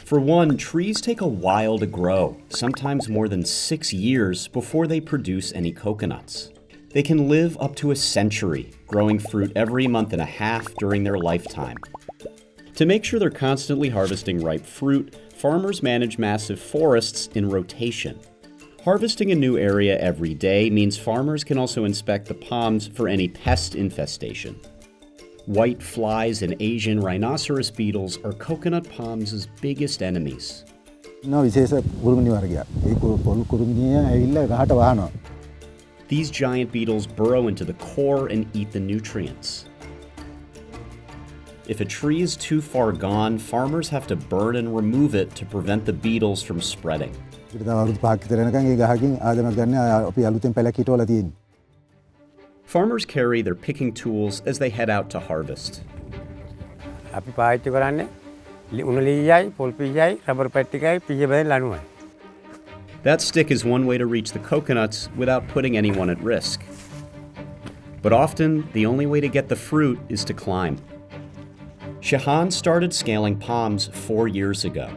For one, trees take a while to grow, sometimes more than 6 years before they produce any coconuts. They can live up to a century, growing fruit every month and a half during their lifetime. To make sure they're constantly harvesting ripe fruit, farmers manage massive forests in rotation. Harvesting a new area every day means farmers can also inspect the palms for any pest infestation. White flies and Asian rhinoceros beetles are coconut palms' biggest enemies. These giant beetles burrow into the core and eat the nutrients. If a tree is too far gone, farmers have to burn and remove it to prevent the beetles from spreading. Farmers carry their picking tools as they head out to harvest. That stick is one way to reach the coconuts without putting anyone at risk. But often, the only way to get the fruit is to climb. Shahan started scaling palms 4 years ago.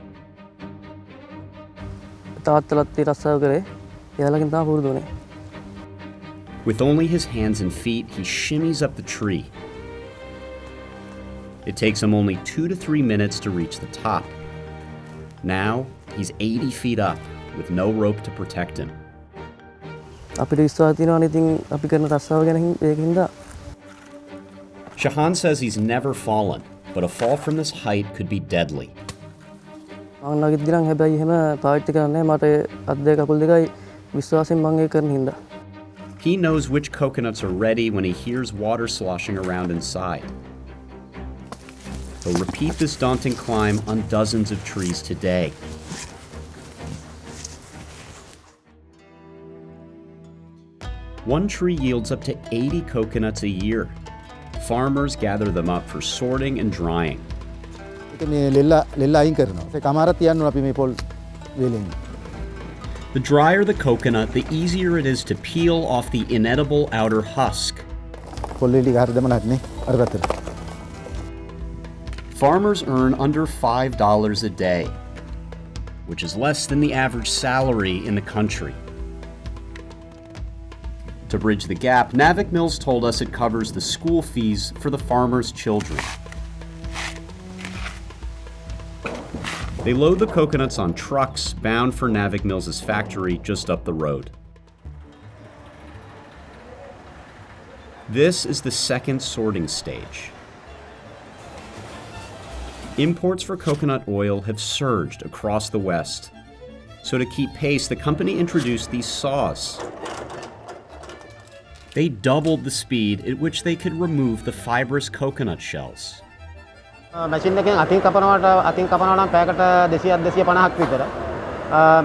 With only his hands and feet, he shimmies up the tree. It takes him only 2 to 3 minutes to reach the top. Now, he's 80 feet up with no rope to protect him. Shahan says he's never fallen, but a fall from this height could be deadly. He knows which coconuts are ready when he hears water sloshing around inside. He'll repeat this daunting climb on dozens of trees today. One tree yields up to 80 coconuts a year. Farmers gather them up for sorting and drying. The drier the coconut, the easier it is to peel off the inedible outer husk. Farmers earn under $5 a day, which is less than the average salary in the country. To bridge the gap, Navik Mills told us it covers the school fees for the farmers' children. They load the coconuts on trucks bound for Navik Mills' factory just up the road. This is the second sorting stage. Imports for coconut oil have surged across the West. So to keep pace, the company introduced these saws. They doubled the speed at which they could remove the fibrous coconut shells. Machine එකෙන් අතින් කපනවා නම් පැයකට 200-250ක් විතර.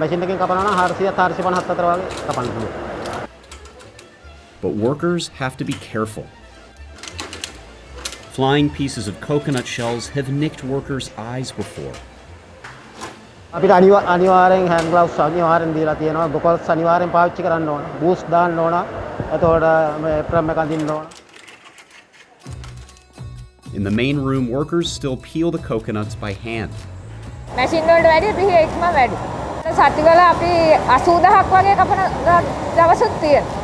Machine එකෙන් කපනවා නම් 400-450 අතර වගේ කපන්න පුළුවන්. But workers have to be careful. Flying pieces of coconut shells have nicked workers' eyes before. අපිට අනිවාර්යෙන් hand gloves අනිවාර්යෙන් දීලා තියෙනවා. goggles අනිවාර්යෙන් පාවිච්චි කරන්න ඕන. boots දාන්න ඕන. එතකොට මේ apron එක අඳින්න ඕන. In the main room, workers still peel the coconuts by hand. Machine වලට වැඩිය පිහි ඉක්ම වැඩි. සතිවල අපි 80000ක් වගේ කපන දවසුත් තියෙනවා.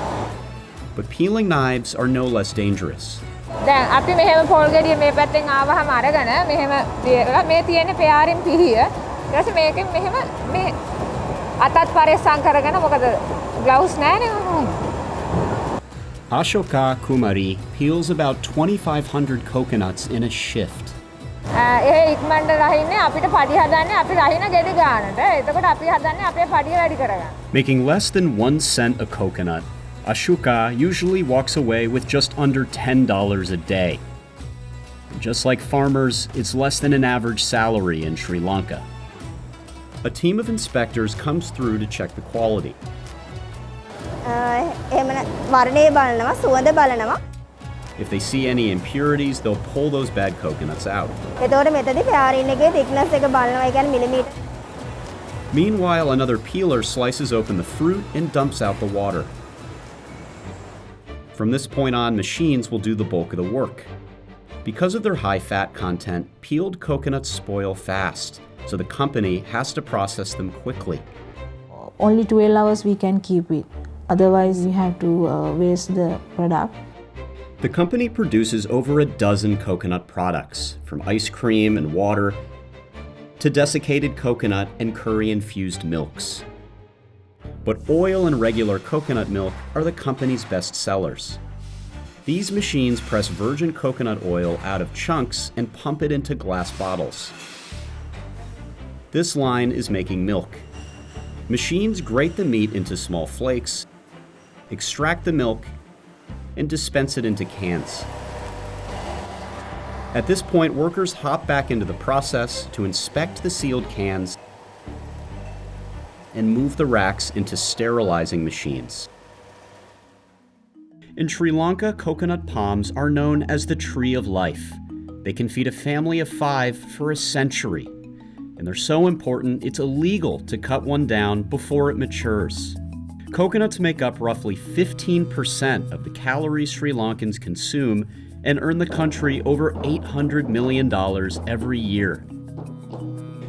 But peeling knives are no less dangerous. දැන් අපි මෙහෙම පොල් ගෙඩිය මේ පැත්තෙන් ආවහම අරගෙන මෙහෙම තියලා මේ තියෙන පෙයාරින් පිහිය. ඊට පස්සේ මේකෙන් මෙහෙම මේ අතත් පරිස්සම් කරගෙන මොකද ග්ලව්ස් නැහැනේ. Ashoka Kumari peels about 2,500 coconuts in a shift. ඒ ඉක්මනට රහින්නේ අපිට පඩි හදන්නේ අපි රහින ගෙඩි ගන්නට. එතකොට අපි හදන්නේ අපේ පඩිය වැඩි කරගන්න. Making less than 1 cent a coconut, Ashoka usually walks away with just under $10 a day. Just like farmers, it's less than an average salary in Sri Lanka. A team of inspectors comes through to check the quality. If they see any impurities, they'll pull those bad coconuts out. Meanwhile, another peeler slices open the fruit and dumps out the water. From this point on, machines will do the bulk of the work. Because of their high fat content, peeled coconuts spoil fast, so the company has to process them quickly. Only 12 hours we can keep it. Otherwise, we have to waste the product. The company produces over a dozen coconut products, from ice cream and water to desiccated coconut and curry-infused milks. But oil and regular coconut milk are the company's best sellers. These machines press virgin coconut oil out of chunks and pump it into glass bottles. This line is making milk. Machines grate the meat into small flakes, extract the milk, and dispense it into cans. At this point, workers hop back into the process to inspect the sealed cans and move the racks into sterilizing machines. In Sri Lanka, coconut palms are known as the tree of life. They can feed a family of 5 for a century. And they're so important, it's illegal to cut one down before it matures. Coconuts make up roughly 15% of the calories Sri Lankans consume and earn the country over $800 million every year.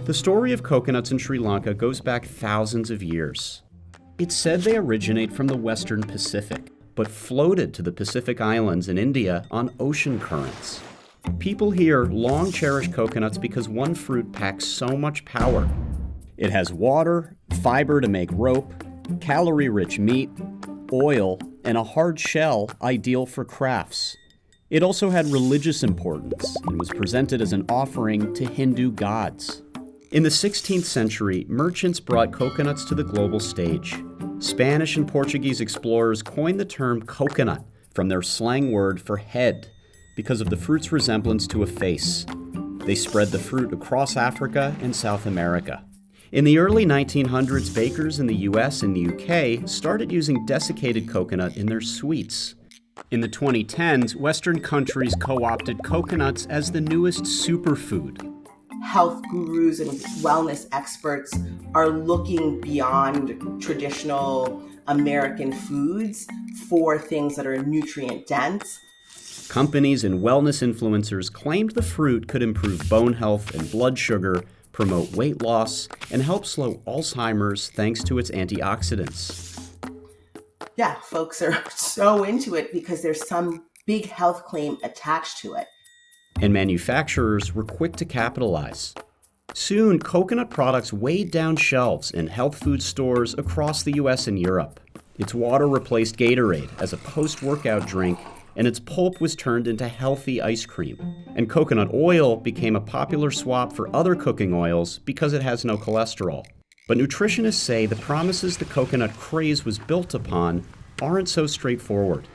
The story of coconuts in Sri Lanka goes back thousands of years. It's said they originate from the Western Pacific, but floated to the Pacific Islands in India on ocean currents. People here long cherish coconuts because one fruit packs so much power. It has water, fiber to make rope, calorie-rich meat, oil, and a hard shell ideal for crafts. It also had religious importance and was presented as an offering to Hindu gods. In the 16th century, merchants brought coconuts to the global stage. Spanish and Portuguese explorers coined the term coconut from their slang word for head because of the fruit's resemblance to a face. They spread the fruit across Africa and South America. In the early 1900s, bakers in the US and the UK started using desiccated coconut in their sweets. In the 2010s, Western countries co-opted coconuts as the newest superfood. Health gurus and wellness experts are looking beyond traditional American foods for things that are nutrient dense. Companies and wellness influencers claimed the fruit could improve bone health and blood sugar, promote weight loss, and help slow Alzheimer's thanks to its antioxidants. Yeah, folks are so into it because there's some big health claim attached to it. And manufacturers were quick to capitalize. Soon, coconut products weighed down shelves in health food stores across the US and Europe. Its water replaced Gatorade as a post-workout drink, and its pulp was turned into healthy ice cream. And coconut oil became a popular swap for other cooking oils because it has no cholesterol. But nutritionists say the promises the coconut craze was built upon aren't so straightforward.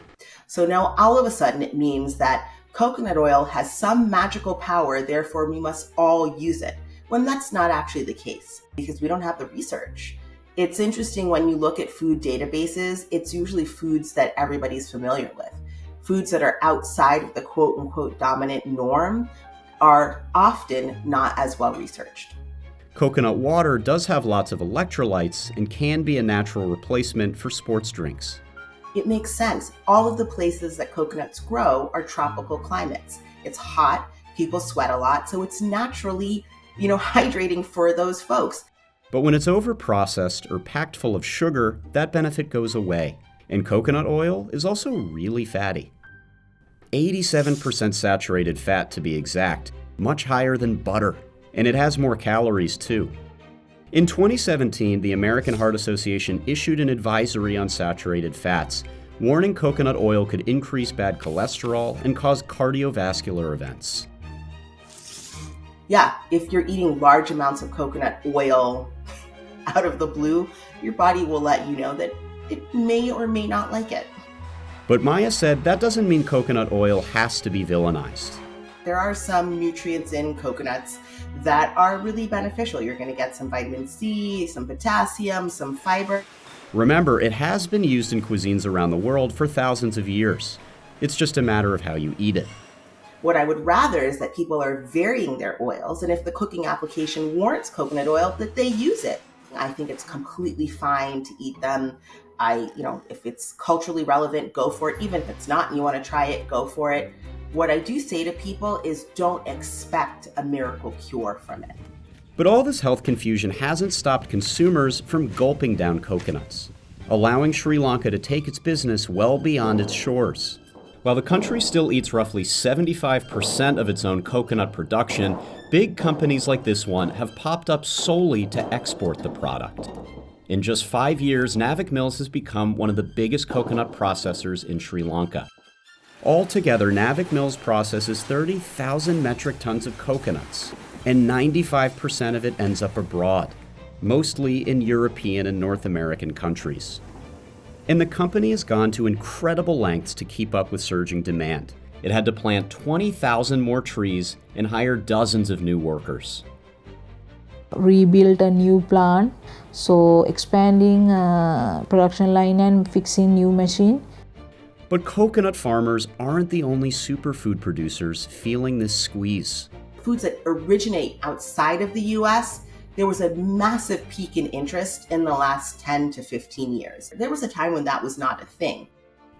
So now all of a sudden it means that coconut oil has some magical power, therefore we must all use it, when that's not actually the case because we don't have the research. It's interesting when you look at food databases, it's usually foods that everybody's familiar with. Foods that are outside of the quote-unquote dominant norm are often not as well researched. Coconut water does have lots of electrolytes and can be a natural replacement for sports drinks. It makes sense. All of the places that coconuts grow are tropical climates. It's hot, people sweat a lot, so it's naturally, hydrating for those folks. But when it's over-processed or packed full of sugar, that benefit goes away. And coconut oil is also really fatty. 87% saturated fat to be exact, much higher than butter. And it has more calories too. In 2017, the American Heart Association issued an advisory on saturated fats, warning coconut oil could increase bad cholesterol and cause cardiovascular events. Yeah, if you're eating large amounts of coconut oil out of the blue, your body will let you know that it may or may not like it. But Maya said that doesn't mean coconut oil has to be villainized. There are some nutrients in coconuts that are really beneficial. You're going to get some vitamin C, some potassium, some fiber. Remember, it has been used in cuisines around the world for thousands of years. It's just a matter of how you eat it. What I would rather is that people are varying their oils, and if the cooking application warrants coconut oil, that they use it. I think it's completely fine to eat them. If it's culturally relevant, go for it. Even if it's not and you want to try it, go for it. What I do say to people is don't expect a miracle cure from it. But all this health confusion hasn't stopped consumers from gulping down coconuts, allowing Sri Lanka to take its business well beyond its shores. While the country still eats roughly 75% of its own coconut production, big companies like this one have popped up solely to export the product. In just 5 years, Navik Mills has become one of the biggest coconut processors in Sri Lanka. Altogether, Navik Mills processes 30,000 metric tons of coconuts, and 95% of it ends up abroad, mostly in European and North American countries. And the company has gone to incredible lengths to keep up with surging demand. It had to plant 20,000 more trees and hire dozens of new workers. Rebuilt a new plant, so expanding production line and fixing new machine. But coconut farmers aren't the only superfood producers feeling this squeeze. Foods that originate outside of the US, there was a massive peak in interest in the last 10 to 15 years. There was a time when that was not a thing.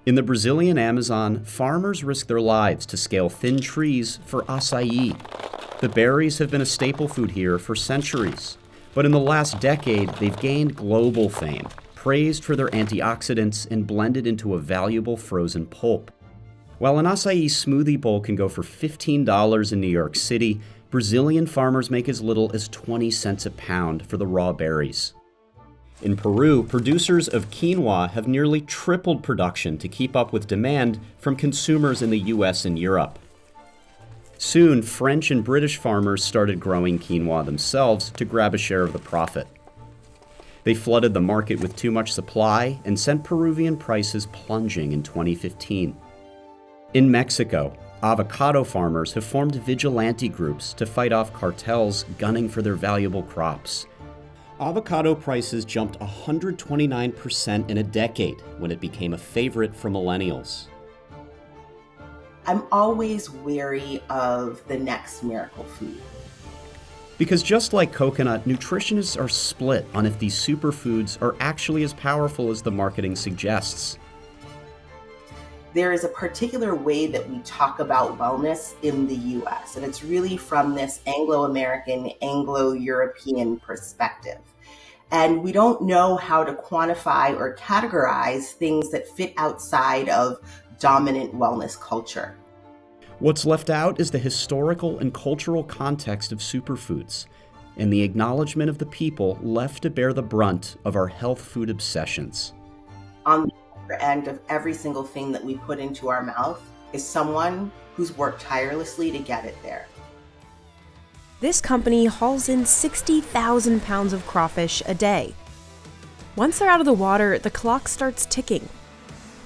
In the Brazilian Amazon, farmers risk their lives to scale thin trees for acai. The berries have been a staple food here for centuries, but in the last decade, they've gained global fame, praised for their antioxidants and blended into a valuable frozen pulp. While an acai smoothie bowl can go for $15 in New York City, Brazilian farmers make as little as 20 cents a pound for the raw berries. In Peru, producers of quinoa have nearly tripled production to keep up with demand from consumers in the US and Europe. Soon, French and British farmers started growing quinoa themselves to grab a share of the profit. They flooded the market with too much supply and sent Peruvian prices plunging in 2015. In Mexico, avocado farmers have formed vigilante groups to fight off cartels gunning for their valuable crops. Avocado prices jumped 129% in a decade when it became a favorite for millennials. I'm always wary of the next miracle food. Because just like coconut, nutritionists are split on if these superfoods are actually as powerful as the marketing suggests. There is a particular way that we talk about wellness in the US, and it's really from this Anglo-American, Anglo-European perspective. And we don't know how to quantify or categorize things that fit outside of dominant wellness culture. What's left out is the historical and cultural context of superfoods, and the acknowledgement of the people left to bear the brunt of our health food obsessions. On the other end of every single thing that we put into our mouth is someone who's worked tirelessly to get it there. This company hauls in 60,000 pounds of crawfish a day. Once they're out of the water, the clock starts ticking.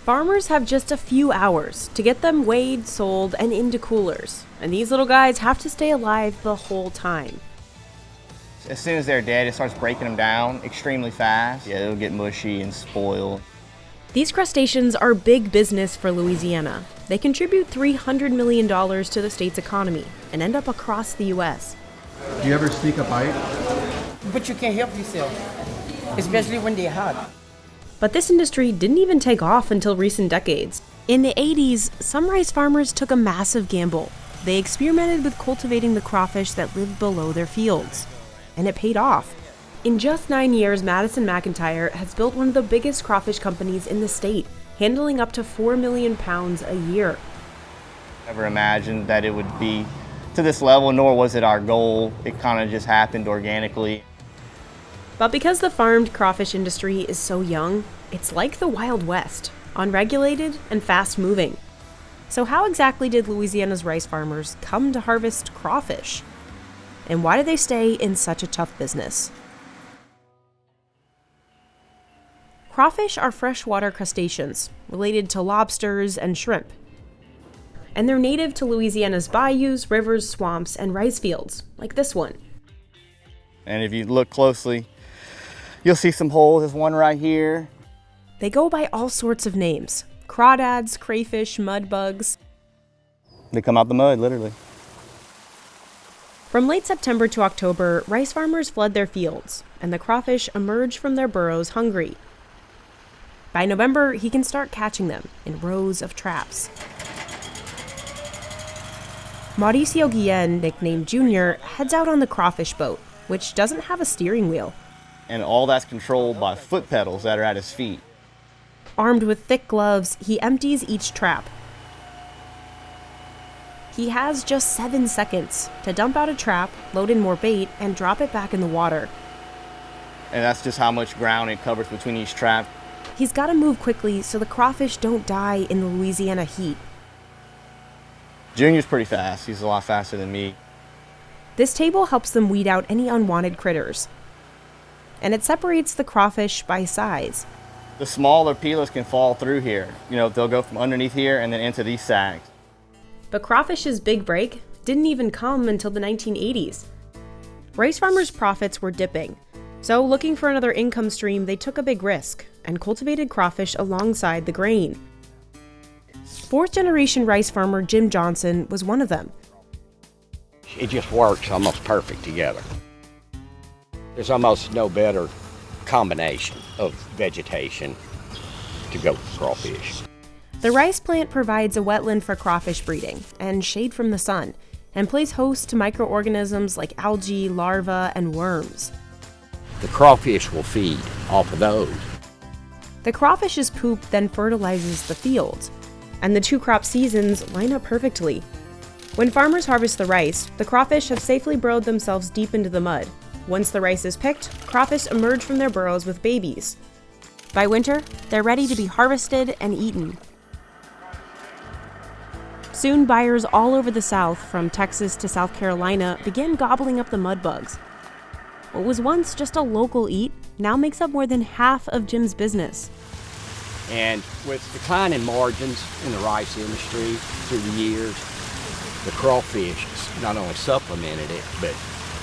Farmers have just a few hours to get them weighed, sold, and into coolers, and these little guys have to stay alive the whole time. As soon as they're dead, it starts breaking them down extremely fast. Yeah, it'll get mushy and spoil. These crustaceans are big business for Louisiana. They contribute $300 million to the state's economy and end up across the U.S. Do you ever sneak a bite? But you can't help yourself, especially when they're hot. But this industry didn't even take off until recent decades. In the 80s, some rice farmers took a massive gamble. They experimented with cultivating the crawfish that lived below their fields. And it paid off. In just 9 years, Madison McIntyre has built one of the biggest crawfish companies in the state, handling up to 4 million pounds a year. Never imagined that it would be to this level, nor was it our goal. It kind of just happened organically. But because the farmed crawfish industry is so young, it's like the Wild West, unregulated and fast-moving. So how exactly did Louisiana's rice farmers come to harvest crawfish? And why do they stay in such a tough business? Crawfish are freshwater crustaceans, related to lobsters and shrimp. And they're native to Louisiana's bayous, rivers, swamps, and rice fields, like this one. And if you look closely, you'll see some holes. There's one right here. They go by all sorts of names: crawdads, crayfish, mud bugs. They come out the mud, literally. From late September to October, rice farmers flood their fields, and the crawfish emerge from their burrows hungry. By November, he can start catching them in rows of traps. Mauricio Guillen, nicknamed Junior, heads out on the crawfish boat, which doesn't have a steering wheel. And all that's controlled by foot pedals that are at his feet. Armed with thick gloves, he empties each trap. He has just 7 seconds to dump out a trap, load in more bait, and drop it back in the water. And that's just how much ground it covers between each trap. He's got to move quickly so the crawfish don't die in the Louisiana heat. Junior's pretty fast. He's a lot faster than me. This table helps them weed out any unwanted critters. And it separates the crawfish by size. The smaller peelers can fall through here. You know, they'll go from underneath here and then into these sacks. But crawfish's big break didn't even come until the 1980s. Rice farmers' profits were dipping. So looking for another income stream, they took a big risk and cultivated crawfish alongside the grain. Fourth-generation rice farmer Jim Johnson was one of them. It just works almost perfect together. There's almost no better combination of vegetation to go with crawfish. The rice plant provides a wetland for crawfish breeding and shade from the sun, and plays host to microorganisms like algae, larvae, and worms. The crawfish will feed off of those. The crawfish's poop then fertilizes the fields, and the two crop seasons line up perfectly. When farmers harvest the rice, the crawfish have safely burrowed themselves deep into the mud. Once the rice is picked, crawfish emerge from their burrows with babies. By winter, they're ready to be harvested and eaten. Soon, buyers all over the South, from Texas to South Carolina, began gobbling up the mud bugs. What was once just a local eat now makes up more than half of Jim's business. And with declining margins in the rice industry through the years, the crawfish not only supplemented it, but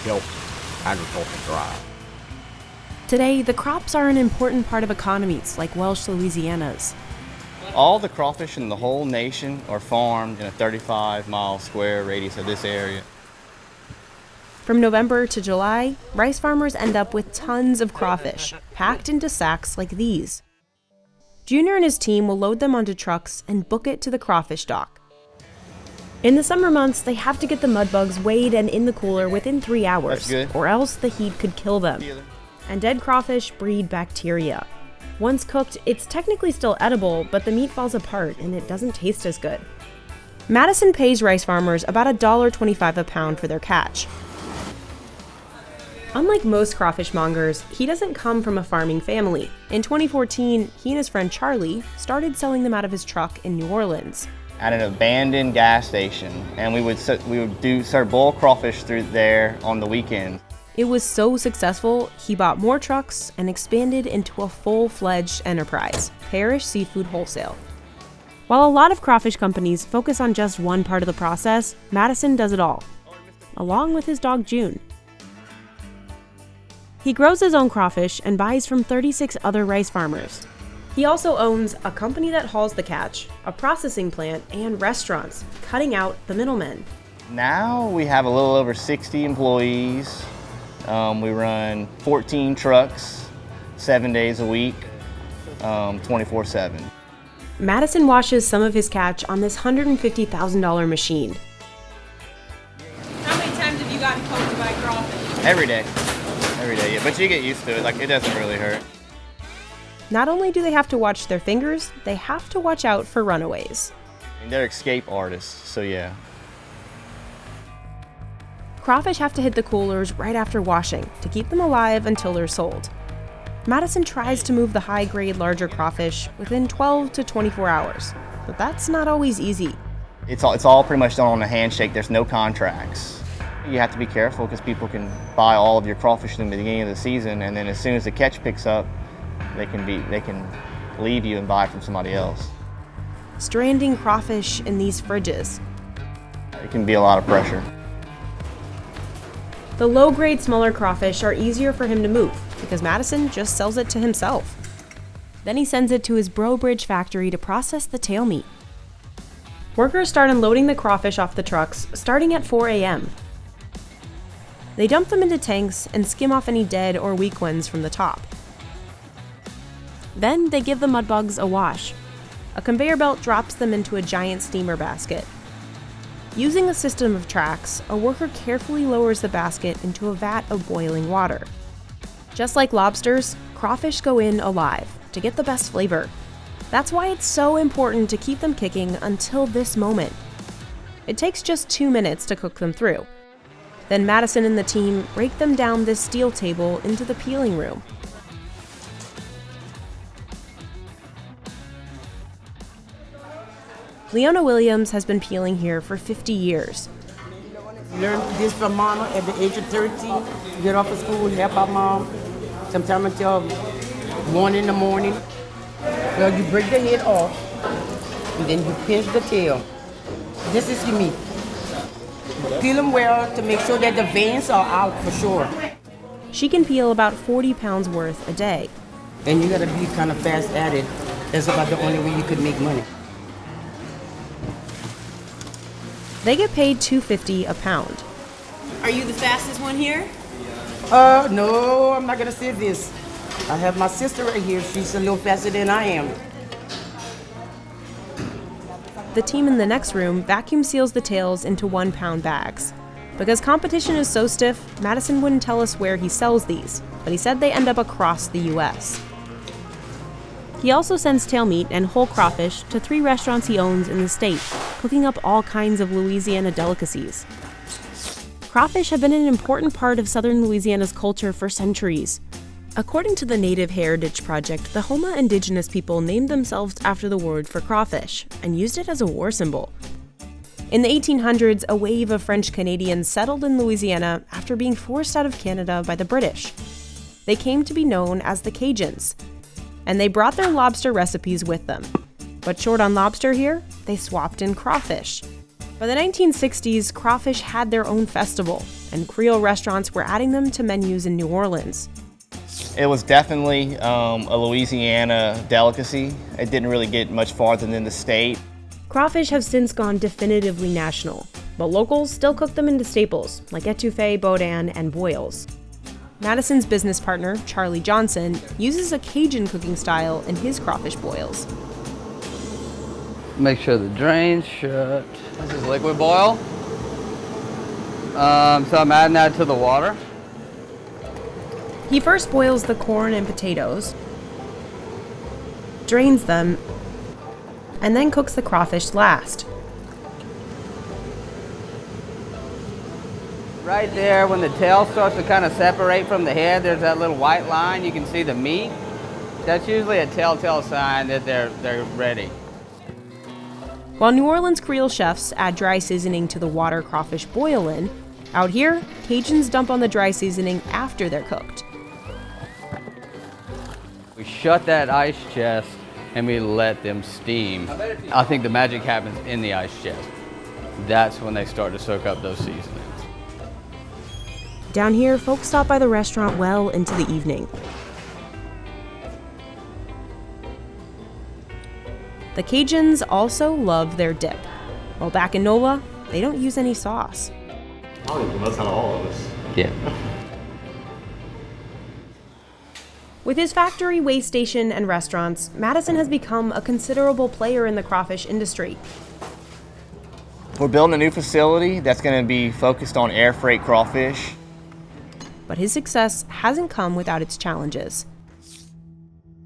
helped agriculture thrive. Today, the crops are an important part of economies like Welsh Louisiana's. All the crawfish in the whole nation are farmed in a 35-mile square radius of this area. From November to July, rice farmers end up with tons of crawfish, packed into sacks like these. Junior and his team will load them onto trucks and book it to the crawfish dock. In the summer months, they have to get the mud bugs weighed and in the cooler within 3 hours, or else the heat could kill them. And dead crawfish breed bacteria. Once cooked, it's technically still edible, but the meat falls apart and it doesn't taste as good. Madison pays rice farmers about $1.25 a pound for their catch. Unlike most crawfish mongers, he doesn't come from a farming family. In 2014, he and his friend Charlie started selling them out of his truck in New Orleans. At an abandoned gas station, and we would serve boiled crawfish through there on the weekends. It was so successful, he bought more trucks and expanded into a full-fledged enterprise, Parrish Seafood Wholesale. While a lot of crawfish companies focus on just one part of the process, Madison does it all, along with his dog June. He grows his own crawfish and buys from 36 other rice farmers. He also owns a company that hauls the catch, a processing plant, and restaurants, cutting out the middlemen. Now we have a little over 60 employees. We run 14 trucks, 7 days a week, 24/7. Madison washes some of his catch on this $150,000 machine. How many times have you gotten poked by crawfish? Every day, yeah, but you get used to it, like it doesn't really hurt. Not only do they have to watch their fingers, they have to watch out for runaways. I mean, they're escape artists, so yeah. Crawfish have to hit the coolers right after washing to keep them alive until they're sold. Madison tries to move the high-grade, larger crawfish within 12 to 24 hours, but that's not always easy. It's all pretty much done on a handshake. There's no contracts. You have to be careful because people can buy all of your crawfish in the beginning of the season, and then as soon as the catch picks up, they can leave you and buy from somebody else. Stranding crawfish in these fridges. It can be a lot of pressure. The low-grade, smaller crawfish are easier for him to move because Madison just sells it to himself. Then he sends it to his Breaux Bridge factory to process the tail meat. Workers start unloading the crawfish off the trucks starting at 4 a.m. They dump them into tanks and skim off any dead or weak ones from the top. Then they give the mud bugs a wash. A conveyor belt drops them into a giant steamer basket. Using a system of tracks, a worker carefully lowers the basket into a vat of boiling water. Just like lobsters, crawfish go in alive to get the best flavor. That's why it's so important to keep them kicking until this moment. It takes just 2 minutes to cook them through. Then Madison and the team break them down this steel table into the peeling room. Leona Williams has been peeling here for 50 years. Learn this from mama at the age of 13. Get off of school, help our mom. Sometimes until 1 in the morning. Well, you break the head off, and then you pinch the tail. This is your meat. Peel them well to make sure that the veins are out for sure. She can peel about 40 pounds worth a day. And you gotta be kind of fast at it. That's about the only way you could make money. They get paid $2.50 a pound. Are you the fastest one here? No, I'm not gonna say this. I have my sister right here. She's a little faster than I am. the team in the next room vacuum seals the tails into 1-pound bags. Because competition is so stiff, Madison wouldn't tell us where he sells these, but he said they end up across the U.S. He also sends tail meat and whole crawfish to 3 restaurants he owns in the state, cooking up all kinds of Louisiana delicacies. Crawfish have been an important part of southern Louisiana's culture for centuries. According to the Native Heritage Project, the Houma indigenous people named themselves after the word for crawfish and used it as a war symbol. In the 1800s, a wave of French Canadians settled in Louisiana after being forced out of Canada by the British. They came to be known as the Cajuns, and they brought their lobster recipes with them. But short on lobster here, they swapped in crawfish. By the 1960s, crawfish had their own festival, and Creole restaurants were adding them to menus in New Orleans. It was definitely a Louisiana delicacy. It didn't really get much farther than the state. Crawfish have since gone definitively national, but locals still cook them into staples like etouffee, boudin, and boils. Madison's business partner, Charlie Johnson, uses a Cajun cooking style in his crawfish boils. Make sure the drain's shut. This is liquid boil. So I'm adding that to the water. He first boils the corn and potatoes, drains them, and then cooks the crawfish last. Right there, when the tail starts to kind of separate from the head, there's that little white line. You can see the meat. That's usually a telltale sign that they're ready. While New Orleans Creole chefs add dry seasoning to the water crawfish boil in, out here, Cajuns dump on the dry seasoning after they're cooked. We shut that ice chest and we let them steam. I think the magic happens in the ice chest. That's when they start to soak up those seasonings. Down here, folks stop by the restaurant well into the evening. The Cajuns also love their dip. While back in NOLA, they don't use any sauce. That's how all of us. Yeah. With his factory, weigh station, and restaurants, Madison has become a considerable player in the crawfish industry. We're building a new facility that's going to be focused on air freight crawfish. But his success hasn't come without its challenges.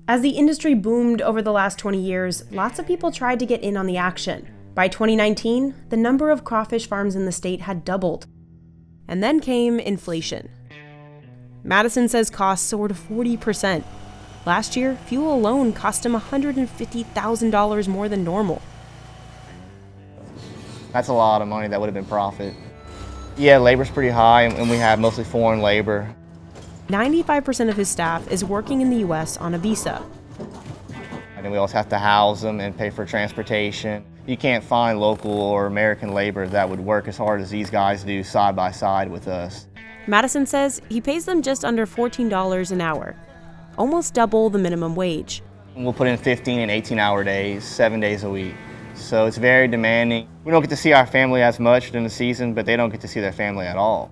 As the industry boomed over the last 20 years, lots of people tried to get in on the action. By 2019, the number of crawfish farms in the state had doubled. And then came inflation. Madison says costs soared 40%. Last year, fuel alone cost him $150,000 more than normal. That's a lot of money that would have been profit. Yeah, labor's pretty high, and we have mostly foreign labor. 95% of his staff is working in the U.S. on a visa. And then we also have to house them and pay for transportation. You can't find local or American labor that would work as hard as these guys do side by side with us. Madison says he pays them just under $14 an hour, almost double the minimum wage. We'll put in 15 and 18-hour days, 7 days a week. So it's very demanding. We don't get to see our family as much during the season, but they don't get to see their family at all.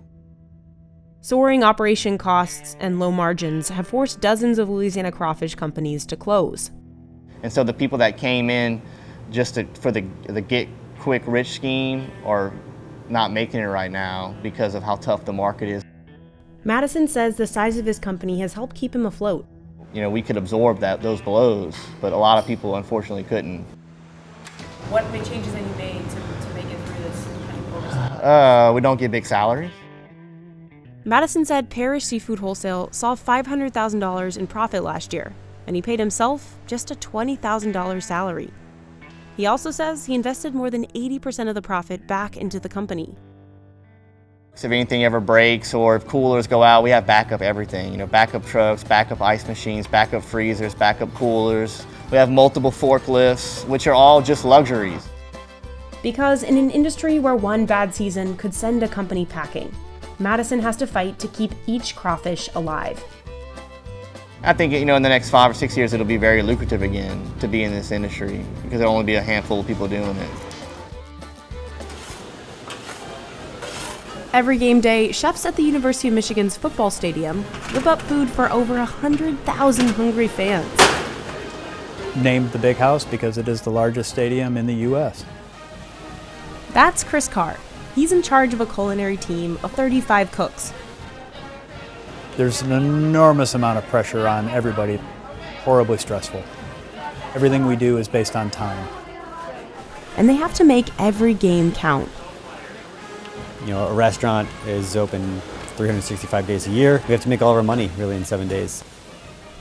Soaring operation costs and low margins have forced dozens of Louisiana crawfish companies to close. And so the people that came in just for the get-quick-rich scheme are not making it right now because of how tough the market is. Madison says the size of his company has helped keep him afloat. You know, we could absorb those blows, but a lot of people unfortunately couldn't. What big changes have you made to make it through this kind of oversight? We don't get big salaries. Madison said Parish Seafood Wholesale saw $500,000 in profit last year, and he paid himself just a $20,000 salary. He also says he invested more than 80% of the profit back into the company. So if anything ever breaks or if coolers go out, we have backup everything. You know, backup trucks, backup ice machines, backup freezers, backup coolers. We have multiple forklifts, which are all just luxuries. Because in an industry where one bad season could send a company packing, Madison has to fight to keep each crawfish alive. I think, you know, in the next 5 or 6 years, it'll be very lucrative again to be in this industry because there'll only be a handful of people doing it. Every game day, chefs at the University of Michigan's football stadium whip up food for over 100,000 hungry fans. Named the Big House because it is the largest stadium in the U.S. That's Chris Carr. He's in charge of a culinary team of 35 cooks. There's an enormous amount of pressure on everybody, horribly stressful. Everything we do is based on time. And they have to make every game count. You know, a restaurant is open 365 days a year. We have to make all of our money, really, in 7 days.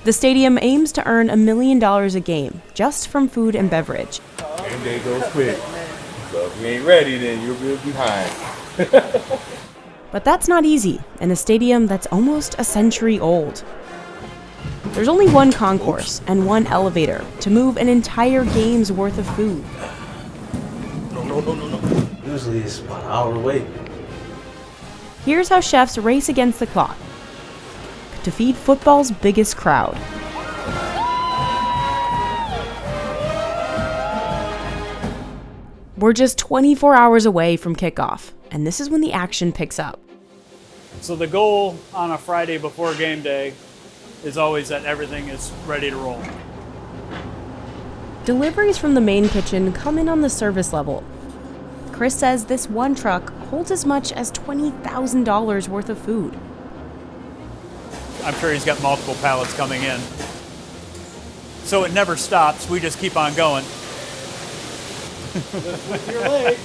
The stadium aims to earn $1 million a game, just from food and beverage. Game day goes quick. So if you ain't ready, then you'll be behind. But that's not easy in a stadium that's almost a century old. There's only one concourse and one elevator to move an entire game's worth of food. No. Usually it's about an hour away. Here's how chefs race against the clock to feed football's biggest crowd. We're just 24 hours away from kickoff, and this is when the action picks up. So the goal on a Friday before game day is always that everything is ready to roll. Deliveries from the main kitchen come in on the service level. Chris says this one truck holds as much as $20,000 worth of food. I'm sure he's got multiple pallets coming in. So it never stops, we just keep on going. With your legs.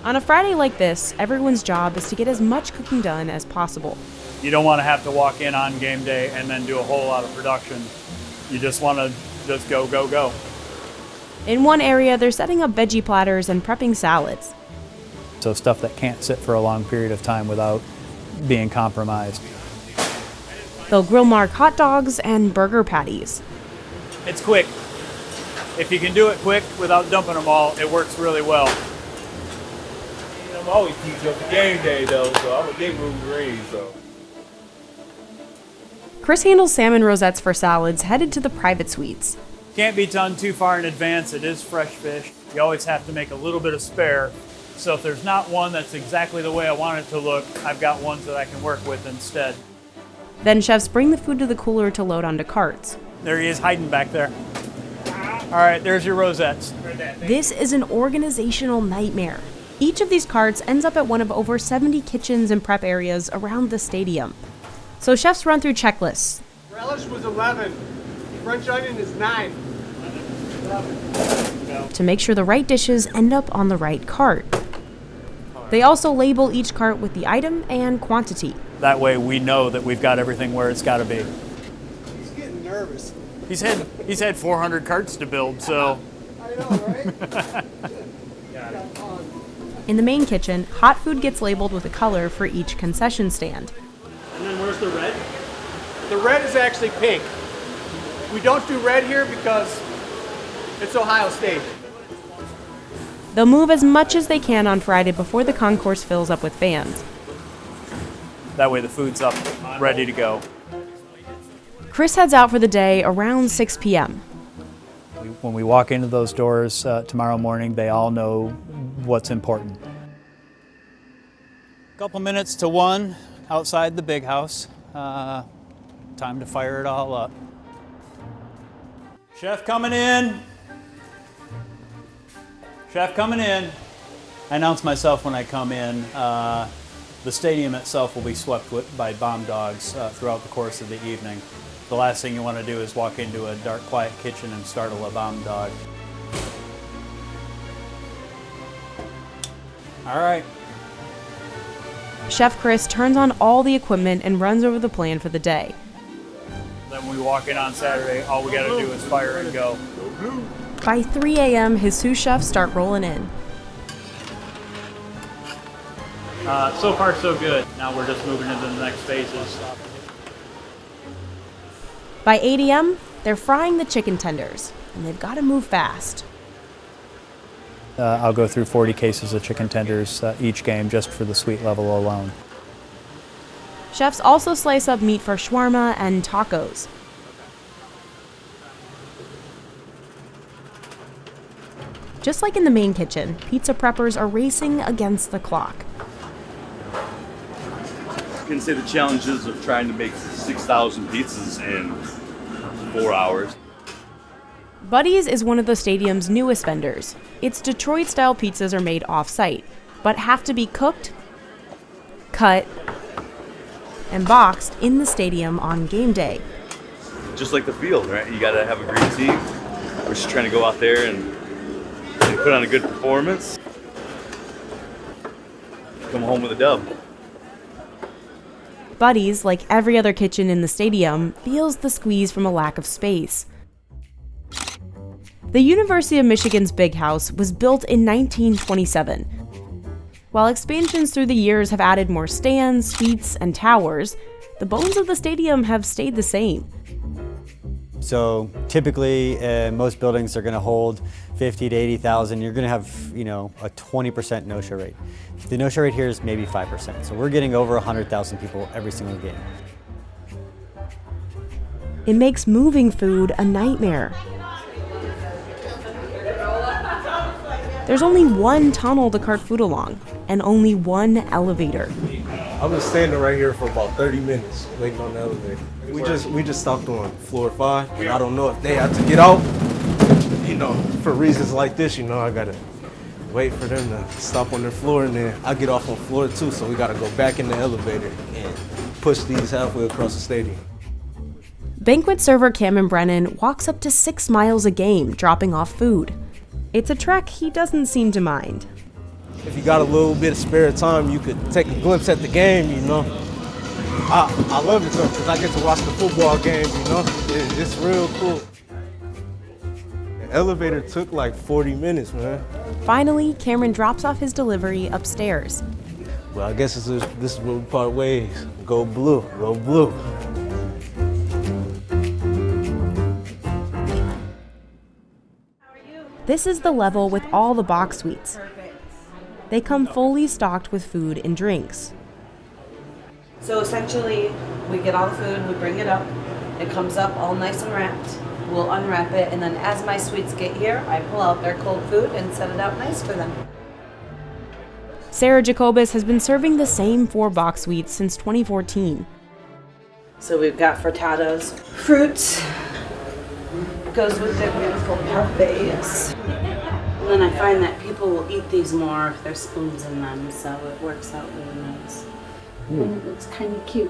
On a Friday like this, everyone's job is to get as much cooking done as possible. You don't want to have to walk in on game day and then do a whole lot of production. You just want to just go, go, go. In one area, they're setting up veggie platters and prepping salads. So stuff that can't sit for a long period of time without being compromised. They'll grill mark hot dogs and burger patties. It's quick. If you can do it quick without dumping them all, it works really well. I'm always teaching up for game day though, so I'm a big room green, so. Chris handles salmon rosettes for salads headed to the private suites. Can't be done too far in advance. It is fresh fish. You always have to make a little bit of spare. So if there's not one that's exactly the way I want it to look, I've got ones that I can work with instead. Then chefs bring the food to the cooler to load onto carts. There he is hiding back there. All right, there's your rosettes. This is an organizational nightmare. Each of these carts ends up at one of over 70 kitchens and prep areas around the stadium. So chefs run through checklists. Relish was 11. French onion is 9. To make sure the right dishes end up on the right cart. They also label each cart with the item and quantity. That way we know that we've got everything where it's got to be. He's getting nervous. He's had 400 carts to build, so. I know, right? In the main kitchen, hot food gets labeled with a color for each concession stand. And then where's the red? The red is actually pink. We don't do red here because it's Ohio State. They'll move as much as they can on Friday before the concourse fills up with fans. That way the food's up, ready to go. Chris heads out for the day around 6 p.m. When we walk into those doors tomorrow morning, they all know what's important. Couple minutes to 1 outside the big house. Time to fire it all up. Chef coming in. Chef coming in. I announce myself when I come in. The stadium itself will be swept by bomb dogs throughout the course of the evening. The last thing you want to do is walk into a dark, quiet kitchen and startle a bomb dog. All right. Chef Chris turns on all the equipment and runs over the plan for the day. Then when we walk in on Saturday, all we got to do is fire and go. By 3 a.m., his sous chefs start rolling in. So far, so good. Now we're just moving into the next phases. By 8 a.m., they're frying the chicken tenders, and they've got to move fast. I'll go through 40 cases of chicken tenders each game just for the suite level alone. Chefs also slice up meat for shawarma and tacos. Just like in the main kitchen, pizza preppers are racing against the clock. I can say the challenges of trying to make 6,000 pizzas in 4 hours. Buddy's is one of the stadium's newest vendors. Its Detroit-style pizzas are made off-site, but have to be cooked, cut, and boxed in the stadium on game day. Just like the field, right? You gotta have a great team. We're just trying to go out there and put on a good performance. Come home with a dub. Buddy's, like every other kitchen in the stadium, feels the squeeze from a lack of space. The University of Michigan's Big House was built in 1927. While expansions through the years have added more stands, suites, and towers, the bones of the stadium have stayed the same. So typically, most buildings are going to hold 50 to 80,000. You're going to have, a 20% no-show rate. The no-show rate here is maybe 5%. So we're getting over 100,000 people every single game. It makes moving food a nightmare. There's only one tunnel to cart food along, and only one elevator. I've been standing right here for about 30 minutes waiting on the elevator. We just stopped on floor 5. I don't know if they have to get out. For reasons like this, I gotta wait for them to stop on their floor, and then I get off on floor 2, so we gotta go back in the elevator and push these halfway across the stadium. Banquet server Cameron Brennan walks up to 6 miles a game dropping off food. It's a trek he doesn't seem to mind. If you got a little bit of spare time, you could take a glimpse at the game, I love it though, because I get to watch the football game, It's real cool. The elevator took like 40 minutes, man. Finally, Cameron drops off his delivery upstairs. Well, I guess this is where we part ways. Go blue, go blue. This is the level with all the box suites. They come fully stocked with food and drinks. So essentially, we get all the food, we bring it up, it comes up all nice and wrapped. We'll unwrap it, and then as my suites get here, I pull out their cold food and set it out nice for them. Sarah Jacobus has been serving the same 4 box suites since 2014. So we've got frittatas, fruits, goes with their beautiful parfaits. And then I find that people will eat these more if there's spoons in them, so it works out really nice. And it looks kind of cute.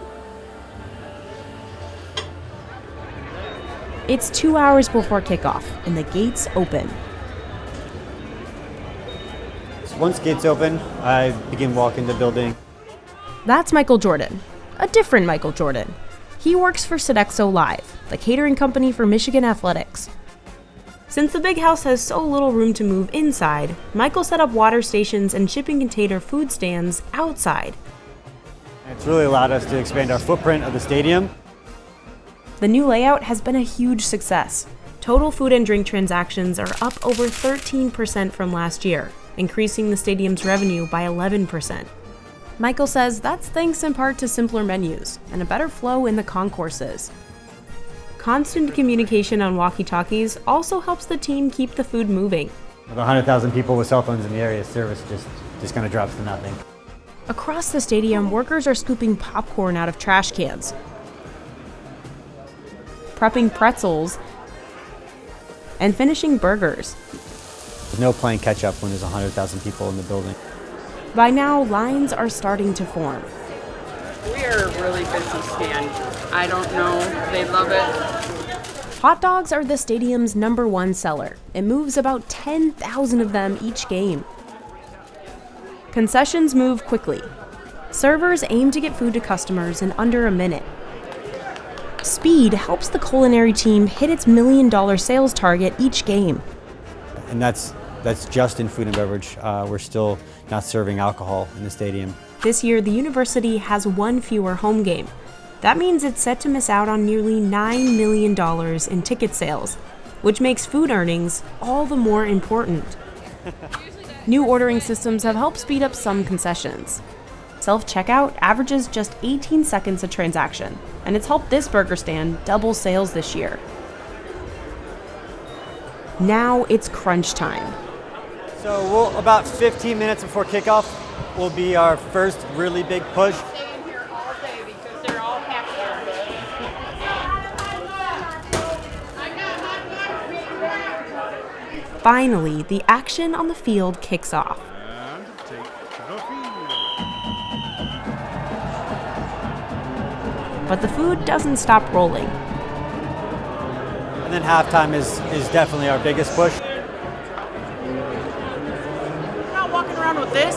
It's 2 hours before kickoff, and the gates open. So once gates open, I begin walking the building. That's Michael Jordan, a different Michael Jordan. He works for Sodexo Live, the catering company for Michigan Athletics. Since the Big House has so little room to move inside, Michael set up water stations and shipping container food stands outside. It's really allowed us to expand our footprint of the stadium. The new layout has been a huge success. Total food and drink transactions are up over 13% from last year, increasing the stadium's revenue by 11%. Michael says that's thanks in part to simpler menus and a better flow in the concourses. Constant communication on walkie-talkies also helps the team keep the food moving. With 100,000 people with cell phones in the area, service just kind of drops to nothing. Across the stadium, workers are scooping popcorn out of trash cans, prepping pretzels, and finishing burgers. There's no playing catch-up when there's 100,000 people in the building. By now, lines are starting to form. We are a really busy stand. I don't know, they love it. Hot dogs are the stadium's #1 seller. It moves about 10,000 of them each game. Concessions move quickly. Servers aim to get food to customers in under a minute. Speed helps the culinary team hit its $1 million sales target each game. And that's just in food and beverage. We're still not serving alcohol in the stadium. This year, the university has 1 fewer home game. That means it's set to miss out on nearly $9 million in ticket sales, which makes food earnings all the more important. New ordering systems have helped speed up some concessions. Self-checkout averages just 18 seconds a transaction, and it's helped this burger stand double sales this year. Now it's crunch time. So about 15 minutes before kickoff will be our first really big push. Staying here all day because they're all happy. Finally, the action on the field kicks off. But the food doesn't stop rolling. And then halftime is definitely our biggest push. You're not walking around with this.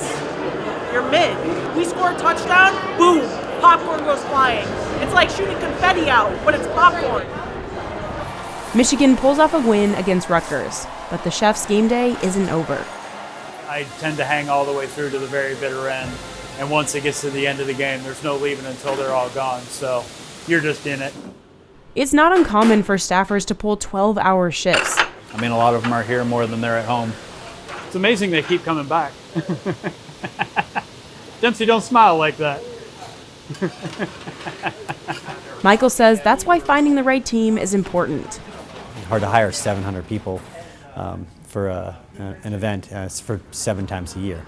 You're mid. We score a touchdown, boom, popcorn goes flying. It's like shooting confetti out, but it's popcorn. Michigan pulls off a win against Rutgers, but the chef's game day isn't over. I tend to hang all the way through to the very bitter end. And once it gets to the end of the game, there's no leaving until they're all gone. So you're just in it. It's not uncommon for staffers to pull 12-hour shifts. I mean, a lot of them are here more than they're at home. It's amazing they keep coming back. Dempsey, don't smile like that. Michael says that's why finding the right team is important. It's hard to hire 700 people for an event for 7 times a year.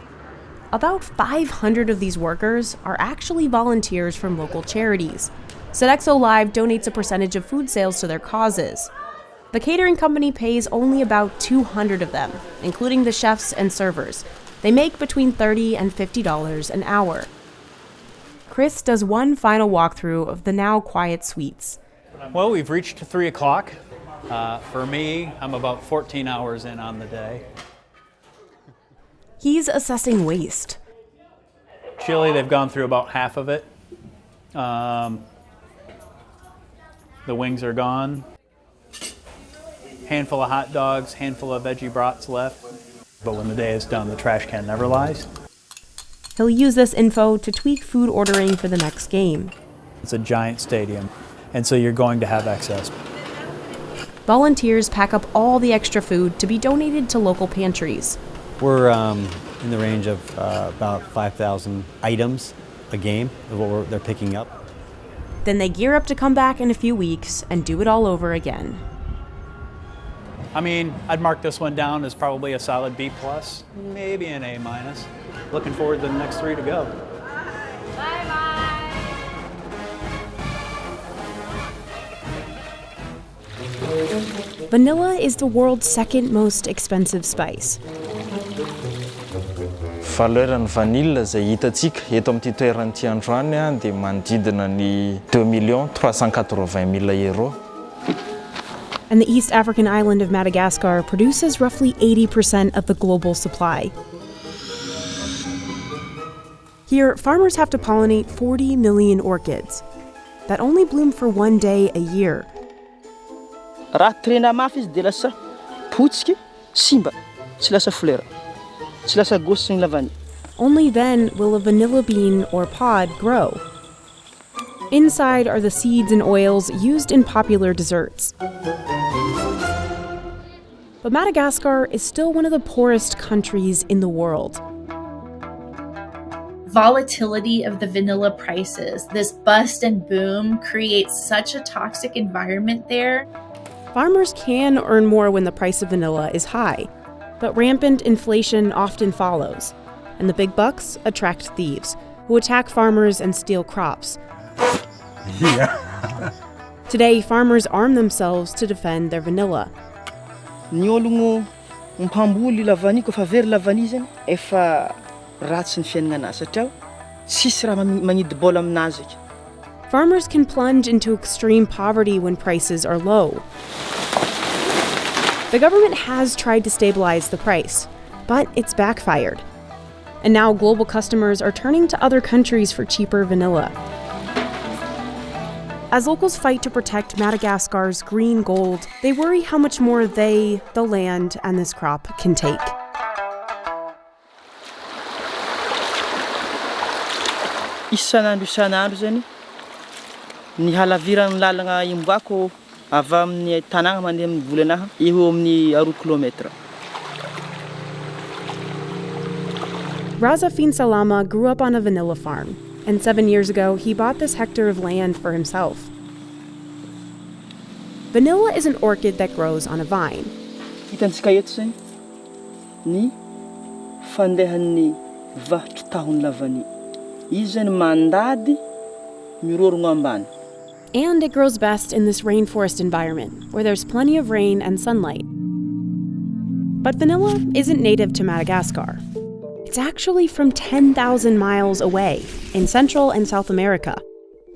About 500 of these workers are actually volunteers from local charities. Sodexo Live donates a percentage of food sales to their causes. The catering company pays only about 200 of them, including the chefs and servers. They make between $30 and $50 an hour. Chris does one final walkthrough of the now quiet suites. Well, we've reached 3 o'clock. For me, I'm about 14 hours in on the day. He's assessing waste. Chili, they've gone through about half of it. The wings are gone. Handful of hot dogs, handful of veggie brats left. But when the day is done, the trash can never lies. He'll use this info to tweak food ordering for the next game. It's a giant stadium, and so you're going to have excess. Volunteers pack up all the extra food to be donated to local pantries. We're in the range of about 5,000 items a game of what they're picking up. Then they gear up to come back in a few weeks and do it all over again. I mean, I'd mark this one down as probably a solid B+, maybe an A-. Looking forward to the next 3 to go. Vanilla is the world's second most expensive spice. Valeurany vanille zay hitantsika eto amin'ity toerany androany dia manodidina ny 2,380,000 euro. And the East African island of Madagascar produces roughly 80% of the global supply. Here, farmers have to pollinate 40 million orchids that only bloom for one day a year. Raha trena mafy izy dia lasa potsiky, simba, tsy lasa flera, tsy lasa gosy sy ny lavany. Only then will a vanilla bean or pod grow. Inside are the seeds and oils used in popular desserts. But Madagascar is still one of the poorest countries in the world. Volatility of the vanilla prices, this bust and boom, creates such a toxic environment there. Farmers can earn more when the price of vanilla is high, but rampant inflation often follows, and the big bucks attract thieves, who attack farmers and steal crops. Today, farmers arm themselves to defend their vanilla. Ny ologno mpamboly lavany kofa very lavany zany efa ratsy ny fiainagnazy satria tsisy raha magnidy bola aminazy. Farmers can plunge into extreme poverty when prices are low. The government has tried to stabilize the price, but it's backfired. And now global customers are turning to other countries for cheaper vanilla. As locals fight to protect Madagascar's green gold, they worry how much more they, the land, and this crop can take. Isanandro zany ny halaviran'ny lalagna imboako avy amin'ny tanàna mandeha amin'ny volanaha eo amin'ny 2 kilometra. Raza Finsalama grew up on a vanilla farm, and 7 years ago he bought this hectare of land for himself. Vanilla is an orchid that grows on a vine. Hitantsika eto zany ny fandehan'ny vahotry tahony lavany. Izy zany mandady mirorogno ambany. And it grows best in this rainforest environment, where there's plenty of rain and sunlight. But vanilla isn't native to Madagascar. It's actually from 10,000 miles away in Central and South America.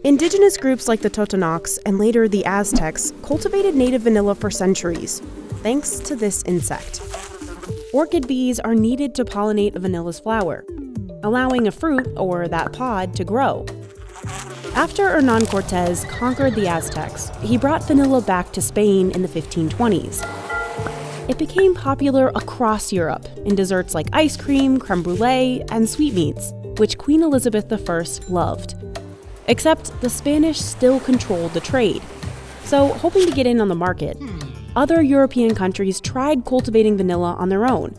Indigenous groups like the Totonacs and later the Aztecs cultivated native vanilla for centuries, thanks to this insect. Orchid bees are needed to pollinate a vanilla's flower, allowing a fruit, or that pod, to grow. After Hernan Cortes conquered the Aztecs, he brought vanilla back to Spain in the 1520s. It became popular across Europe in desserts like ice cream, creme brulee, and sweetmeats, which Queen Elizabeth I loved. Except the Spanish still controlled the trade. So, hoping to get in on the market, other European countries tried cultivating vanilla on their own,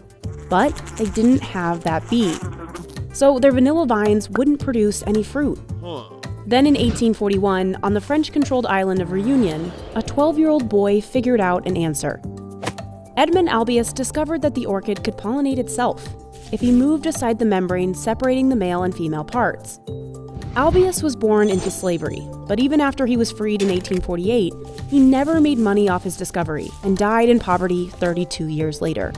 but they didn't have that bee. So their vanilla vines wouldn't produce any fruit. Then in 1841, on the French-controlled island of Reunion, a 12-year-old boy figured out an answer. Edmund Albius discovered that the orchid could pollinate itself if he moved aside the membrane separating the male and female parts. Albius was born into slavery, but even after he was freed in 1848, he never made money off his discovery and died in poverty 32 years later.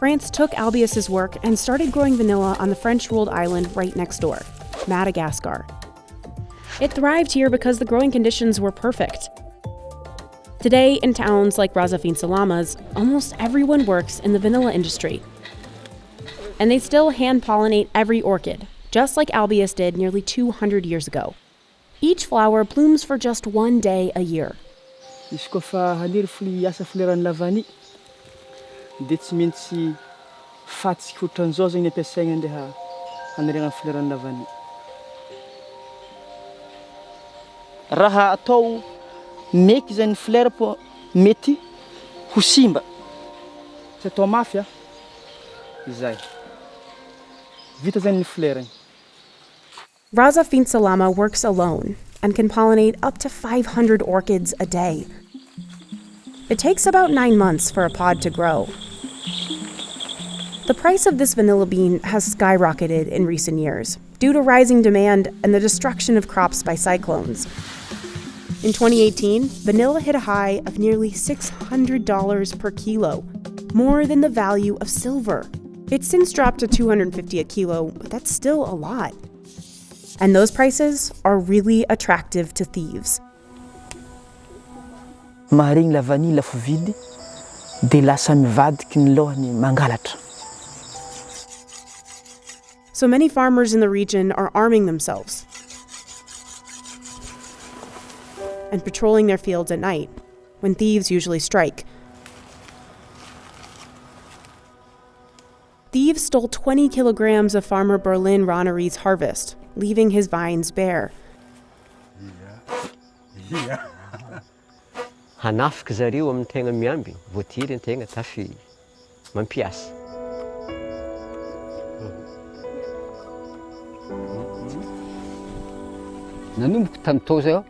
France took Albius's work and started growing vanilla on the French-ruled island right next door, Madagascar. It thrived here because the growing conditions were perfect. Today, in towns like Razafin-Salamas, almost everyone works in the vanilla industry. And they still hand-pollinate every orchid, just like Albius did nearly 200 years ago. Each flower blooms for just one day a year. Izy kofa haniry asa foleran'ny lavany, dia tsy maintsy fatsika ohatran'izao zegny ampiasaigna andeha haniriagna foleran'ny lavany. Raha atao meky zany fleur po mety ho simba. Tsy atao mafy izay. Vita zany ny fleur. Razafin-Salama works alone and can pollinate up to 500 orchids a day. It takes about 9 months for a pod to grow. The price of this vanilla bean has skyrocketed in recent years due to rising demand and the destruction of crops by cyclones. In 2018, vanilla hit a high of nearly $600 per kilo, more than the value of silver. It's since dropped to $250 a kilo, but that's still a lot. And those prices are really attractive to thieves. Maharegny lavany lafo vidy, dia lasa mivadiky ny lohany mangalatra. So many farmers in the region are arming themselves and patrolling their fields at night, when thieves usually strike. Thieves stole 20 kilograms of farmer Berlin Ronnery's harvest, leaving his vines bare. Hanafika zareo amin'ny tegna miamby, voatiry ny tegna tafy mampiasa. Nanomboka tamin'tao zao,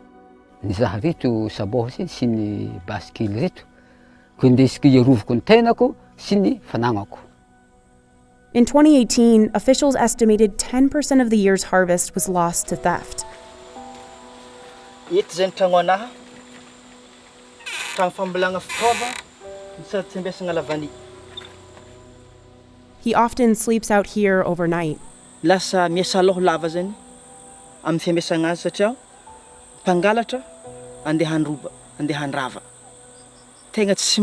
nizaha reto sabotsy sy ny basikily reto, ko indesiko iarovako ny tenako sy ny fanagnako. In 2018, officials estimated 10% of the year's harvest was lost to theft. Eto zany tragno anaha, tragno fambolagna fitaova, sady tsy ampiasagna lavany. He often sleeps out here overnight. Lasa miasa loha lava zany amin'ny fiambiasagna azy satria mpangalatra andeha handroba, andeha handrava. Tegna tsy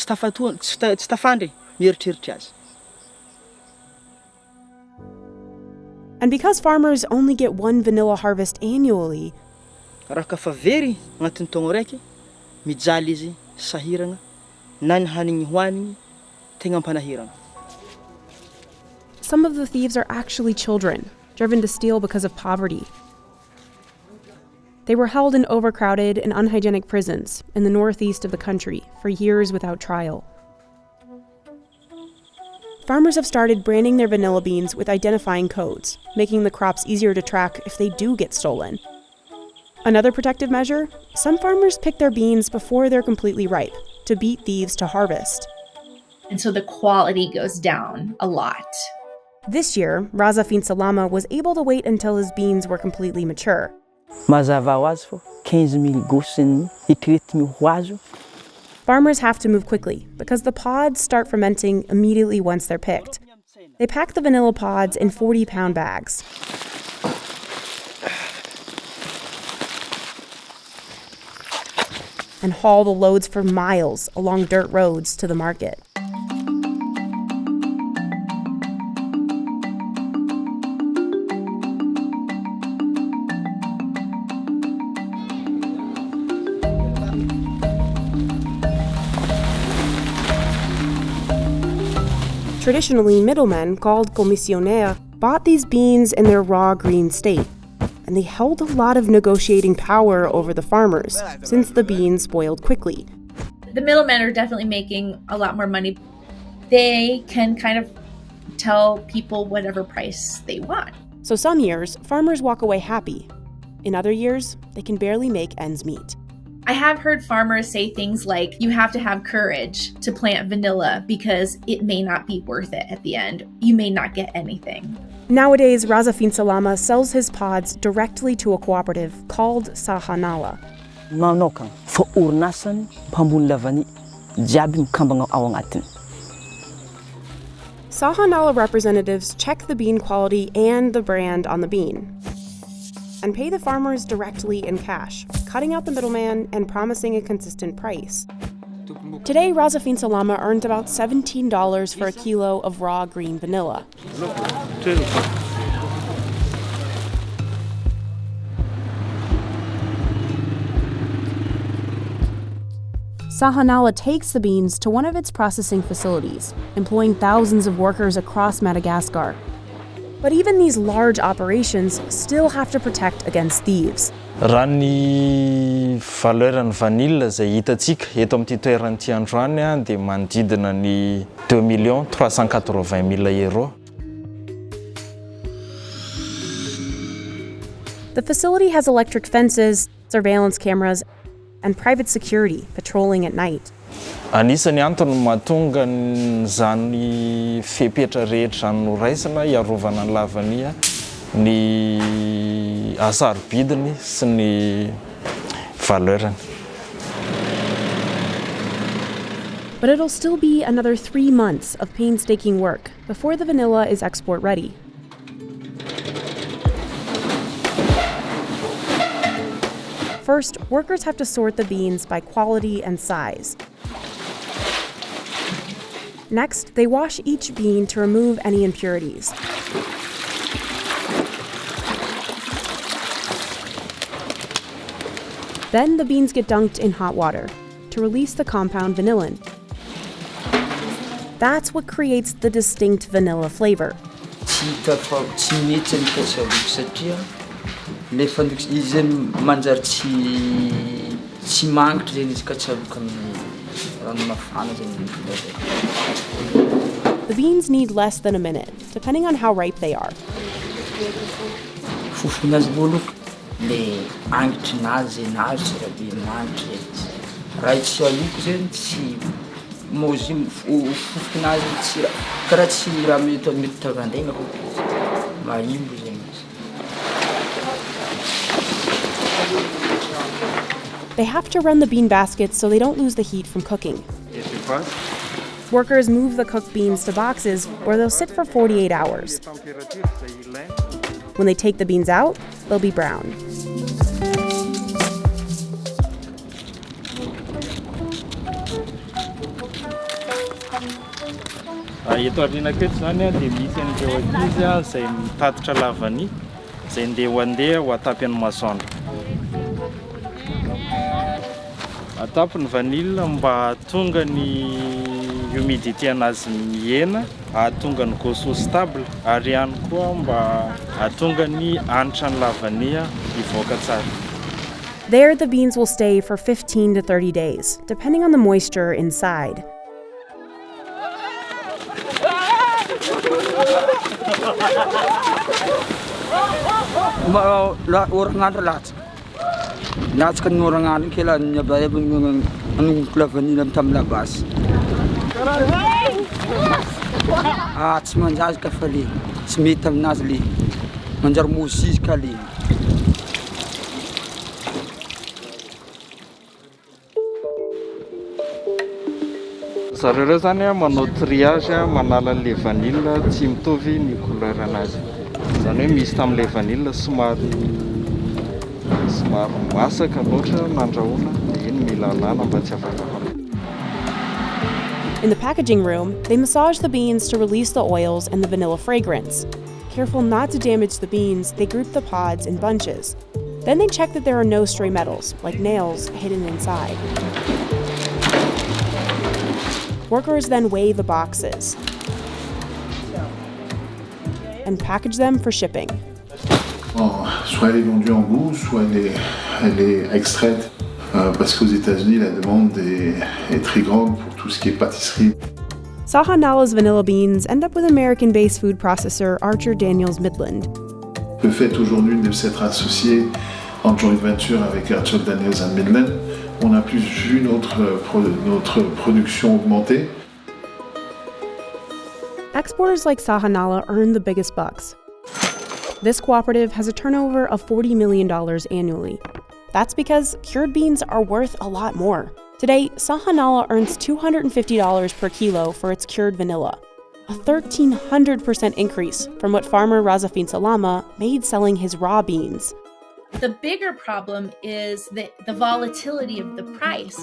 tafandry mieritreritra azy. And because farmers only get one vanilla harvest annually, raha ka fa very agnatin'ny taogno raiky, mijaly izy sahiragna, na ny hanigny hoanigny tegna ampanahiragna. Some of the thieves are actually children, driven to steal because of poverty. They were held in overcrowded and unhygienic prisons in the northeast of the country for years without trial. Farmers have started branding their vanilla beans with identifying codes, making the crops easier to track if they do get stolen. Another protective measure? Some farmers pick their beans before they're completely ripe to beat thieves to harvest. And so the quality goes down a lot. This year, Razafin-Salama was able to wait until his beans were completely mature. Mazava ho azy fô 15 000 gosy ny hitrety ho azo Farmers have to move quickly because the pods start fermenting immediately once they're picked. They pack the vanilla pods in 40-pound bags. And haul the loads for miles along dirt roads to the market. Traditionally, middlemen, called commissionaires, bought these beans in their raw green state, and they held a lot of negotiating power over the farmers, since the beans spoiled quickly. The middlemen are definitely making a lot more money. They can kind of tell people whatever price they want. So some years, farmers walk away happy. In other years, they can barely make ends meet. I have heard farmers say things like, you have to have courage to plant vanilla because it may not be worth it at the end. You may not get anything. Nowadays, Raza Fin Salama sells his pods directly to a cooperative called Sahanala. Manokana fa orinasany mpamboly lavany jiaby mikambagna ao agnatiny. Sahanala representatives check the bean quality and the brand on the bean and pay the farmers directly in cash, cutting out the middleman and promising a consistent price. Today, Raza Fin Salama earned about $17 for a kilo of raw green vanilla. Sahanala takes the beans to one of its processing facilities, employing thousands of workers across Madagascar. But even these large operations still have to protect against thieves. Raha ny valeuran'ny vanille izay hitantsika eto amin'ity toeran'ity androany dia manodidina ny 2 380 000 euro. The facility has electric fences, surveillance cameras, and private security patrolling at night. Anisany antony mahatonga zany fepetra rehetra noraisana iarovana ny lavania ny asarobidiny sy ny valeurany. But it'll still be another 3 months of painstaking work before the vanilla is export ready. First, workers have to sort the beans by quality and size. Next, they wash each bean to remove any impurities. Then the beans get dunked in hot water to release the compound vanillin. That's what creates the distinct vanilla flavor. The beans need less than a minute, depending on how ripe they are. They have to run the bean baskets so they don't lose the heat from cooking. Workers move the cooked beans to boxes where they'll sit for 48 hours. When they take the beans out, they'll be brown. Eto aorianako eto zany dia misy an'ireo ankizy izay mitatitra lavany izay handeha ho atapy ny masoandro. Atapy ny vanille mba hahatonga ny humidité anazy mihena, hahatonga ny goût stable, ary ihany koa mba hahatonga ny hanitra ny lavania hivoaka tsara. There, the beans will stay for 15 to 30 days, depending on the moisture inside. Latsaka ny oragnano kela niabayaba anongoko lavanila tamin'ny labasy. Tsy manjazaka fa le tsy mety aminazy le manjary mozizika le. zareo zany manao triage manala an'le vanille tsy mitovy ny couleur anazy. Zany hoe misy tam'le vanille somary masaka loatra nandrahoana dia iny mila alana mba tsy afaka hoanina. In the packaging room, they massage the beans to release the oils and the vanilla fragrance. Careful not to damage the beans, they group the pods in bunches. Then they check that there are no stray metals, like nails, hidden inside. Workers then weigh the boxes and package them for shipping. Bon, soit elle est vendue en bout, soit elle est extraite. Parce qu'aux États-Unis, la demande est très grande pour tout ce qui est pâtisserie. Sahanala's vanilla beans end up with American-based food processor Archer Daniels Midland. Le fait aujourd'hui de s'être associé en joint venture avec Archer Daniels Midland, on a plus vu notre production augmenter. Exporters like Sahanala earn the biggest bucks. This cooperative has a turnover of $40 million annually. That's because cured beans are worth a lot more. Today, Sahanala earns $250 per kilo for its cured vanilla, a 1,300% increase from what farmer Razafin Salama made selling his raw beans. The bigger problem is the volatility of the price.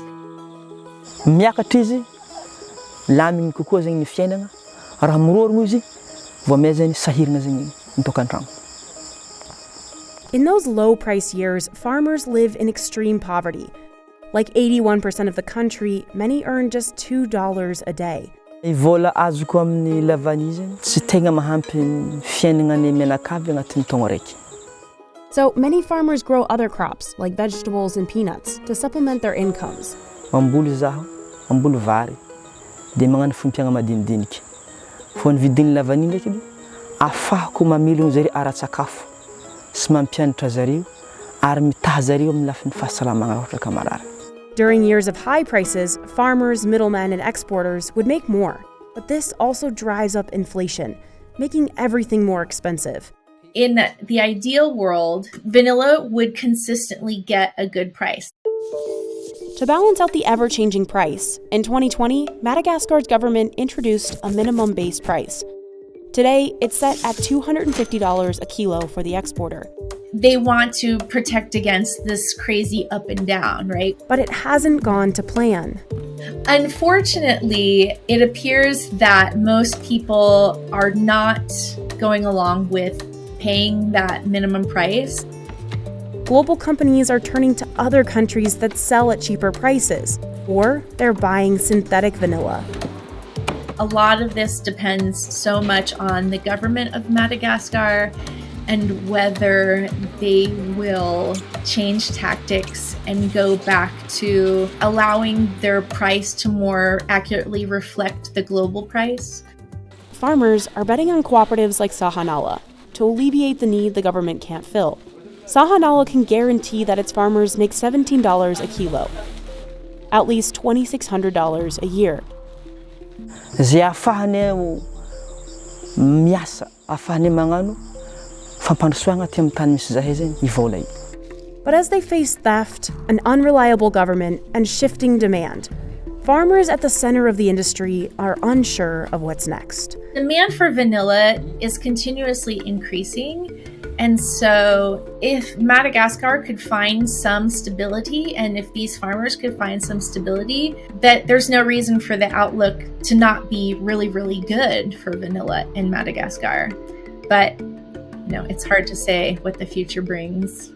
Miakatra izy, lamigny kokoa zegny ny fiainana, raha mirorogno izy, vao may zegny sahirana zegny mitokan-trano. In those low-price years, farmers live in extreme poverty. Like 81% of the country, many earn just $2 a day. Vola azoko amin'ny lavany zegny tsy tegna mahampy ny fiainana ny menakavy agnatin'ny taogno raiky. So many farmers grow other crops, like vegetables and peanuts, to supplement their incomes. Mamboly zaho, mamboly vary, dia magnano fompiagna madinidinika. Fô ny vidin'ny lavany ndraiky edy, afahako mamelogno zareo ara-tsakafo sy mampianatra zareo ary mitaha zareo amin'ny lafin'ny fahasalamagna ohatra ka marary. During years of high prices, farmers, middlemen, and exporters would make more. But this also drives up inflation, making everything more expensive. In the ideal world, vanilla would consistently get a good price. To balance out the ever-changing price, in 2020, Madagascar's government introduced a minimum base price. Today, it's set at $250 a kilo for the exporter. They want to protect against this crazy up and down, right? But it hasn't gone to plan. Unfortunately, it appears that most people are not going along with paying that minimum price. Global companies are turning to other countries that sell at cheaper prices, or they're buying synthetic vanilla. A lot of this depends so much on the government of Madagascar and whether they will change tactics and go back to allowing their price to more accurately reflect the global price. Farmers are betting on cooperatives like Sahanala to alleviate the need the government can't fill. Sahanala can guarantee that its farmers make $17 a kilo, at least $2,600 a year. Zay afahanay miasa, afahanay magnano fampandrosoagna aty amin'ny tany misy zahay zegny ivola io. But as they face theft, an unreliable government, and shifting demand, farmers at the center of the industry are unsure of what's next. Demand for vanilla is continuously increasing. And so if Madagascar could find some stability, and if these farmers could find some stability, that there's no reason for the outlook to not be really, really good for vanilla in Madagascar. But, you know, it's hard to say what the future brings.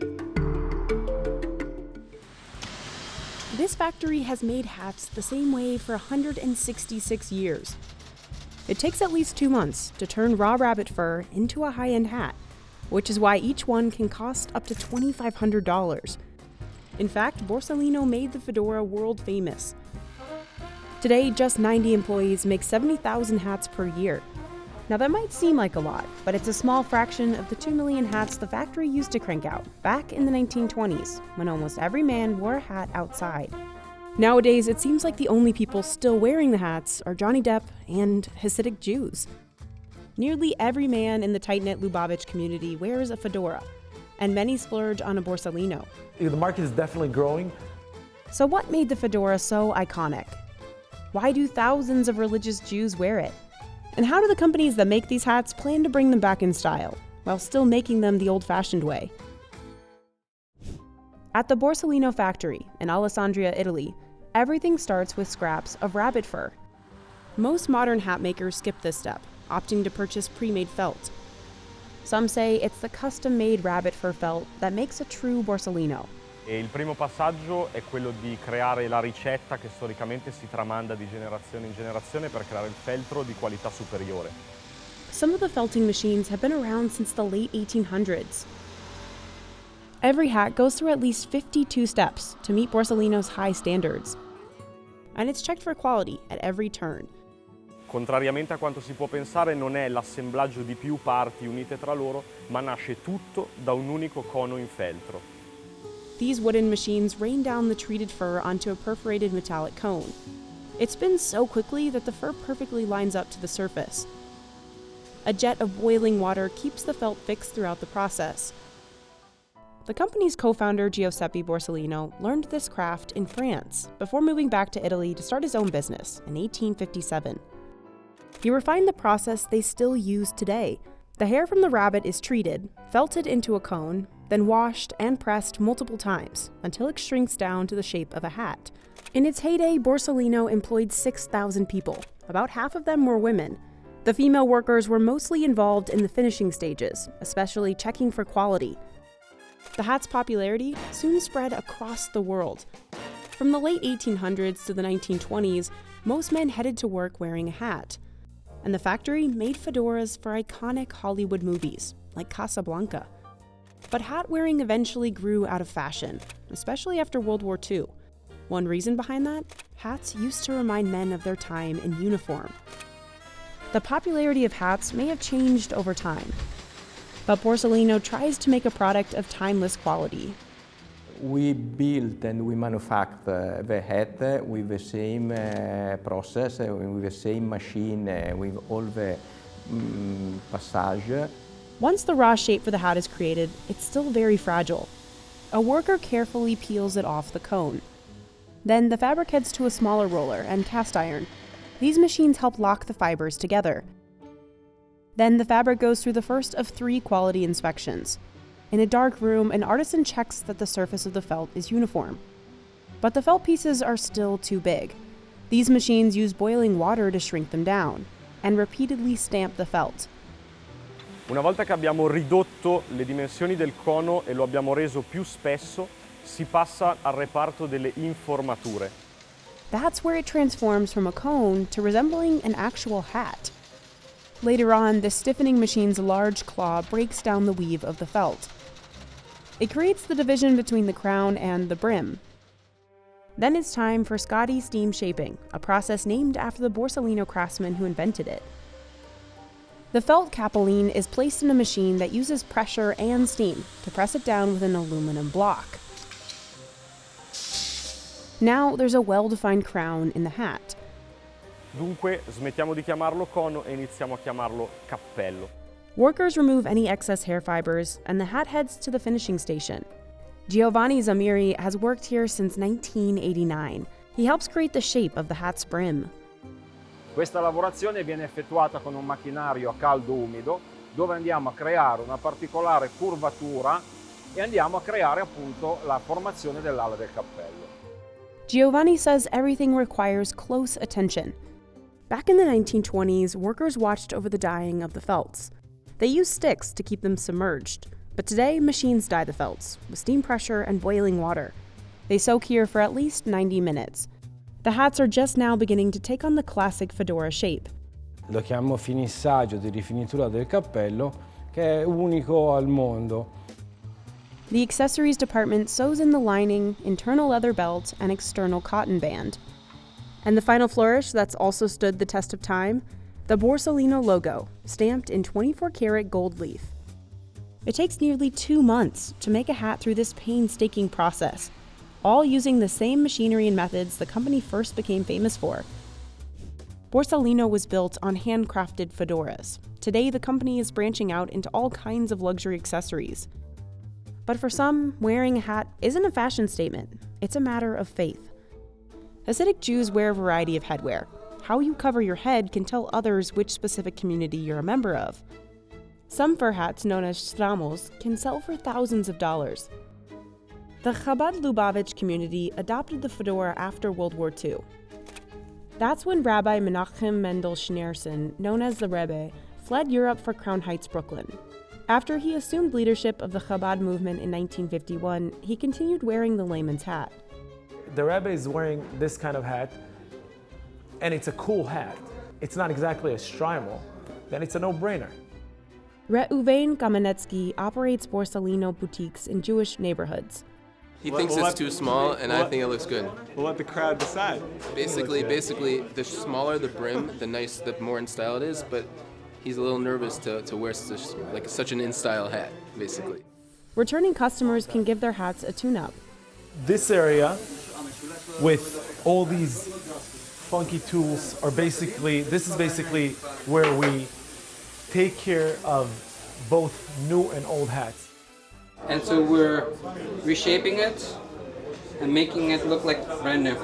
This factory has made hats the same way for 166 years. It takes at least 2 months to turn raw rabbit fur into a high-end hat, which is why each one can cost up to $2,500. In fact, Borsalino made the fedora world famous. Today, just 90 employees make 70,000 hats per year. Now that might seem like a lot, but it's a small fraction of the 2 million hats the factory used to crank out back in the 1920s, when almost every man wore a hat outside. Nowadays, it seems like the only people still wearing the hats are Johnny Depp and Hasidic Jews. Nearly every man in the tight-knit Lubavitch community wears a fedora, and many splurge on a Borsalino. The market is definitely growing. So what made the fedora so iconic? Why do thousands of religious Jews wear it? And how do the companies that make these hats plan to bring them back in style, while still making them the old-fashioned way? At the Borsellino factory in Alessandria, Italy, everything starts with scraps of rabbit fur. Most modern hat makers skip this step, opting to purchase pre-made felt. Some say it's the custom-made rabbit fur felt that makes a true Borsellino. E il primo passaggio è quello di creare la ricetta che storicamente si tramanda di generazione in generazione per creare il feltro di qualità superiore. Some of the felting machines have been around since the late 1800s. Every hat goes through at least 52 steps to meet Borsellino's high standards. And it's checked for quality at every turn. Contrariamente a quanto si può pensare, non è l'assemblaggio di più parti unite tra loro, ma nasce tutto da un unico cono in feltro. These wooden machines rain down the treated fur onto a perforated metallic cone. It spins so quickly that the fur perfectly lines up to the surface. A jet of boiling water keeps the felt fixed throughout the process. The company's co-founder Giuseppe Borsellino learned this craft in France before moving back to Italy to start his own business in 1857. He refined the process they still use today. The hair from the rabbit is treated, felted into a cone, then washed and pressed multiple times until it shrinks down to the shape of a hat. In its heyday, Borsellino employed 6,000 people. About half of them were women. The female workers were mostly involved in the finishing stages, especially checking for quality. The hat's popularity soon spread across the world. From the late 1800s to the 1920s, most men headed to work wearing a hat. And the factory made fedoras for iconic Hollywood movies, like Casablanca. But hat wearing eventually grew out of fashion, especially after World War II. One reason behind that? Hats used to remind men of their time in uniform. The popularity of hats may have changed over time, but Borsellino tries to make a product of timeless quality. We build and we manufacture the hat with the same process, with the same machine, with all the passage. Once the raw shape for the hat is created, it's still very fragile. A worker carefully peels it off the cone. Then the fabric heads to a smaller roller and cast iron. These machines help lock the fibers together. Then the fabric goes through the first of 3 quality inspections. In a dark room, an artisan checks that the surface of the felt is uniform. But the felt pieces are still too big. These machines use boiling water to shrink them down and repeatedly stamp the felt. Una volta che abbiamo ridotto le dimensioni del cono e lo abbiamo reso più spesso, si passa al reparto delle informature. That's where it transforms from a cone to resembling an actual hat. Later on, the stiffening machine's large claw breaks down the weave of the felt. It creates the division between the crown and the brim. Then it's time for Scotty steam shaping, a process named after the Borsellino craftsman who invented it. The felt capelline is placed in a machine that uses pressure and steam to press it down with an aluminum block. Now there's a well-defined crown in the hat. Dunque smettiamo di chiamarlo cono e iniziamo a chiamarlo cappello. Workers remove any excess hair fibers, and the hat heads to the finishing station. Giovanni Zamiri has worked here since 1989. He helps create the shape of the hat's brim. Questa lavorazione viene effettuata con un macchinario a caldo umido, dove andiamo a creare una particolare curvatura e andiamo a creare appunto la formazione dell'ala del cappello. Giovanni says everything requires close attention. Back in the 1920s, workers watched over the dyeing of the felts. They used sticks to keep them submerged, but today machines dye the felts with steam pressure and boiling water. They soak here for at least 90 minutes. The hats are just now beginning to take on the classic fedora shape. Lo chiamo finissaggio di rifinitura del cappello, che è unico al mondo. The accessories department sews in the lining, internal leather belt, and external cotton band. And the final flourish that's also stood the test of time? The Borsellino logo, stamped in 24-karat gold leaf. It takes nearly 2 months to make a hat through this painstaking process, all using the same machinery and methods the company first became famous for. Borsellino was built on handcrafted fedoras. Today, the company is branching out into all kinds of luxury accessories. But for some, wearing a hat isn't a fashion statement, it's a matter of faith. Hasidic Jews wear a variety of headwear. How you cover your head can tell others which specific community you're a member of. Some fur hats, known as stramos, can sell for thousands of dollars. The Chabad Lubavitch community adopted the fedora after World War II. That's when Rabbi Menachem Mendel Schneerson, known as the Rebbe, fled Europe for Crown Heights, Brooklyn. After he assumed leadership of the Chabad movement in 1951, he continued wearing the layman's hat. The Rebbe is wearing this kind of hat, and it's a cool hat. It's not exactly a shtreimel, then it's a no-brainer. Reuven Kamenetsky operates Borsalino boutiques in Jewish neighborhoods. He thinks it's too small, and I think it looks good. We'll let the crowd decide. Basically, the smaller the brim, the more in style it is, but he's a little nervous to wear such an in-style hat, basically. Returning customers can give their hats a tune-up. This area, with all these funky tools, this is basically where we take care of both new and old hats. And so we're reshaping it and making it look like brand new.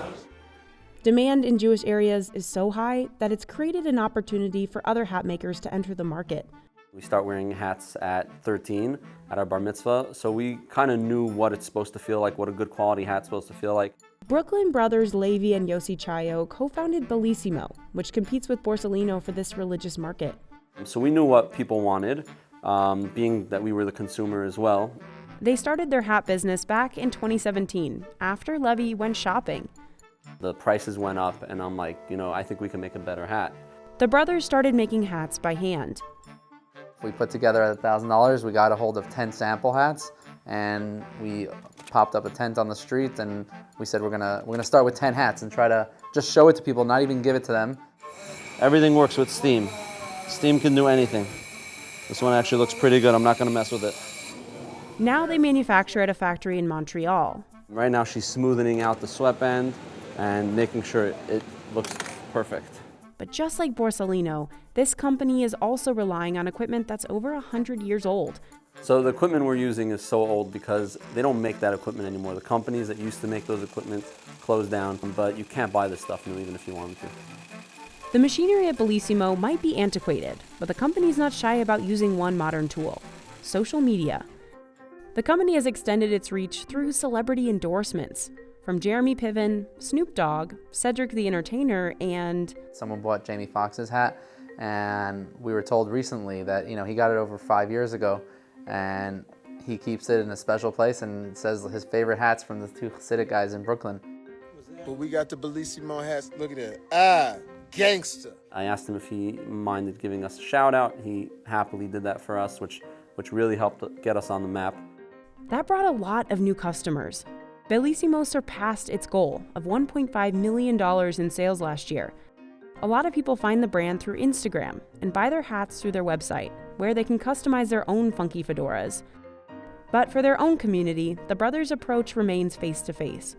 Demand in Jewish areas is so high that it's created an opportunity for other hat makers to enter the market. We start wearing hats at 13 at our bar mitzvah, so we kind of knew what it's supposed to feel like, what a good quality hat's supposed to feel like. Brooklyn brothers Levi and Yossi Chayo co-founded Bellissimo, which competes with Borsalino for this religious market. So we knew what people wanted, being that we were the consumer as well. They started their hat business back in 2017, after Levi went shopping. The prices went up, and I'm like, I think we can make a better hat. The brothers started making hats by hand. We put together $1,000, we got a hold of 10 sample hats, and we popped up a tent on the street, and we said we're gonna start with 10 hats and try to just show it to people, not even give it to them. Everything works with steam. Steam can do anything. This one actually looks pretty good. I'm not gonna mess with it. Now they manufacture at a factory in Montreal. Right now she's smoothing out the sweatband and making sure it looks perfect. But just like Borsalino, this company is also relying on equipment that's over 100 years old. So the equipment we're using is so old because they don't make that equipment anymore. The companies that used to make those equipment closed down, but you can't buy this stuff new even if you wanted to. The machinery at Bellissimo might be antiquated, but the company's not shy about using one modern tool: social media. The company has extended its reach through celebrity endorsements, from Jeremy Piven, Snoop Dogg, Cedric the Entertainer, and... Someone bought Jamie Foxx's hat, and we were told recently that, he got it over 5 years ago, and he keeps it in a special place, and it says his favorite hats from the two Hasidic guys in Brooklyn. But we got the Bellissimo hats, look at that. Gangster. I asked him if he minded giving us a shout out. He happily did that for us, which really helped get us on the map. That brought a lot of new customers. Bellissimo surpassed its goal of $1.5 million in sales last year. A lot of people find the brand through Instagram and buy their hats through their website, where they can customize their own funky fedoras. But for their own community, the brothers' approach remains face-to-face.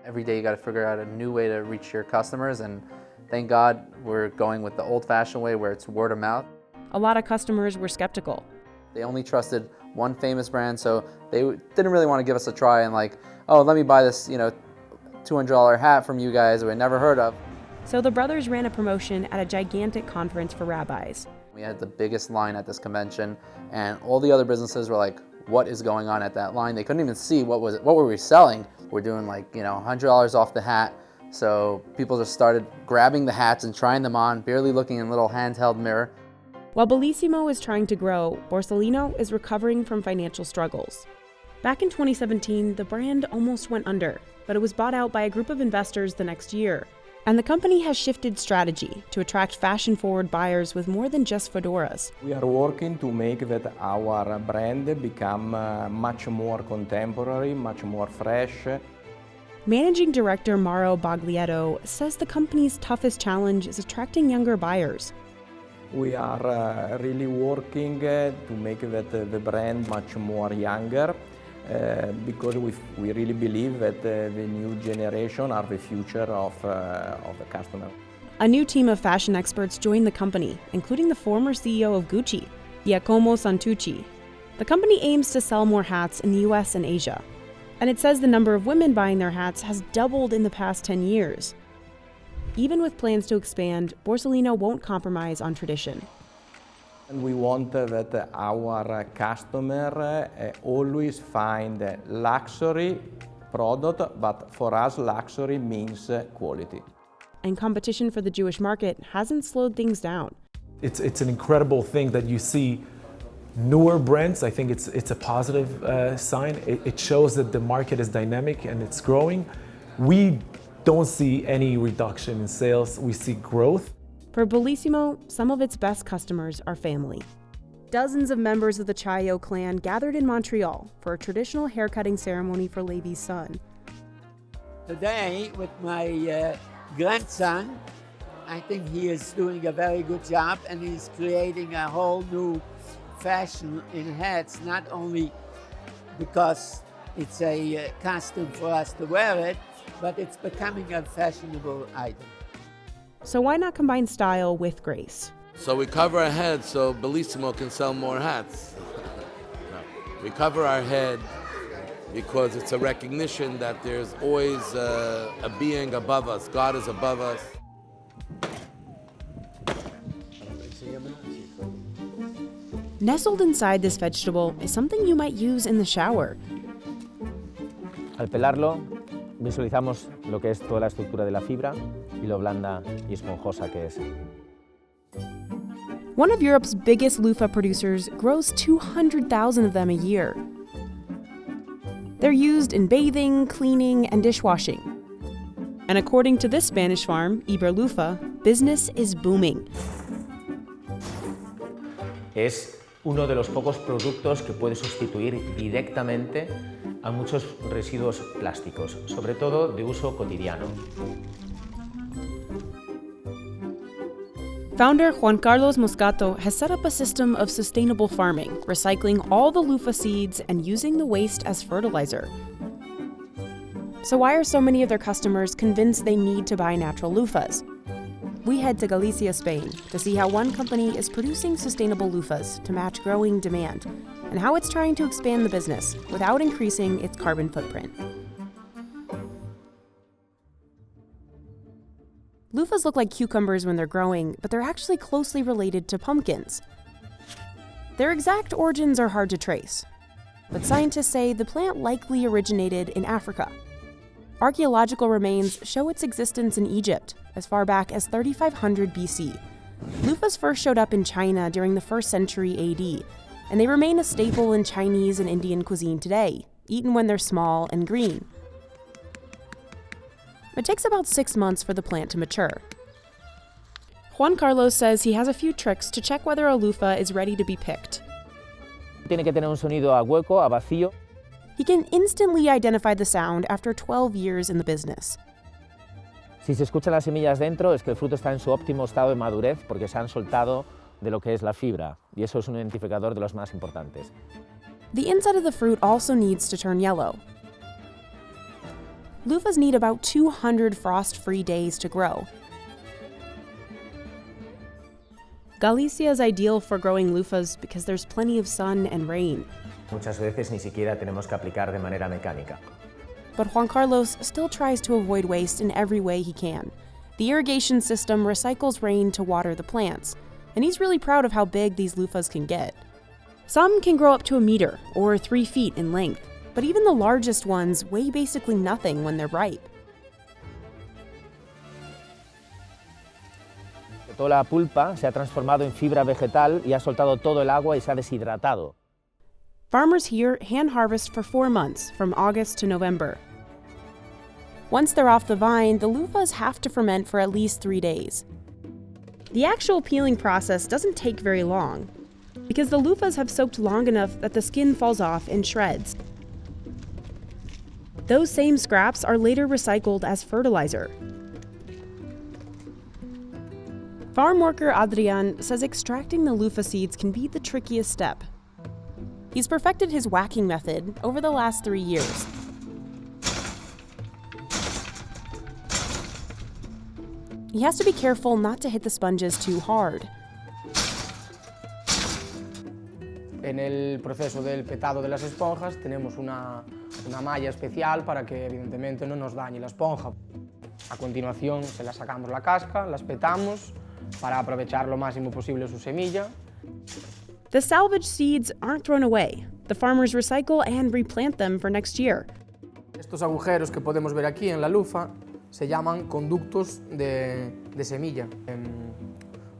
Every day you got to figure out a new way to reach your customers, and thank God we're going with the old-fashioned way where it's word of mouth. A lot of customers were skeptical. They only trusted one famous brand, so they didn't really want to give us a try and let me buy this, $200 hat from you guys that we never heard of. So the brothers ran a promotion at a gigantic conference for rabbis. We had the biggest line at this convention, and all the other businesses were like, what is going on at that line? They couldn't even see what were we selling. We're doing $100 off the hat. So people just started grabbing the hats and trying them on, barely looking in a little handheld mirror. While Bellissimo is trying to grow, Borsalino is recovering from financial struggles. Back in 2017, the brand almost went under, but it was bought out by a group of investors the next year. And the company has shifted strategy to attract fashion-forward buyers with more than just fedoras. We are working to make that our brand become much more contemporary, much more fresh. Managing Director Mauro Baglietto says the company's toughest challenge is attracting younger buyers. We are really working to make the brand much more younger because we really believe that the new generation are the future of the customer. A new team of fashion experts joined the company, including the former CEO of Gucci, Giacomo Santucci. The company aims to sell more hats in the US and Asia. And it says the number of women buying their hats has doubled in the past 10 years. Even with plans to expand, Borsellino won't compromise on tradition. And we want that our customer always find luxury product, but for us luxury means quality. And competition for the Jewish market hasn't slowed things down. It's an incredible thing that you see newer brands. I think it's a positive sign. It shows that the market is dynamic and it's growing. We don't see any reduction in sales. We see growth. For Bellissimo, some of its best customers are family. Dozens of members of the Chaillot clan gathered in Montreal for a traditional haircutting ceremony for Levi's son. Today, with my grandson, I think he is doing a very good job, and he's creating a whole new fashion in hats, not only because it's a costume for us to wear it, but it's becoming a fashionable item. So why not combine style with grace? So we cover our head so Bellissimo can sell more hats. We cover our head because it's a recognition that there's always a being above us. God is above us. Nestled inside this vegetable is something you might use in the shower. Al pelarlo, visualizamos lo que es toda la estructura de la fibra y lo blanda y esponjosa que es. One of Europe's biggest Luffa producers grows 200,000 of them a year. They're used in bathing, cleaning, and dishwashing. And according to this Spanish farm, Iber Luffa, business is booming. Es uno de los pocos productos que puede sustituir directamente a muchos residuos plásticos, sobre todo de uso cotidiano. Founder Juan Carlos Moscato has set up a system of sustainable farming, recycling all the Luffa seeds and using the waste as fertilizer. So why are so many of their customers convinced they need to buy natural Luffas? We head to Galicia, Spain, to see how one company is producing sustainable Luffas to match growing demand, and how it's trying to expand the business without increasing its carbon footprint. Luffas look like cucumbers when they're growing, but they're actually closely related to pumpkins. Their exact origins are hard to trace, but scientists say the plant likely originated in Africa. Archaeological remains show its existence in Egypt as far back as 3500 BC. Luffas first showed up in China during the 1st century AD, and they remain a staple in Chinese and Indian cuisine today, eaten when they're small and green. It takes about 6 months for the plant to mature. Juan Carlos says he has a few tricks to check whether a Luffa is ready to be picked. Tiene que tener un sonido a hueco, a vacío. He can instantly identify the sound after 12 years in the business. Si se escuchan las semillas dentro, es que el fruto está en su óptimo estado de madurez porque se han soltado de lo que es la fibra, y eso es un identificador de los más importantes. The inside of the fruit also needs to turn yellow. Luffas need about 200 frost-free days to grow. Galicia is ideal for growing Luffas because there's plenty of sun and rain. Muchas veces ni siquiera tenemos que aplicar de manera mecánica. But Juan Carlos still tries to avoid waste in every way he can. The irrigation system recycles rain to water the plants, and he's really proud of how big these Luffas can get. Some can grow up to 1 meter or 3 feet in length, but even the largest ones weigh basically nothing when they're ripe. Toda la pulpa se ha transformado en fibra vegetal y ha soltado todo el agua y se ha deshidratado. Farmers here hand harvest for 4 months, from August to November. Once they're off the vine, the Luffas have to ferment for at least 3 days. The actual peeling process doesn't take very long, because the Luffas have soaked long enough that the skin falls off in shreds. Those same scraps are later recycled as fertilizer. Farm worker Adrian says extracting the Luffa seeds can be the trickiest step. He's perfected his whacking method over the last 3 years. He has to be careful not to hit the sponges too hard. En el proceso del petado de las esponjas tenemos una una malla especial para que evidentemente no nos dañe la esponja. A continuación se la sacamos la casca, la espetamos para aprovechar lo máximo posible su semilla. The salvaged seeds aren't thrown away. The farmers recycle and replant them for next year. Estos agujeros que podemos ver aquí en la lufa se llaman conductos de semilla,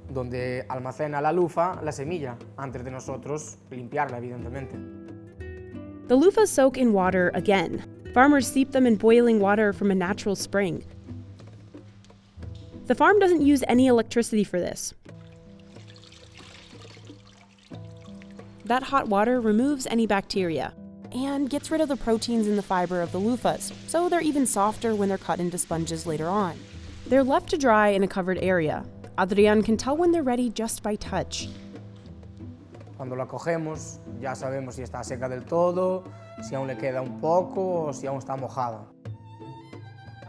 donde almacena la lufa la semilla antes de nosotros limpiarla, evidentemente. The lufas soak in water again. Farmers steep them in boiling water from a natural spring. The farm doesn't use any electricity for this. That hot water removes any bacteria and gets rid of the proteins in the fiber of the lufas, so they're even softer when they're cut into sponges later on. They're left to dry in a covered area. Adrián can tell when they're ready just by touch. Cuando la cogemos ya sabemos si está seca del todo, si aún le queda un poco o si aún está mojada.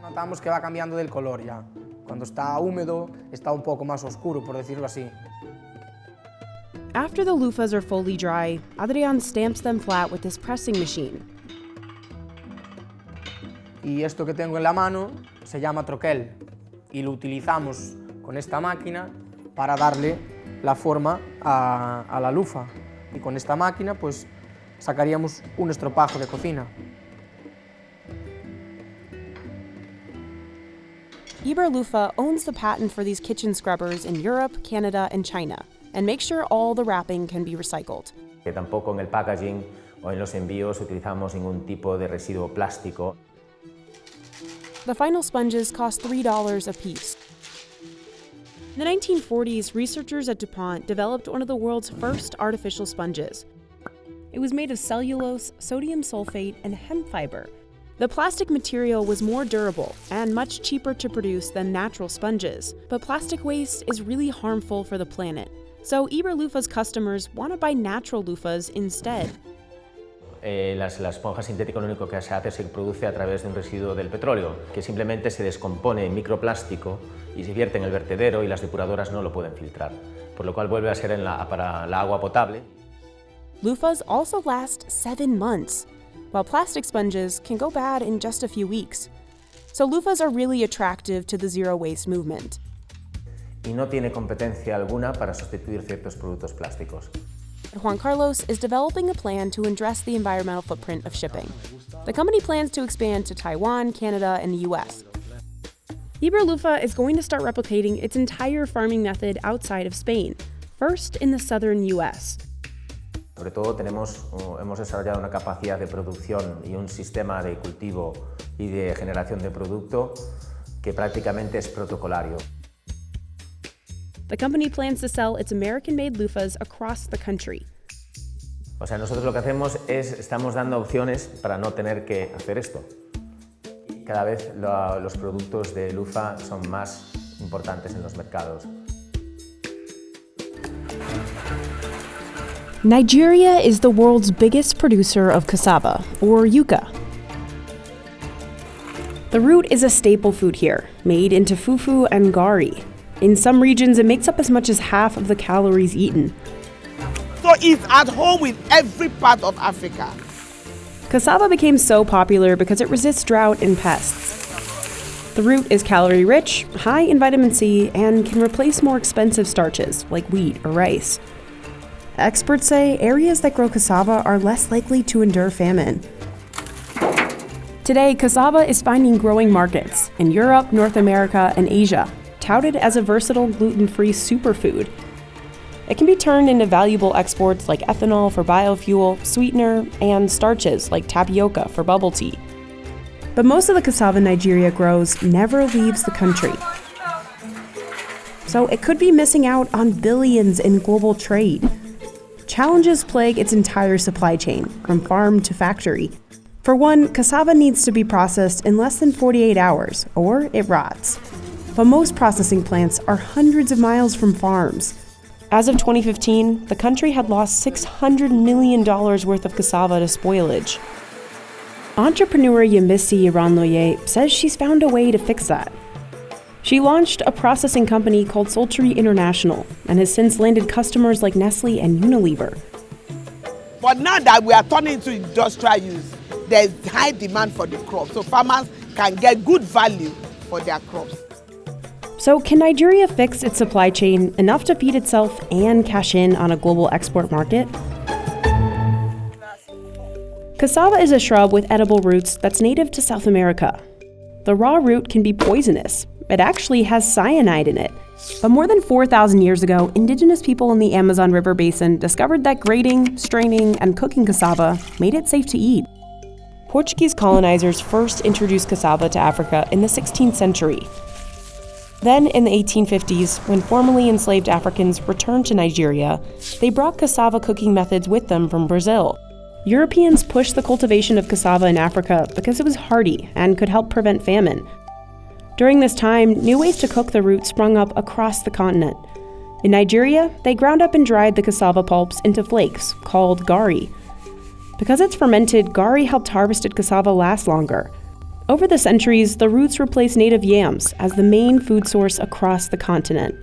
Notamos que va cambiando del color ya. Cuando está húmedo está un poco más oscuro, por decirlo así. After the lufas are fully dry, Adrián stamps them flat with this pressing machine. Y esto que tengo en la mano se llama troquel y lo utilizamos con esta máquina para darle la forma a la lufa. Y con esta máquina pues sacaríamos un estropajo de cocina. Luffa owns the patent for these kitchen scrubbers in Europe, Canada, and China, and makes sure all the wrapping can be recycled. Que tampoco en el packaging o en los envíos utilizamos ningún tipo de residuo plástico. The final sponges cost $3 a piece. In the 1940s, researchers at DuPont developed one of the world's first artificial sponges. It was made of cellulose, sodium sulfate, and hemp fiber. The plastic material was more durable and much cheaper to produce than natural sponges, but plastic waste is really harmful for the planet. So Luffa's customers want to buy natural lufas instead. La esponja sintética lo único que se hace es que se produce a través de un residuo del petróleo, que simplemente se descompone en microplástico y se vierte en el vertedero y las depuradoras no lo pueden filtrar, por lo cual vuelve a ser para la agua potable. Lufas also last 7 months, while plastic sponges can go bad in just a few weeks. So lufas are really attractive to the zero waste movement. Y no tiene competencia alguna para sustituir ciertos productos plásticos. Juan Carlos is developing a plan to address the environmental footprint of shipping. The company plans to expand to Taiwan, Canada, and the US. Luffa is going to start replicating its entire farming method outside of Spain, first in the southern US. Sobre todo hemos desarrollado una capacidad de producción y un sistema de cultivo y de generación de producto que prácticamente es protocolario. The company plans to sell its American-made lufas across the country. O sea, nosotros lo que hacemos es, estamos dando opciones para no tener que hacer esto. Cada vez los productos de Luffa son más importantes en los mercados. Nigeria is the world's biggest producer of cassava, or yuca. The root is a staple food here, made into fufu and gari. In some regions, it makes up as much as half of the calories eaten. So it's at home with every part of Africa. Cassava became so popular because it resists drought and pests. The root is calorie-rich, high in vitamin C, and can replace more expensive starches like wheat or rice. Experts say areas that grow cassava are less likely to endure famine. Today, cassava is finding growing markets in Europe, North America, and Asia, touted as a versatile gluten-free superfood. It can be turned into valuable exports like ethanol for biofuel, sweetener, and starches like tapioca for bubble tea. But most of the cassava Nigeria grows never leaves the country. So it could be missing out on billions in global trade. Challenges plague its entire supply chain, from farm to factory. For one, cassava needs to be processed in less than 48 hours, or it rots. But most processing plants are hundreds of miles from farms. As of 2015, the country had lost $600 million worth of cassava to spoilage. Entrepreneur Yemisi Iranloye says she's found a way to fix that. She launched a processing company called Sultry International and has since landed customers like Nestle and Unilever. But now that we are turning to industrial use, there's high demand for the crop, so farmers can get good value for their crops. So can Nigeria fix its supply chain enough to feed itself and cash in on a global export market? Cassava is a shrub with edible roots that's native to South America. The raw root can be poisonous. It actually has cyanide in it. But more than 4,000 years ago, indigenous people in the Amazon River basin discovered that grating, straining, and cooking cassava made it safe to eat. Portuguese colonizers first introduced cassava to Africa in the 16th century. Then, in the 1850s, when formerly enslaved Africans returned to Nigeria, they brought cassava cooking methods with them from Brazil. Europeans pushed the cultivation of cassava in Africa because it was hardy and could help prevent famine. During this time, new ways to cook the root sprung up across the continent. In Nigeria, they ground up and dried the cassava pulps into flakes, called gari. Because it's fermented, gari helped harvested cassava last longer. Over the centuries, the roots replaced native yams as the main food source across the continent.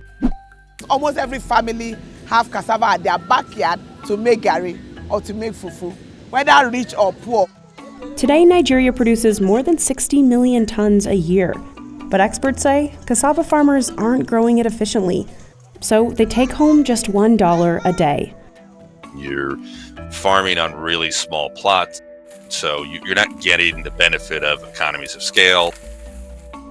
Almost every family have cassava at their backyard to make gari or to make fufu, whether rich or poor. Today, Nigeria produces more than 60 million tons a year. But experts say cassava farmers aren't growing it efficiently, so they take home just $1 a day. You're farming on really small plots, so you're not getting the benefit of economies of scale.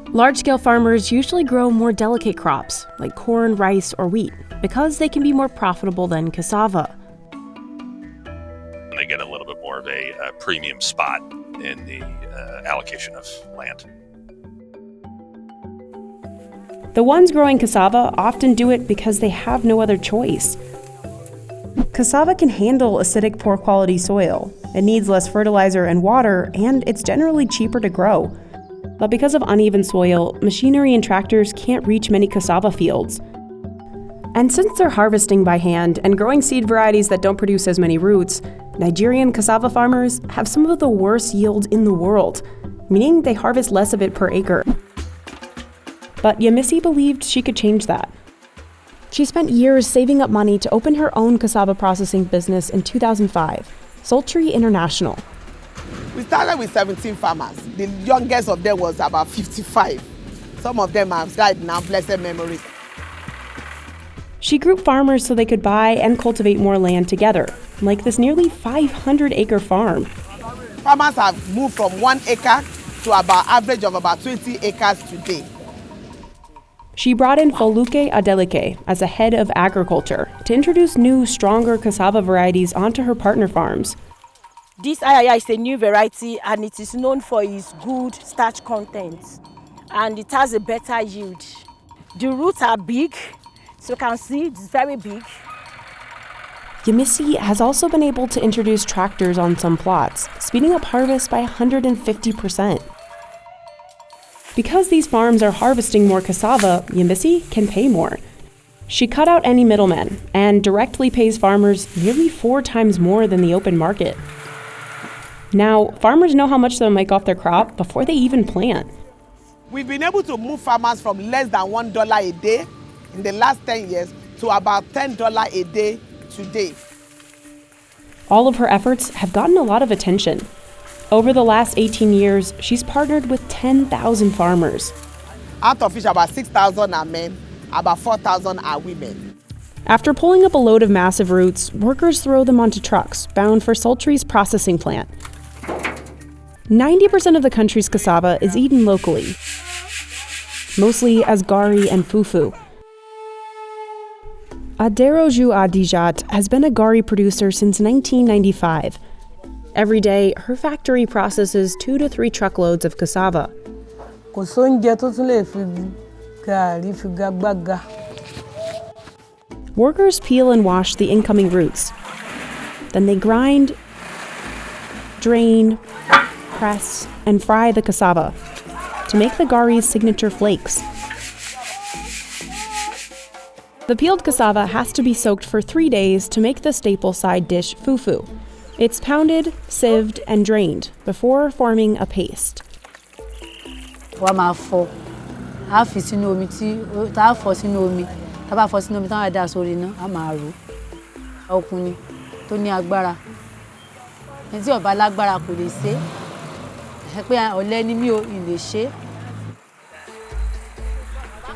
Large-scale farmers usually grow more delicate crops, like corn, rice, or wheat, because they can be more profitable than cassava. They get a little bit more of a premium spot in the allocation of land. The ones growing cassava often do it because they have no other choice. Cassava can handle acidic, poor-quality soil. It needs less fertilizer and water, and it's generally cheaper to grow. But because of uneven soil, machinery and tractors can't reach many cassava fields. And since they're harvesting by hand and growing seed varieties that don't produce as many roots, Nigerian cassava farmers have some of the worst yields in the world, meaning they harvest less of it per acre. But Yemisi believed she could change that. She spent years saving up money to open her own cassava processing business in 2005, Sultry International. We started with 17 farmers. The youngest of them was about 55. Some of them have died now, blessed memories. She grouped farmers so they could buy and cultivate more land together, like this nearly 500-acre farm. Farmers have moved from 1 acre to about average of about 20 acres today. She brought in Foluke Adeleke as a head of agriculture to introduce new, stronger cassava varieties onto her partner farms. This ayaya is a new variety and it is known for its good starch content and it has a better yield. The roots are big, so you can see it's very big. Yemisi has also been able to introduce tractors on some plots, speeding up harvest by 150%. Because these farms are harvesting more cassava, Yemisi can pay more. She cut out any middlemen and directly pays farmers nearly 4 times more than the open market. Now, farmers know how much they'll make off their crop before they even plant. We've been able to move farmers from less than $1 a day in the last 10 years to about $10 a day today. All of her efforts have gotten a lot of attention. Over the last 18 years, she's partnered with 10,000 farmers. Out of which about 6,000 are men, about 4,000 are women. After pulling up a load of massive roots, workers throw them onto trucks bound for Sultry's processing plant. 90% of the country's cassava is eaten locally, mostly as gari and fufu. Aderoju Adijat has been a gari producer since 1995. Every day, her factory processes 2 to 3 truckloads of cassava. Workers peel and wash the incoming roots. Then they grind, drain, press, and fry the cassava to make the gari's signature flakes. The peeled cassava has to be soaked for 3 days to make the staple side dish fufu. It's pounded, sieved, and drained before forming a paste.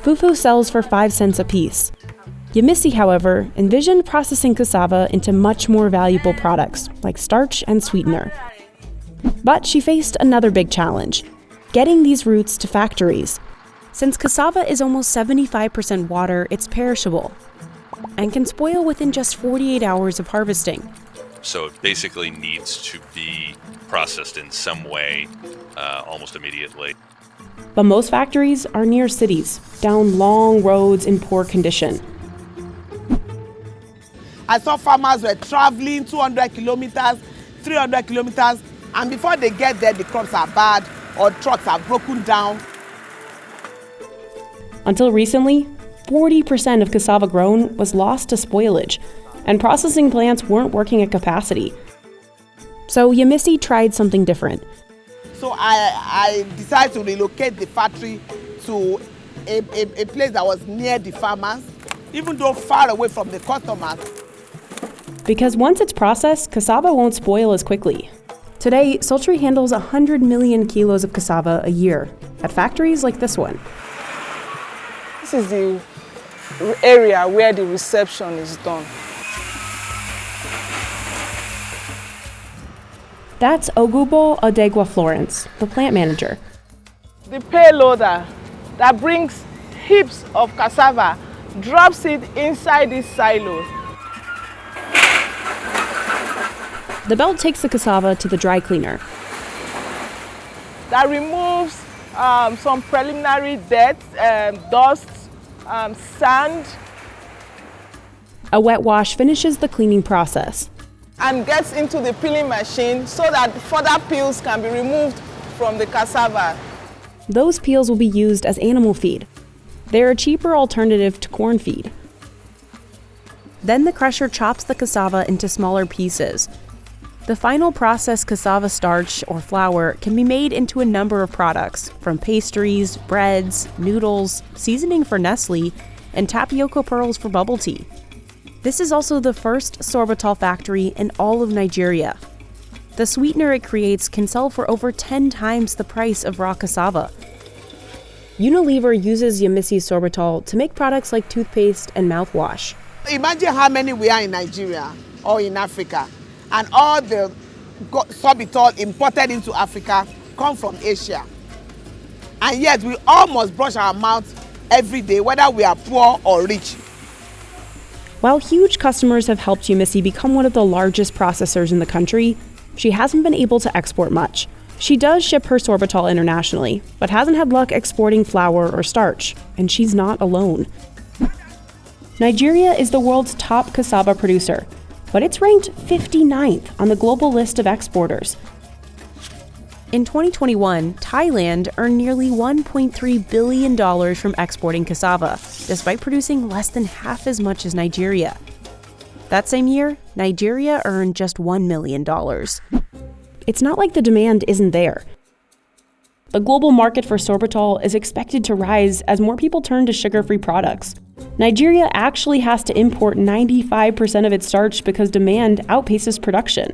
Fufu sells for 5 cents a piece. Yemisi, however, envisioned processing cassava into much more valuable products like starch and sweetener. But she faced another big challenge: getting these roots to factories. Since cassava is almost 75% water, it's perishable and can spoil within just 48 hours of harvesting. So it basically needs to be processed in some way almost immediately. But most factories are near cities, down long roads in poor condition. I saw farmers were traveling 200 kilometers, 300 kilometers, and before they get there, the crops are bad or trucks are broken down. Until recently, 40% of cassava grown was lost to spoilage, and processing plants weren't working at capacity. So Yemisi tried something different. So I decided to relocate the factory to a place that was near the farmers, even though far away from the customers. Because once it's processed, cassava won't spoil as quickly. Today, Sultry handles 100 million kilos of cassava a year at factories like this one. This is the area where the reception is done. That's Ogubo Odegwa Florence, the plant manager. The payloader that brings heaps of cassava drops it inside this silo. The belt takes the cassava to the dry cleaner. That removes some preliminary dirt, dust, sand. A wet wash finishes the cleaning process. And gets into the peeling machine so that further peels can be removed from the cassava. Those peels will be used as animal feed. They're a cheaper alternative to corn feed. Then the crusher chops the cassava into smaller pieces. The final processed cassava starch or flour can be made into a number of products, from pastries, breads, noodles, seasoning for Nestle, and tapioca pearls for bubble tea. This is also the first sorbitol factory in all of Nigeria. The sweetener it creates can sell for over 10 times the price of raw cassava. Unilever uses Yemisi sorbitol to make products like toothpaste and mouthwash. Imagine how many we are in Nigeria or in Africa, and all the sorbitol imported into Africa come from Asia. And yet we all must brush our mouths every day, whether we are poor or rich. While huge customers have helped Yemisi become one of the largest processors in the country, she hasn't been able to export much. She does ship her sorbitol internationally, but hasn't had luck exporting flour or starch, and she's not alone. Nigeria is the world's top cassava producer, but it's ranked 59th on the global list of exporters. In 2021, Thailand earned nearly $1.3 billion from exporting cassava, despite producing less than half as much as Nigeria. That same year, Nigeria earned just $1 million. It's not like the demand isn't there. The global market for sorbitol is expected to rise as more people turn to sugar-free products. Nigeria actually has to import 95% of its starch because demand outpaces production.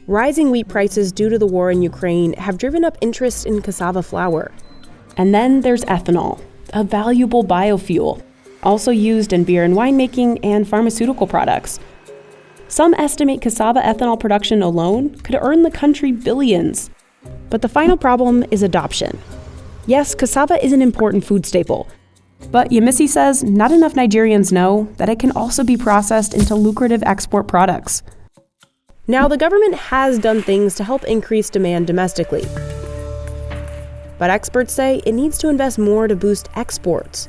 Rising wheat prices due to the war in Ukraine have driven up interest in cassava flour. And then there's ethanol, a valuable biofuel, also used in beer and winemaking and pharmaceutical products. Some estimate cassava ethanol production alone could earn the country billions. But the final problem is adoption. Yes, cassava is an important food staple, but Yemisi says not enough Nigerians know that it can also be processed into lucrative export products. Now, the government has done things to help increase demand domestically, but experts say it needs to invest more to boost exports.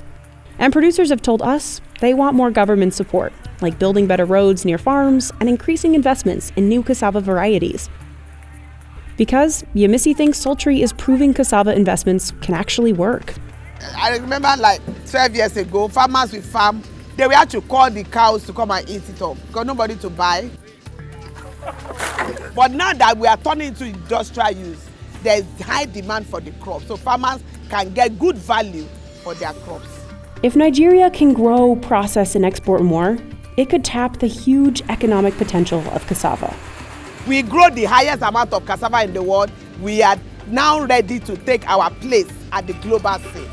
And producers have told us they want more government support, like building better roads near farms and increasing investments in new cassava varieties. Because Yemisi thinks Sultry is proving cassava investments can actually work. I remember like 12 years ago, farmers with farm, they were had to call the cows to come and eat it up because nobody to buy. But now that we are turning into industrial use, there is high demand for the crop, so farmers can get good value for their crops. If Nigeria can grow, process, and export more, it could tap the huge economic potential of cassava. We grow the highest amount of cassava in the world. We are now ready to take our place at the global scene.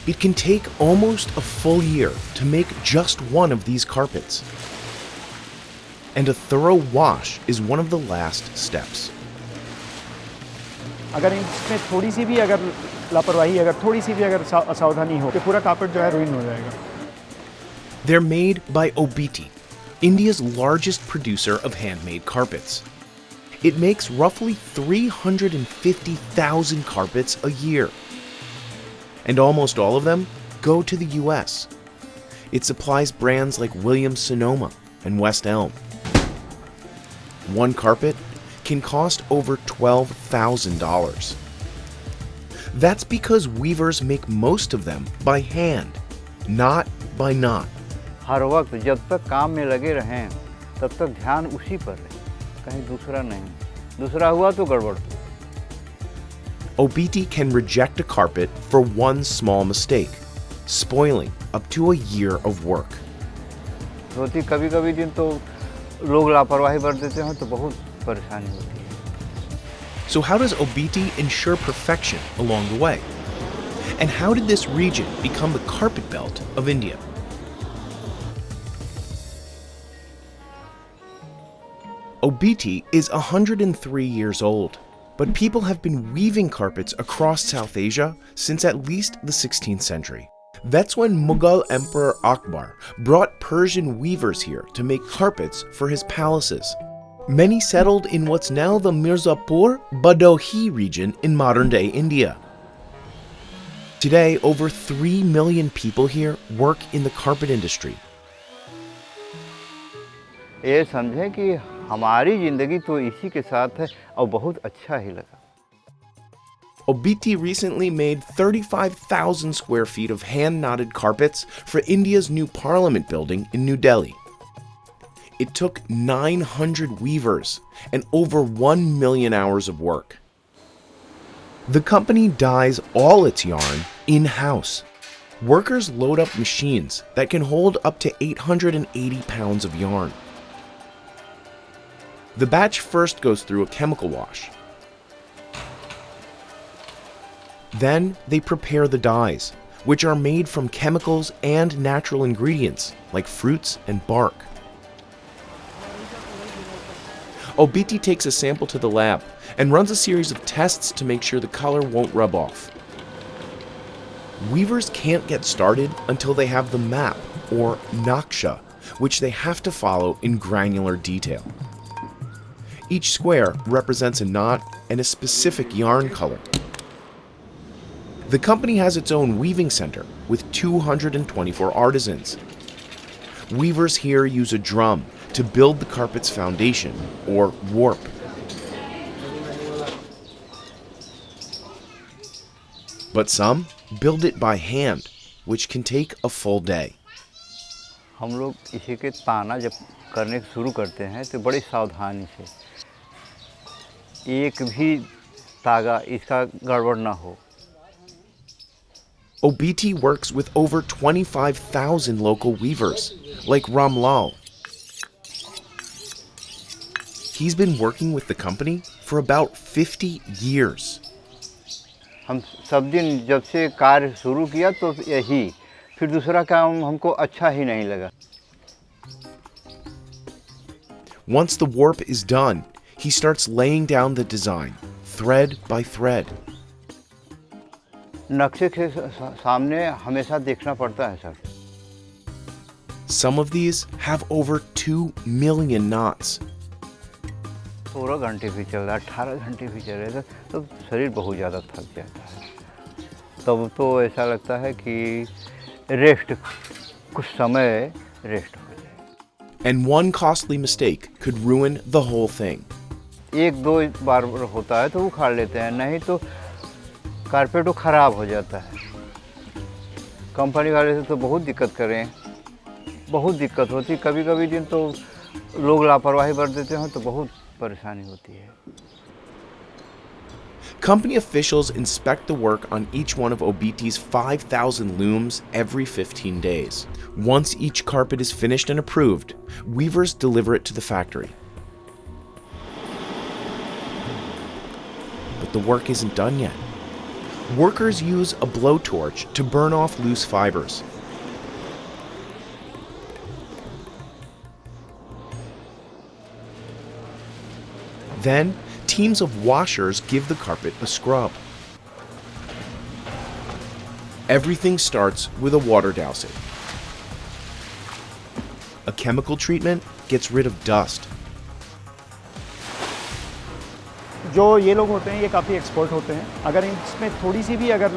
It can take almost a full year to make just one of these carpets. And a thorough wash is one of the last steps. अगर इसमें थोड़ी सी भी अगर लापरवाही अगर थोड़ी सी भी अगर असावधानी हो तो पूरा कार्पेट जो है रुइन हो जाएगा. They're made by Obiti, India's largest producer of handmade carpets. It makes roughly 350,000 carpets a year. And almost all of them go to the US. It supplies brands like Williams-Sonoma and West Elm. One carpet can cost over $12,000. That's because weavers make most of them by hand, not by knot. हर वक्त जब तक काम में लगे रहें तब तक ध्यान उसी पर रहे, कहीं दूसरा नहीं. दूसरा हुआ तो गड़बड़. Obiti can reject a carpet for one small mistake, spoiling up to a year of work. होती कभी-कभी दिन तो लोग लापरवाही बरत देते हैं तो बहुत परेशानी होती है. So how does Obiti ensure perfection along the way? And how did this region become the carpet belt of India? Obiti is 103 years old, but people have been weaving carpets across South Asia since at least the 16th century. That's when Mughal Emperor Akbar brought Persian weavers here to make carpets for his palaces. Many settled in what's now the Mirzapur Bhadohi region in modern-day India. Today, over 3 million people here work in the carpet industry. ये समझें कि हमारी जिंदगी तो इसी के साथ है और बहुत अच्छा ही लगा. Obiti recently made 35,000 square feet of hand-knotted carpets for India's new parliament building in New Delhi. It took 900 weavers and over 1 million hours of work. The company dyes all its yarn in-house. Workers load up machines that can hold up to 880 pounds of yarn. The batch first goes through a chemical wash. Then they prepare the dyes, which are made from chemicals and natural ingredients like fruits and bark. Obiti takes a sample to the lab and runs a series of tests to make sure the color won't rub off. Weavers can't get started until they have the map, or naksha, which they have to follow in granular detail. Each square represents a knot and a specific yarn color. The company has its own weaving center with 224 artisans. Weavers here use a drum to build the carpet's foundation, or warp. But some build it by hand, which can take a full day. हम लोग इसी के ताना जब करने शुरू करते हैं तो बड़ी सावधानी से एक भी तागा इसका गड़बड़ ना हो. Obiti works with over 25,000 local weavers, like Ramlal. He's been working with the company for about 50 years. हम सब दिन जब से कार्य शुरू किया तो यही, फिर दूसरा काम हमको अच्छा ही नहीं लगा. Once the warp is done, he starts laying down the design, thread by thread. नक्शे के सामने हमेशा देखना पड़ता है sir. Some of these have over 2 million knots. 16 घंटे भी चल रहा है, 18 घंटे भी चल रहा है तो शरीर बहुत ज़्यादा थक जाता है. तब तो ऐसा लगता है कि रेस्ट कुछ समय रेस्ट हो जाए. And one costly mistake could ruin the whole thing. एक दो बार होता है तो उखाड़ लेते हैं, नहीं तो कारपेट खराब हो जाता है. कंपनी वाले से तो बहुत दिक्कत करें, बहुत दिक्कत होती. कभी-कभी दिन तो लोग लापरवाही बरत देते हैं तो बहुत परेशानी होती है. Company officials inspect the work on each one of Obiti's 5,000 looms every 15 days. Once each carpet is finished and approved, weavers deliver it to the factory. but the work isn't done yet. Workers use a blowtorch to burn off loose fibers. Then, teams of washers give the carpet a scrub. Everything starts with a water dousing. A chemical treatment gets rid of dust. जो ये लोग होते हैं ये काफ़ी expert होते हैं. अगर इसमें थोड़ी सी भी अगर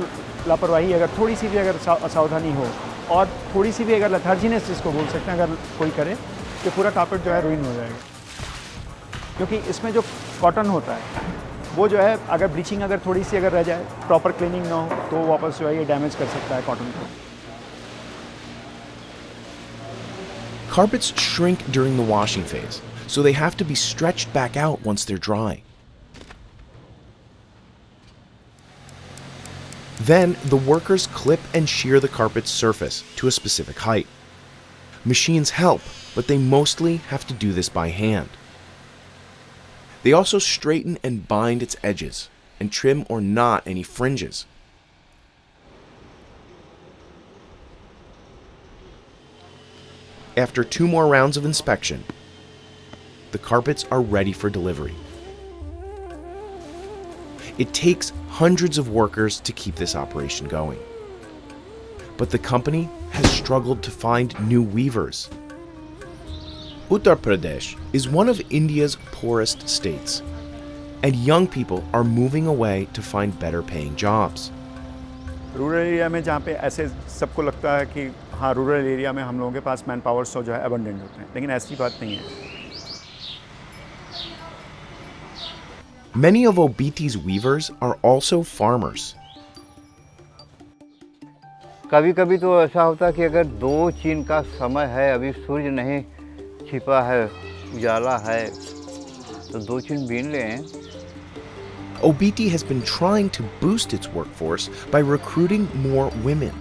लापरवाही, अगर थोड़ी सी भी अगर असावधानी हो और थोड़ी सी भी अगर लेथार्जीनेस जिसको बोल सकते हैं अगर कोई करे तो पूरा कार्पेट जो है रुइन हो जाएगा. क्योंकि इसमें जो कॉटन होता है वो जो है अगर ब्लीचिंग अगर थोड़ी सी अगर रह जाए, प्रॉपर क्लीनिंग ना हो तो वापस जो है ये डैमेज कर सकता है कॉटन को. Carpets shrink during the washing phase, so they have to be stretched back out once they're dry. Then, the workers clip and shear the carpet's surface to a specific height. Machines help, but they mostly have to do this by hand. They also straighten and bind its edges, and trim or knot any fringes. After 2 more rounds of inspection, the carpets are ready for delivery. It takes hundreds of workers to keep this operation going. But the company has struggled to find new weavers. Uttar Pradesh is one of India's poorest states, and young people are moving away to find better paying jobs. Rural area में जहाँ पे ऐसे सबको लगता है कि हाँ rural area में हम लोगों के पास मैन पावर्स जो है अबंडेंट होते हैं, लेकिन ऐसी बात नहीं है. Many of OBT's weavers are also farmers. कभी कभी तो ऐसा होता है कि अगर 2 चीन का समय है, अभी सूर्य नहीं छिपा है, उजाला है, तो 2 चीन बीन लें. OBT has been trying to boost its workforce by recruiting more women.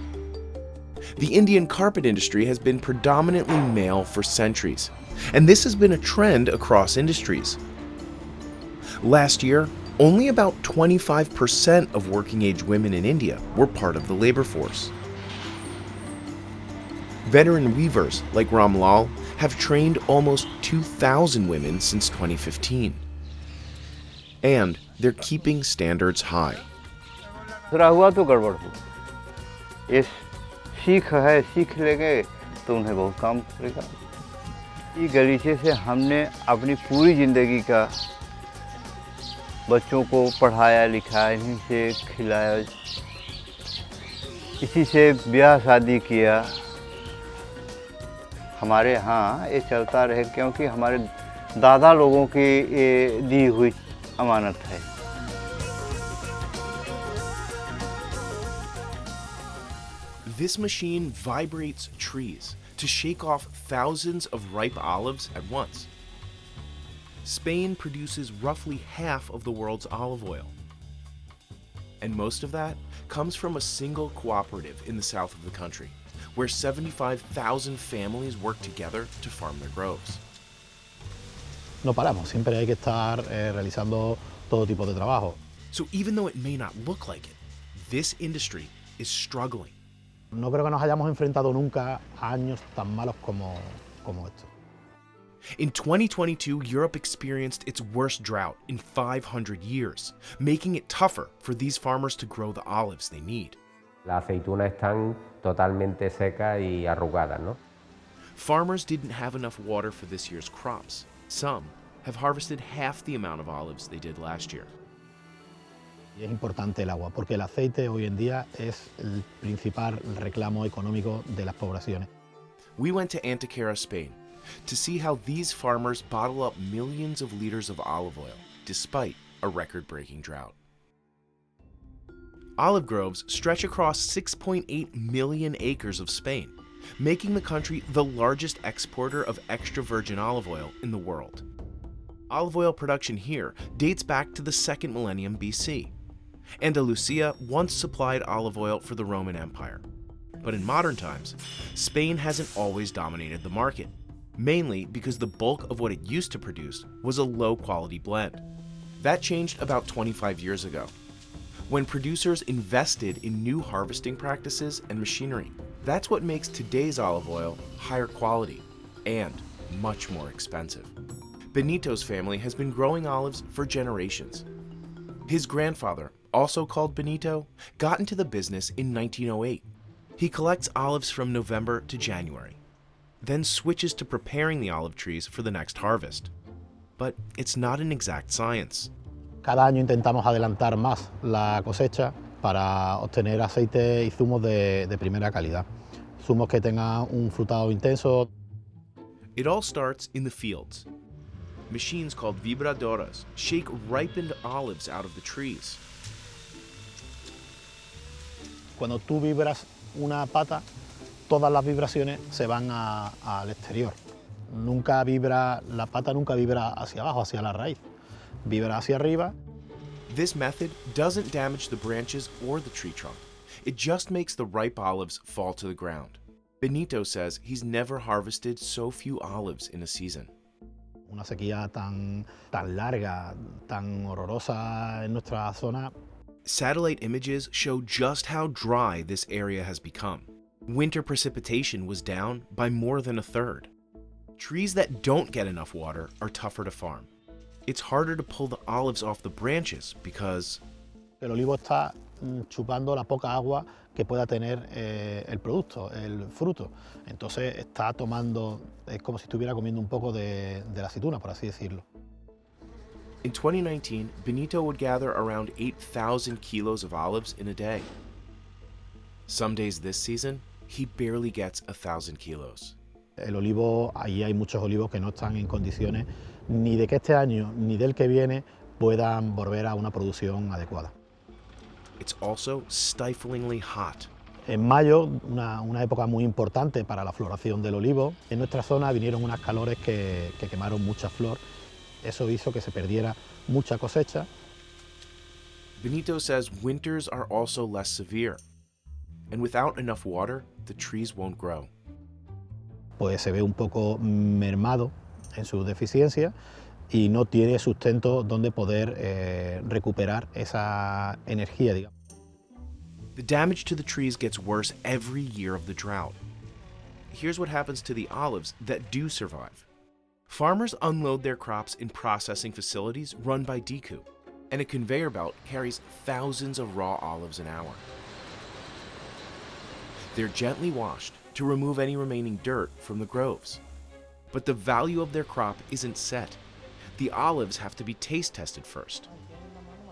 The Indian carpet industry has been predominantly male for centuries, and this has been a trend across industries. Last year, only about 25% of working-age women in India were part of the labor force. Veteran weavers like Ramlal have trained almost 2,000 women since 2015. And they're keeping standards high. थोड़ा हुआ तो गड़बड़ हो. ये सीख है, सीख लेंगे तो उन्हें बहुत काम पड़ेगा. ये गलीचे से हमने अपनी पूरी ज़िंदगी का बच्चों को पढ़ाया लिखाया, इन्हीं से खिलाया, इसी से ब्याह शादी किया. हमारे यहाँ ये चलता रहे क्योंकि हमारे दादा लोगों की ये दी हुई अमानत है. This machine vibrates trees to shake off thousands of ripe olives at once. Spain produces roughly half of the world's olive oil. And most of that comes from a single cooperative in the south of the country, where 75,000 families work together to farm their groves. No paramos, siempre hay que estar realizando todo tipo de trabajo. So even though it may not look like it, this industry is struggling. No creo que nos hayamos enfrentado nunca a años tan malos como estos. In 2022, Europe experienced its worst drought in 500 years, making it tougher for these farmers to grow the olives they need. Las aceitunas están totalmente secas y arrugadas, ¿no? Farmers didn't have enough water for this year's crops. Some have harvested half the amount of olives they did last year. Y es importante el agua, porque el aceite hoy en día es el principal reclamo económico de las poblaciones. We went to Antequera, Spain, to see how these farmers bottle up millions of liters of olive oil, despite a record-breaking drought. Olive groves stretch across 6.8 million acres of Spain, making the country the largest exporter of extra virgin olive oil in the world. Olive oil production here dates back to the 2nd millennium BC. Andalusia once supplied olive oil for the Roman Empire. But in modern times, Spain hasn't always dominated the market, mainly because the bulk of what it used to produce was a low-quality blend. That changed about 25 years ago, when producers invested in new harvesting practices and machinery. That's what makes today's olive oil higher quality and much more expensive. Benito's family has been growing olives for generations. His grandfather, also called Benito, got into the business in 1908. He collects olives from November to January, then switches to preparing the olive trees for the next harvest. But it's not an exact science. Cada año intentamos adelantar más la cosecha para obtener aceite y zumos de primera calidad. Zumos que tengan un frutado intenso. It all starts in the fields. Machines called vibradoras shake ripened olives out of the trees. Cuando tú vibras una pata, todas las vibraciones se van al exterior. La pata nunca vibra hacia abajo, hacia la raíz. Vibra hacia arriba. This method doesn't damage the branches or the tree trunk. It just makes the ripe olives fall to the ground. Benito says he's never harvested so few olives in a season. Una sequía tan larga, tan horrorosa en nuestra zona. Satellite images show just how dry this area has become. Winter precipitation was down by more than a third. Trees that don't get enough water are tougher to farm. It's harder to pull the olives off the branches because el olivo está chupando la poca agua que pueda tener el producto, el fruto. Entonces está tomando, es como si estuviera comiendo un poco de la aceituna, por así decirlo. In 2019, Benito would gather around 8,000 kilos of olives in a day. Some days this season, he barely gets 1,000 kilos. El olivo, allí hay muchos olivos que no están en condiciones ni de que este año ni del que viene puedan volver a una producción adecuada. It's also stiflingly hot. En mayo, una época muy importante para la floración del olivo, en nuestra zona vinieron unas calores que quemaron mucha flor. Eso hizo que se perdiera mucha cosecha. Benito says winters are also less severe, and without enough water, the trees won't grow. Pues se ve un poco mermado en su deficiencia y no tiene sustento donde poder recuperar esa energía, digamos. The damage to the trees gets worse every year of the drought. Here's what happens to the olives that do survive. Farmers unload their crops in processing facilities run by Decoup, and a conveyor belt carries thousands of raw olives an hour. They're gently washed to remove any remaining dirt from the groves. But the value of their crop isn't set. The olives have to be taste tested first.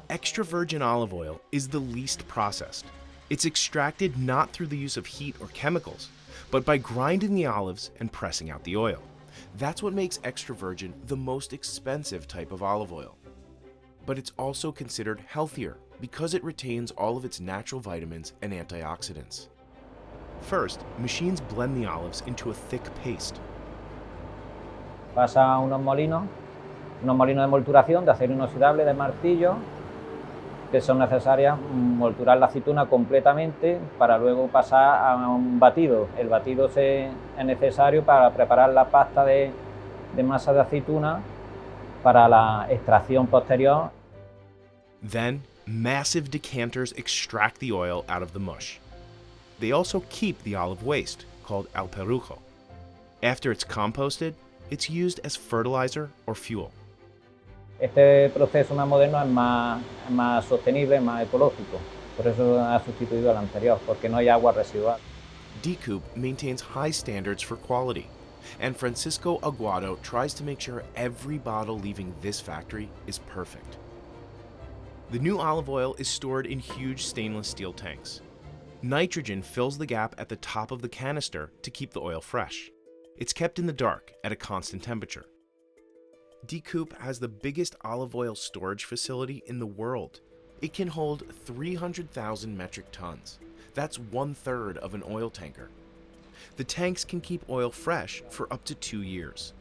Extra virgin olive oil is the least processed. It's extracted not through the use of heat or chemicals, but by grinding the olives and pressing out the oil. That's what makes extra virgin the most expensive type of olive oil. But it's also considered healthier because it retains all of its natural vitamins and antioxidants. First, machines blend the olives into a thick paste. Pasa a unos molinos de molturación de acero inoxidable de martillo, que son necesarias molturar la aceituna completamente para luego pasar a un batido. El batido es necesario para preparar la pasta de masa de aceituna para la extracción posterior. Then, massive decanters extract the oil out of the mush. They also keep the olive waste, called alperujo. After it's composted, it's used as fertilizer or fuel. Este proceso más moderno es más sostenible, más ecológico. Por eso ha sustituido al anterior, porque no hay agua residual. Decoup maintains high standards for quality, and Francisco Aguado tries to make sure every bottle leaving this factory is perfect. The new olive oil is stored in huge stainless steel tanks. Nitrogen fills the gap at the top of the canister to keep the oil fresh. It's kept in the dark at a constant temperature. Decoup has the biggest olive oil storage facility in the world. It can hold 300,000 metric tons. That's 1/3 of an oil tanker. The tanks can keep oil fresh for up to 2 years.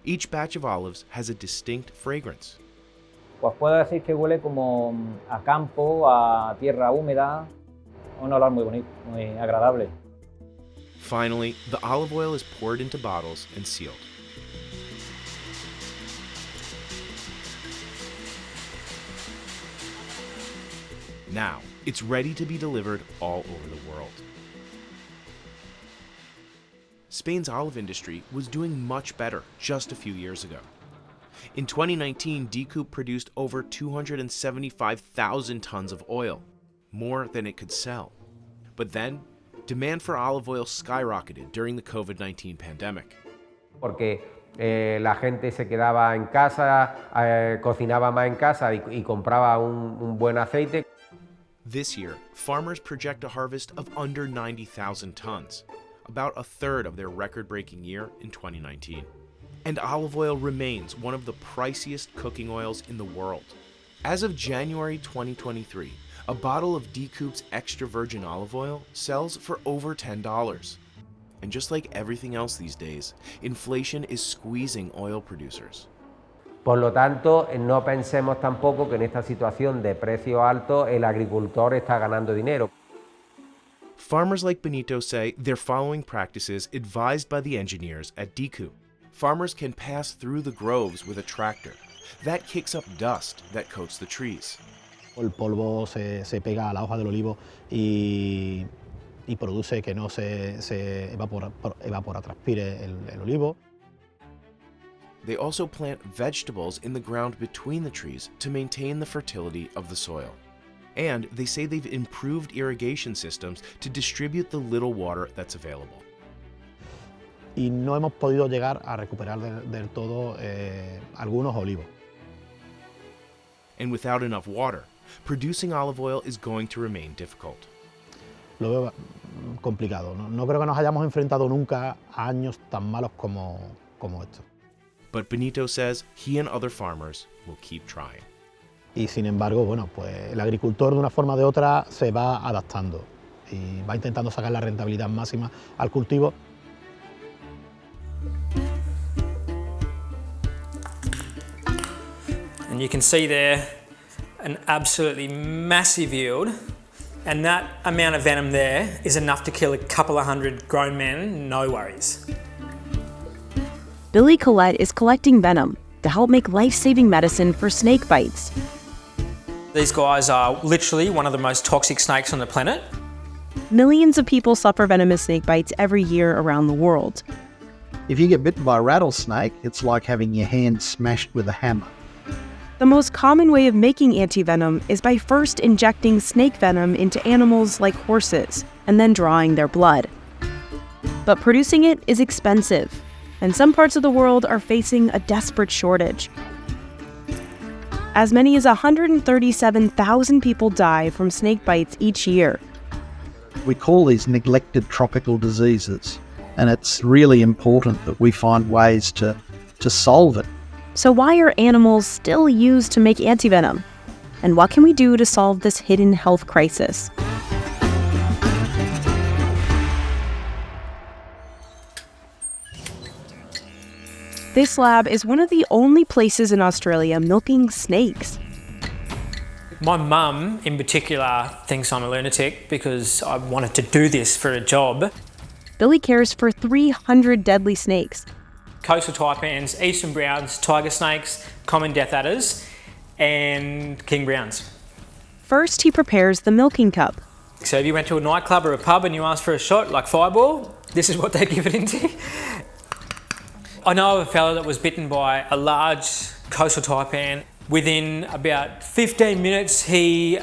Each batch of olives has a distinct fragrance. Pues puedo decir que huele como a campo, a tierra húmeda, un olor muy bonito, muy agradable. Finally, the olive oil is poured into bottles and sealed. Now, it's ready to be delivered all over the world. Spain's olive industry was doing much better just a few years ago. In 2019, DCOOP produced over 275,000 tons of oil, more than it could sell. But then, demand for olive oil skyrocketed during the COVID-19 pandemic. Porque la gente se quedaba en casa, cocinaba más en casa y compraba un buen aceite. This year, farmers project a harvest of under 90,000 tons, about a third of their record-breaking year in 2019. And olive oil remains one of the priciest cooking oils in the world. As of January 2023, a bottle of DCOOP's extra virgin olive oil sells for over $10. And just like everything else these days, inflation is squeezing oil producers. Por lo tanto, no pensemos tampoco que en esta situación de precios altos el agricultor está ganando dinero. Farmers like Benito say they're following practices advised by the engineers at DCOOP. Farmers can pass through the groves with a tractor. That kicks up dust that coats the trees. El polvo se pega a la hoja del olivo y produce que no se evapotranspire el olivo. They also plant vegetables in the ground between the trees to maintain the fertility of the soil. And they say they've improved irrigation systems to distribute the little water that's available. Y no hemos podido llegar a recuperar del todo algunos olivos. And without enough water, producing olive oil is going to remain difficult. Lo veo complicado. No creo que nos hayamos enfrentado nunca a años tan malos como estos. But Benito says he and other farmers will keep trying. Y sin embargo, bueno, pues el agricultor de una forma o de otra se va adaptando y va intentando sacar la rentabilidad máxima al cultivo. And you can see there an absolutely massive yield, and that amount of venom there is enough to kill a couple of hundred grown men, no worries. Billy Collette is collecting venom to help make life-saving medicine for snake bites. These guys are literally one of the most toxic snakes on the planet. Millions of people suffer venomous snake bites every year around the world. If you get bitten by a rattlesnake, it's like having your hand smashed with a hammer. The most common way of making antivenom is by first injecting snake venom into animals like horses and then drawing their blood. But producing it is expensive, and some parts of the world are facing a desperate shortage. As many as 137,000 people die from snake bites each year. We call these neglected tropical diseases, and it's really important that we find ways to solve it. So why are animals still used to make antivenom? And what can we do to solve this hidden health crisis? This lab is one of the only places in Australia milking snakes. My mum, in particular, thinks I'm a lunatic because I wanted to do this for a job. Billy cares for 300 deadly snakes. Coastal taipans, eastern browns, tiger snakes, common death adders, and king browns. First, he prepares the milking cup. So if you went to a nightclub or a pub and you asked for a shot, like Fireball, this is what they'd give it into. I know of a fellow that was bitten by a large coastal taipan. Within about 15 minutes, he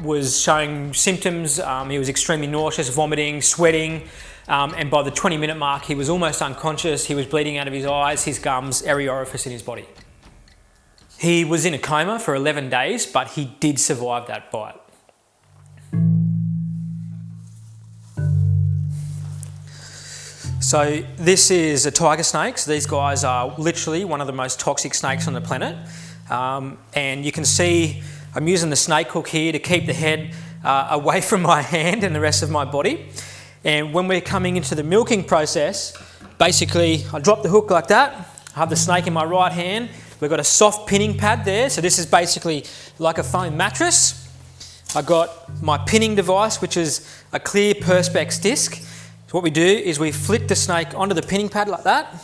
was showing symptoms. He was extremely nauseous, vomiting, sweating. And by the 20-minute mark, he was almost unconscious. He was bleeding out of his eyes, his gums, every orifice in his body. He was in a coma for 11 days, but he did survive that bite. So this is a tiger snake. So these guys are literally one of the most toxic snakes on the planet. And you can see I'm using the snake hook here to keep the head away from my hand and the rest of my body. And when we're coming into the milking process, basically I drop the hook like that. I have the snake in my right hand. We've got a soft pinning pad there. So this is basically like a foam mattress. I got my pinning device, which is a clear Perspex disc. So what we do is we flick the snake onto the pinning pad like that,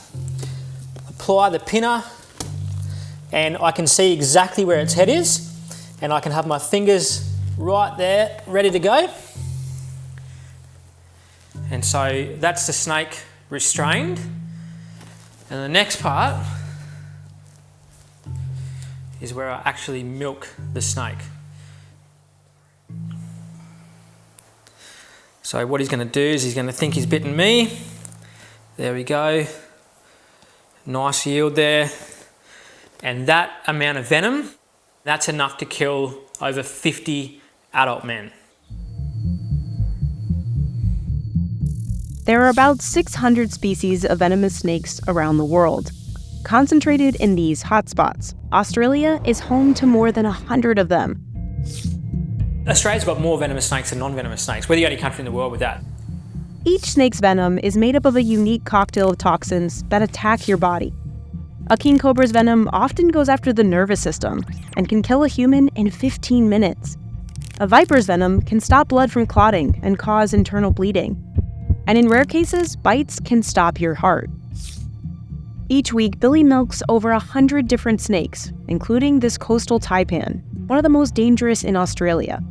apply the pinner, and I can see exactly where its head is, and I can have my fingers right there, ready to go. And so that's the snake restrained. And the next part is where I actually milk the snake. So what he's going to do is he's going to think he's bitten me. There we go. Nice yield there. And that amount of venom, that's enough to kill over 50 adult men. There are about 600 species of venomous snakes around the world. Concentrated in these hotspots, Australia is home to more than 100 of them. Australia's got more venomous snakes than non-venomous snakes. We're the only country in the world with that. Each snake's venom is made up of a unique cocktail of toxins that attack your body. A king cobra's venom often goes after the nervous system and can kill a human in 15 minutes. A viper's venom can stop blood from clotting and cause internal bleeding. And in rare cases, bites can stop your heart. Each week, Billy milks over 100 different snakes, including this coastal taipan, one of the most dangerous in Australia.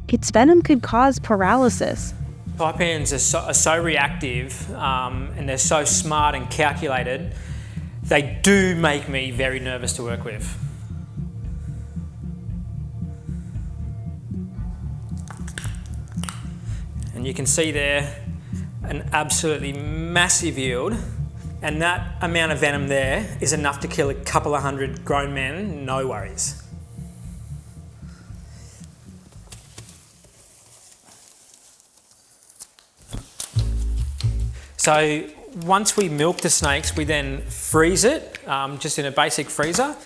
Its venom could cause paralysis. Taipans are so reactive and they're so smart and calculated, they do make me very nervous to work with. And you can see there an absolutely massive yield, and that amount of venom there is enough to kill a couple of hundred grown men, no worries. So once we milk the snakes, we then freeze it, just in a basic freezer.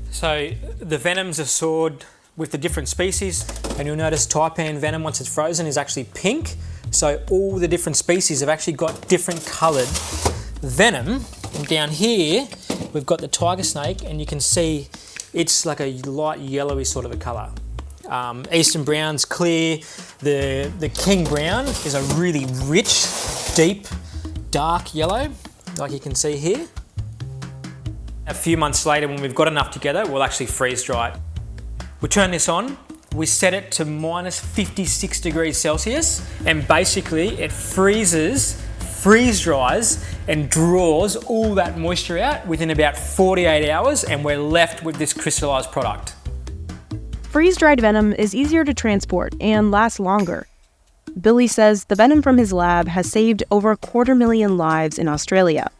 So the venoms are stored with the different species, and you'll notice taipan venom, once it's frozen, is actually pink. So all the different species have actually got different coloured venom. And down here, we've got the tiger snake, and you can see it's like a light yellowy sort of a colour. Eastern brown's clear. The king brown is a really rich, deep, dark yellow, like you can see here. A few months later, when we've got enough together, we'll actually freeze dry it. We turn this on, we set it to minus 56 degrees Celsius, and basically it freezes, freeze dries, and draws all that moisture out within about 48 hours, and we're left with this crystallized product. Freeze-dried venom is easier to transport and lasts longer. Billy says the venom from his lab has saved over 250,000 lives in Australia.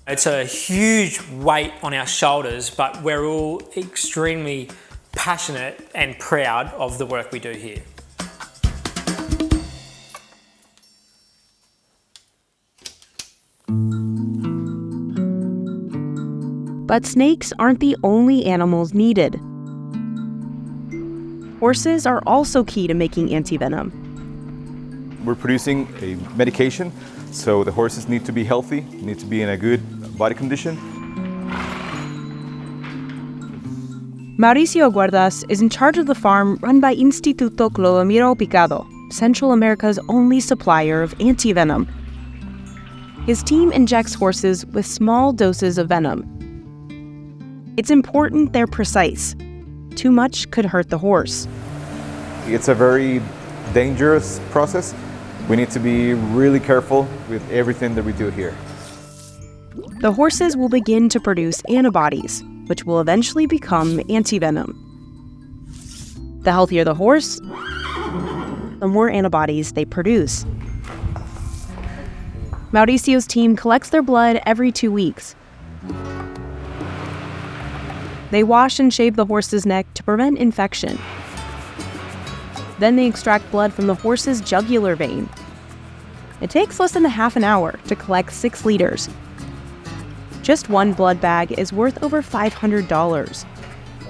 It's a huge weight on our shoulders, but we're all extremely passionate and proud of the work we do here. But snakes aren't the only animals needed. Horses are also key to making antivenom. We're producing a medication, so the horses need to be healthy, need to be in a good body condition. Mauricio Guardas is in charge of the farm run by Instituto Clodomiro Picado, Central America's only supplier of antivenom. His team injects horses with small doses of venom. It's important they're precise. Too much could hurt the horse. It's a very dangerous process. We need to be really careful with everything that we do here. The horses will begin to produce antibodies, which will eventually become antivenom. The healthier the horse, the more antibodies they produce. Mauricio's team collects their blood every 2 weeks. They wash and shave the horse's neck to prevent infection. Then they extract blood from the horse's jugular vein. It takes less than half an hour to collect 6 liters. Just one blood bag is worth over $500.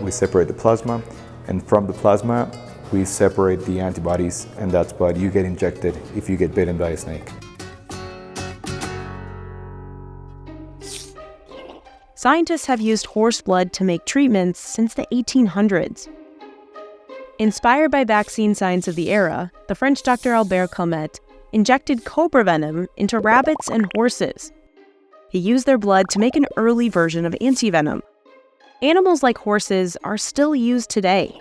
We separate the plasma, and from the plasma, we separate the antibodies, and that's what you get injected if you get bitten by a snake. Scientists have used horse blood to make treatments since the 1800s. Inspired by vaccine science of the era, the French Dr. Albert Calmette injected cobra venom into rabbits and horses. He used their blood to make an early version of antivenom. Animals like horses are still used today.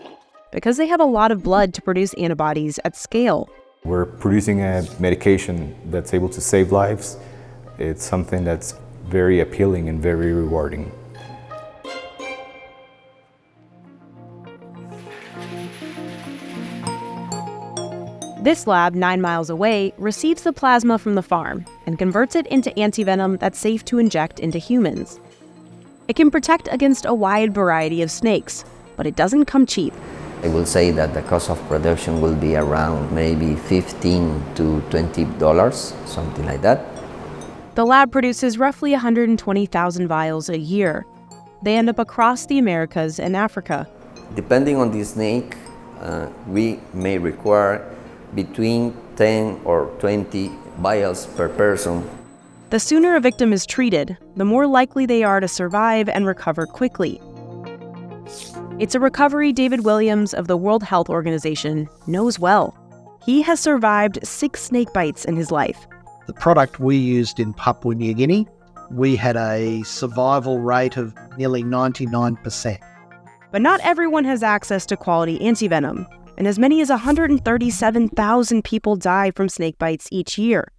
because they have a lot of blood to produce antibodies at scale. We're producing a medication that's able to save lives. It's something that's very appealing and very rewarding. This lab, 9 miles away, receives the plasma from the farm and converts it into antivenom that's safe to inject into humans. It can protect against a wide variety of snakes, but it doesn't come cheap. I will say that the cost of production will be around maybe $15 to $20, something like that. The lab produces roughly 120,000 vials a year. They end up across the Americas and Africa. Depending on the snake, we may require between 10 or 20 vials per person. The sooner a victim is treated, the more likely they are to survive and recover quickly. It's a recovery David Williams of the World Health Organization knows well. He has survived 6 snake bites in his life. The product we used in Papua New Guinea, we had a survival rate of nearly 99%. But not everyone has access to quality antivenom, and as many as 137,000 people die from snake bites each year.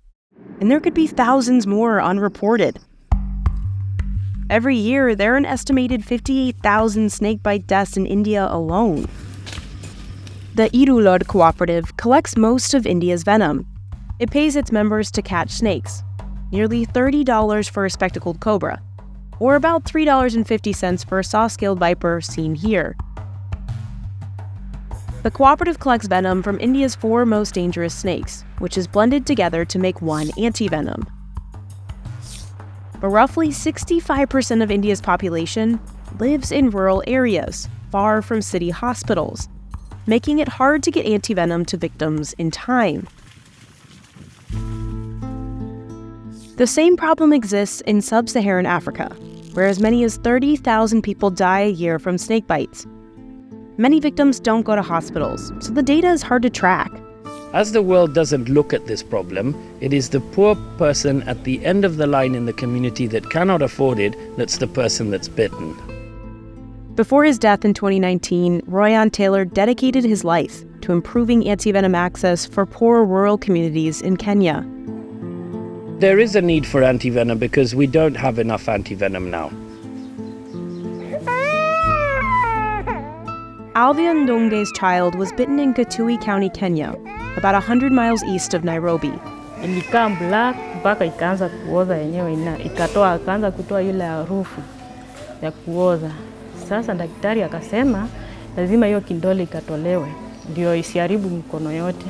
And there could be thousands more unreported. Every year, there are an estimated 58,000 snakebite deaths in India alone. The Irulod Cooperative collects most of India's venom. It pays its members to catch snakes, nearly $30 for a spectacled cobra, or about $3.50 for a saw-scaled viper seen here. The cooperative collects venom from India's 4 most dangerous snakes, which is blended together to make one antivenom. But roughly 65% of India's population lives in rural areas, far from city hospitals, making it hard to get antivenom to victims in time. The same problem exists in sub-Saharan Africa, where as many as 30,000 people die a year from snake bites. Many victims don't go to hospitals, so the data is hard to track. As the world doesn't look at this problem, it is the poor person at the end of the line in the community that cannot afford it that's the person that's bitten. Before his death in 2019, Royan Taylor dedicated his life to improving antivenom access for poor rural communities in Kenya. There is a need for antivenom because we don't have enough antivenom now. Alvia Ndonge's child was bitten in Kitui County, Kenya, about 100 miles east of Nairobi. Ilikaa black mpaka ikaanza kuoza yenyewe akaanza kutoa ile harufu ya kuoza. Sasa daktari akasema lazima hiyo kidole ikatolewe ndio isiharibu mkono yote.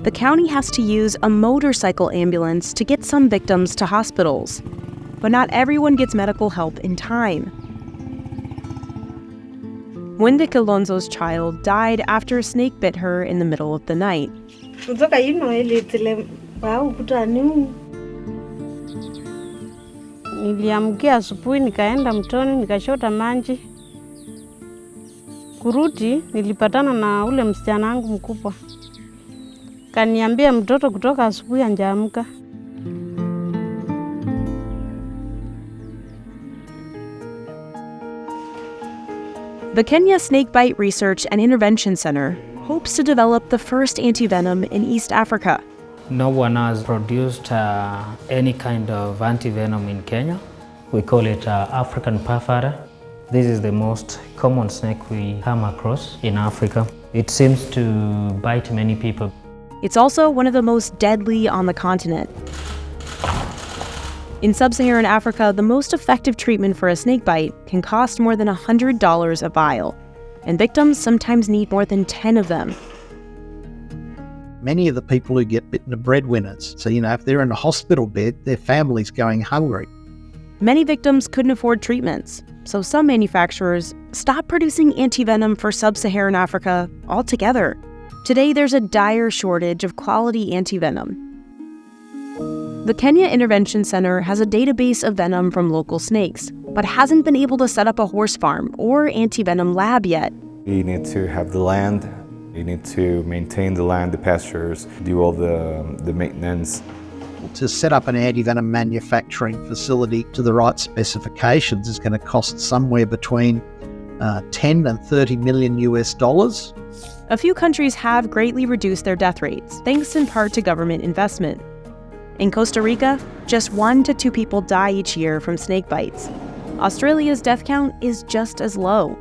The county has to use a motorcycle ambulance to get some victims to hospitals. But not everyone gets medical help in time. Wende Kilonzo's child died after a snake bit her in the middle of the night. Niliamkia asubuhi nikaenda mtoni nikashota maji. Kurudi nilipatana na ule msichana wangu mkubwa. Kaniambia mtoto kutoka asubuhi hajaamka. The Kenya Snakebite Research and Intervention Center hopes to develop the first antivenom in East Africa. No one has produced any kind of antivenom in Kenya. We call it African puffer. This is the most common snake we come across in Africa. It seems to bite many people. It's also one of the most deadly on the continent. In sub-Saharan Africa, the most effective treatment for a snakebite can cost more than $100 a vial, and victims sometimes need more than 10 of them. Many of the people who get bitten are breadwinners. So, if they're in a hospital bed, their family's going hungry. Many victims couldn't afford treatments, so some manufacturers stopped producing antivenom for sub-Saharan Africa altogether. Today, there's a dire shortage of quality antivenom. The Kenya Intervention Center has a database of venom from local snakes, but hasn't been able to set up a horse farm or antivenom lab yet. You need to have the land, you need to maintain the land, the pastures, do all the maintenance. to set up an antivenom manufacturing facility to the right specifications is going to cost somewhere between 10 and 30 million US dollars. A few countries have greatly reduced their death rates, thanks in part to government investment. In Costa Rica, just 1 to 2 people die each year from snake bites. Australia's death count is just as low.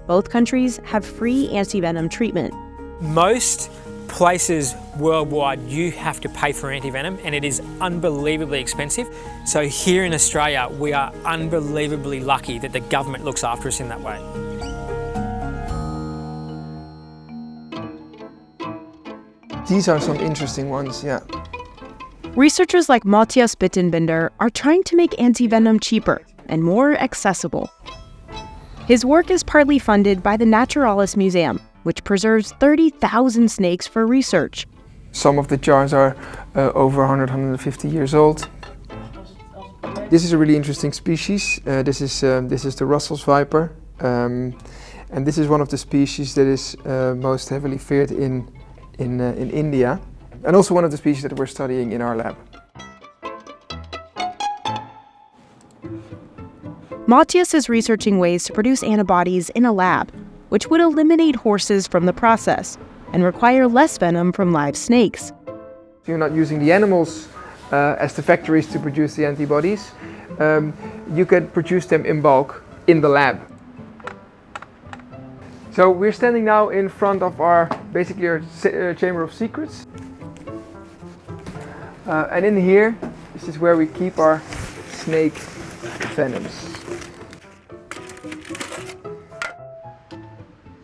Both countries have free antivenom treatment. Most places worldwide you have to pay for antivenom, and it is unbelievably expensive. So here in Australia, we are unbelievably lucky that the government looks after us in that way. These are some interesting ones, yeah. Researchers like Matthias Bittenbinder are trying to make antivenom cheaper and more accessible. His work is partly funded by the Naturalis Museum, which preserves 30,000 snakes for research. Some of the jars are over 100, 150 years old. This is a really interesting species. This is the Russell's viper, and this is one of the species that is most heavily feared in India, and also one of the species that we're studying in our lab. Matthias is researching ways to produce antibodies in a lab, which would eliminate horses from the process and require less venom from live snakes. You're not using the animals as the factories to produce the antibodies. You can produce them in bulk in the lab. So we're standing now in front of our chamber of secrets. And in here, this is where we keep our snake venoms.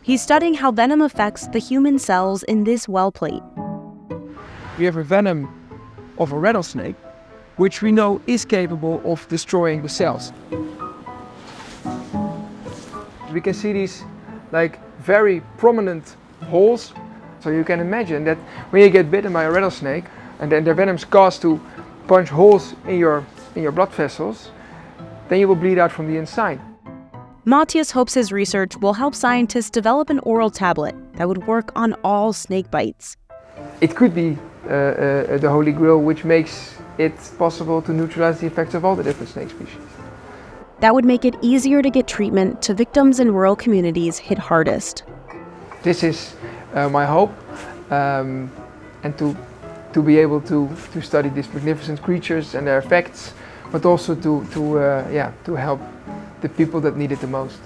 He's studying how venom affects the human cells in this well plate. We have a venom of a rattlesnake, which we know is capable of destroying the cells. We can see these very prominent holes. So you can imagine that when you get bitten by a rattlesnake and then their venom's caused to punch holes in your blood vessels, then you will bleed out from the inside. Matthias hopes his research will help scientists develop an oral tablet that would work on all snake bites. It could be the holy grail, which makes it possible to neutralize the effects of all the different snake species. That would make it easier to get treatment to victims in rural communities hit hardest. This is my hope, and to be able to study these magnificent creatures and their effects, but also to help the people that need it the most.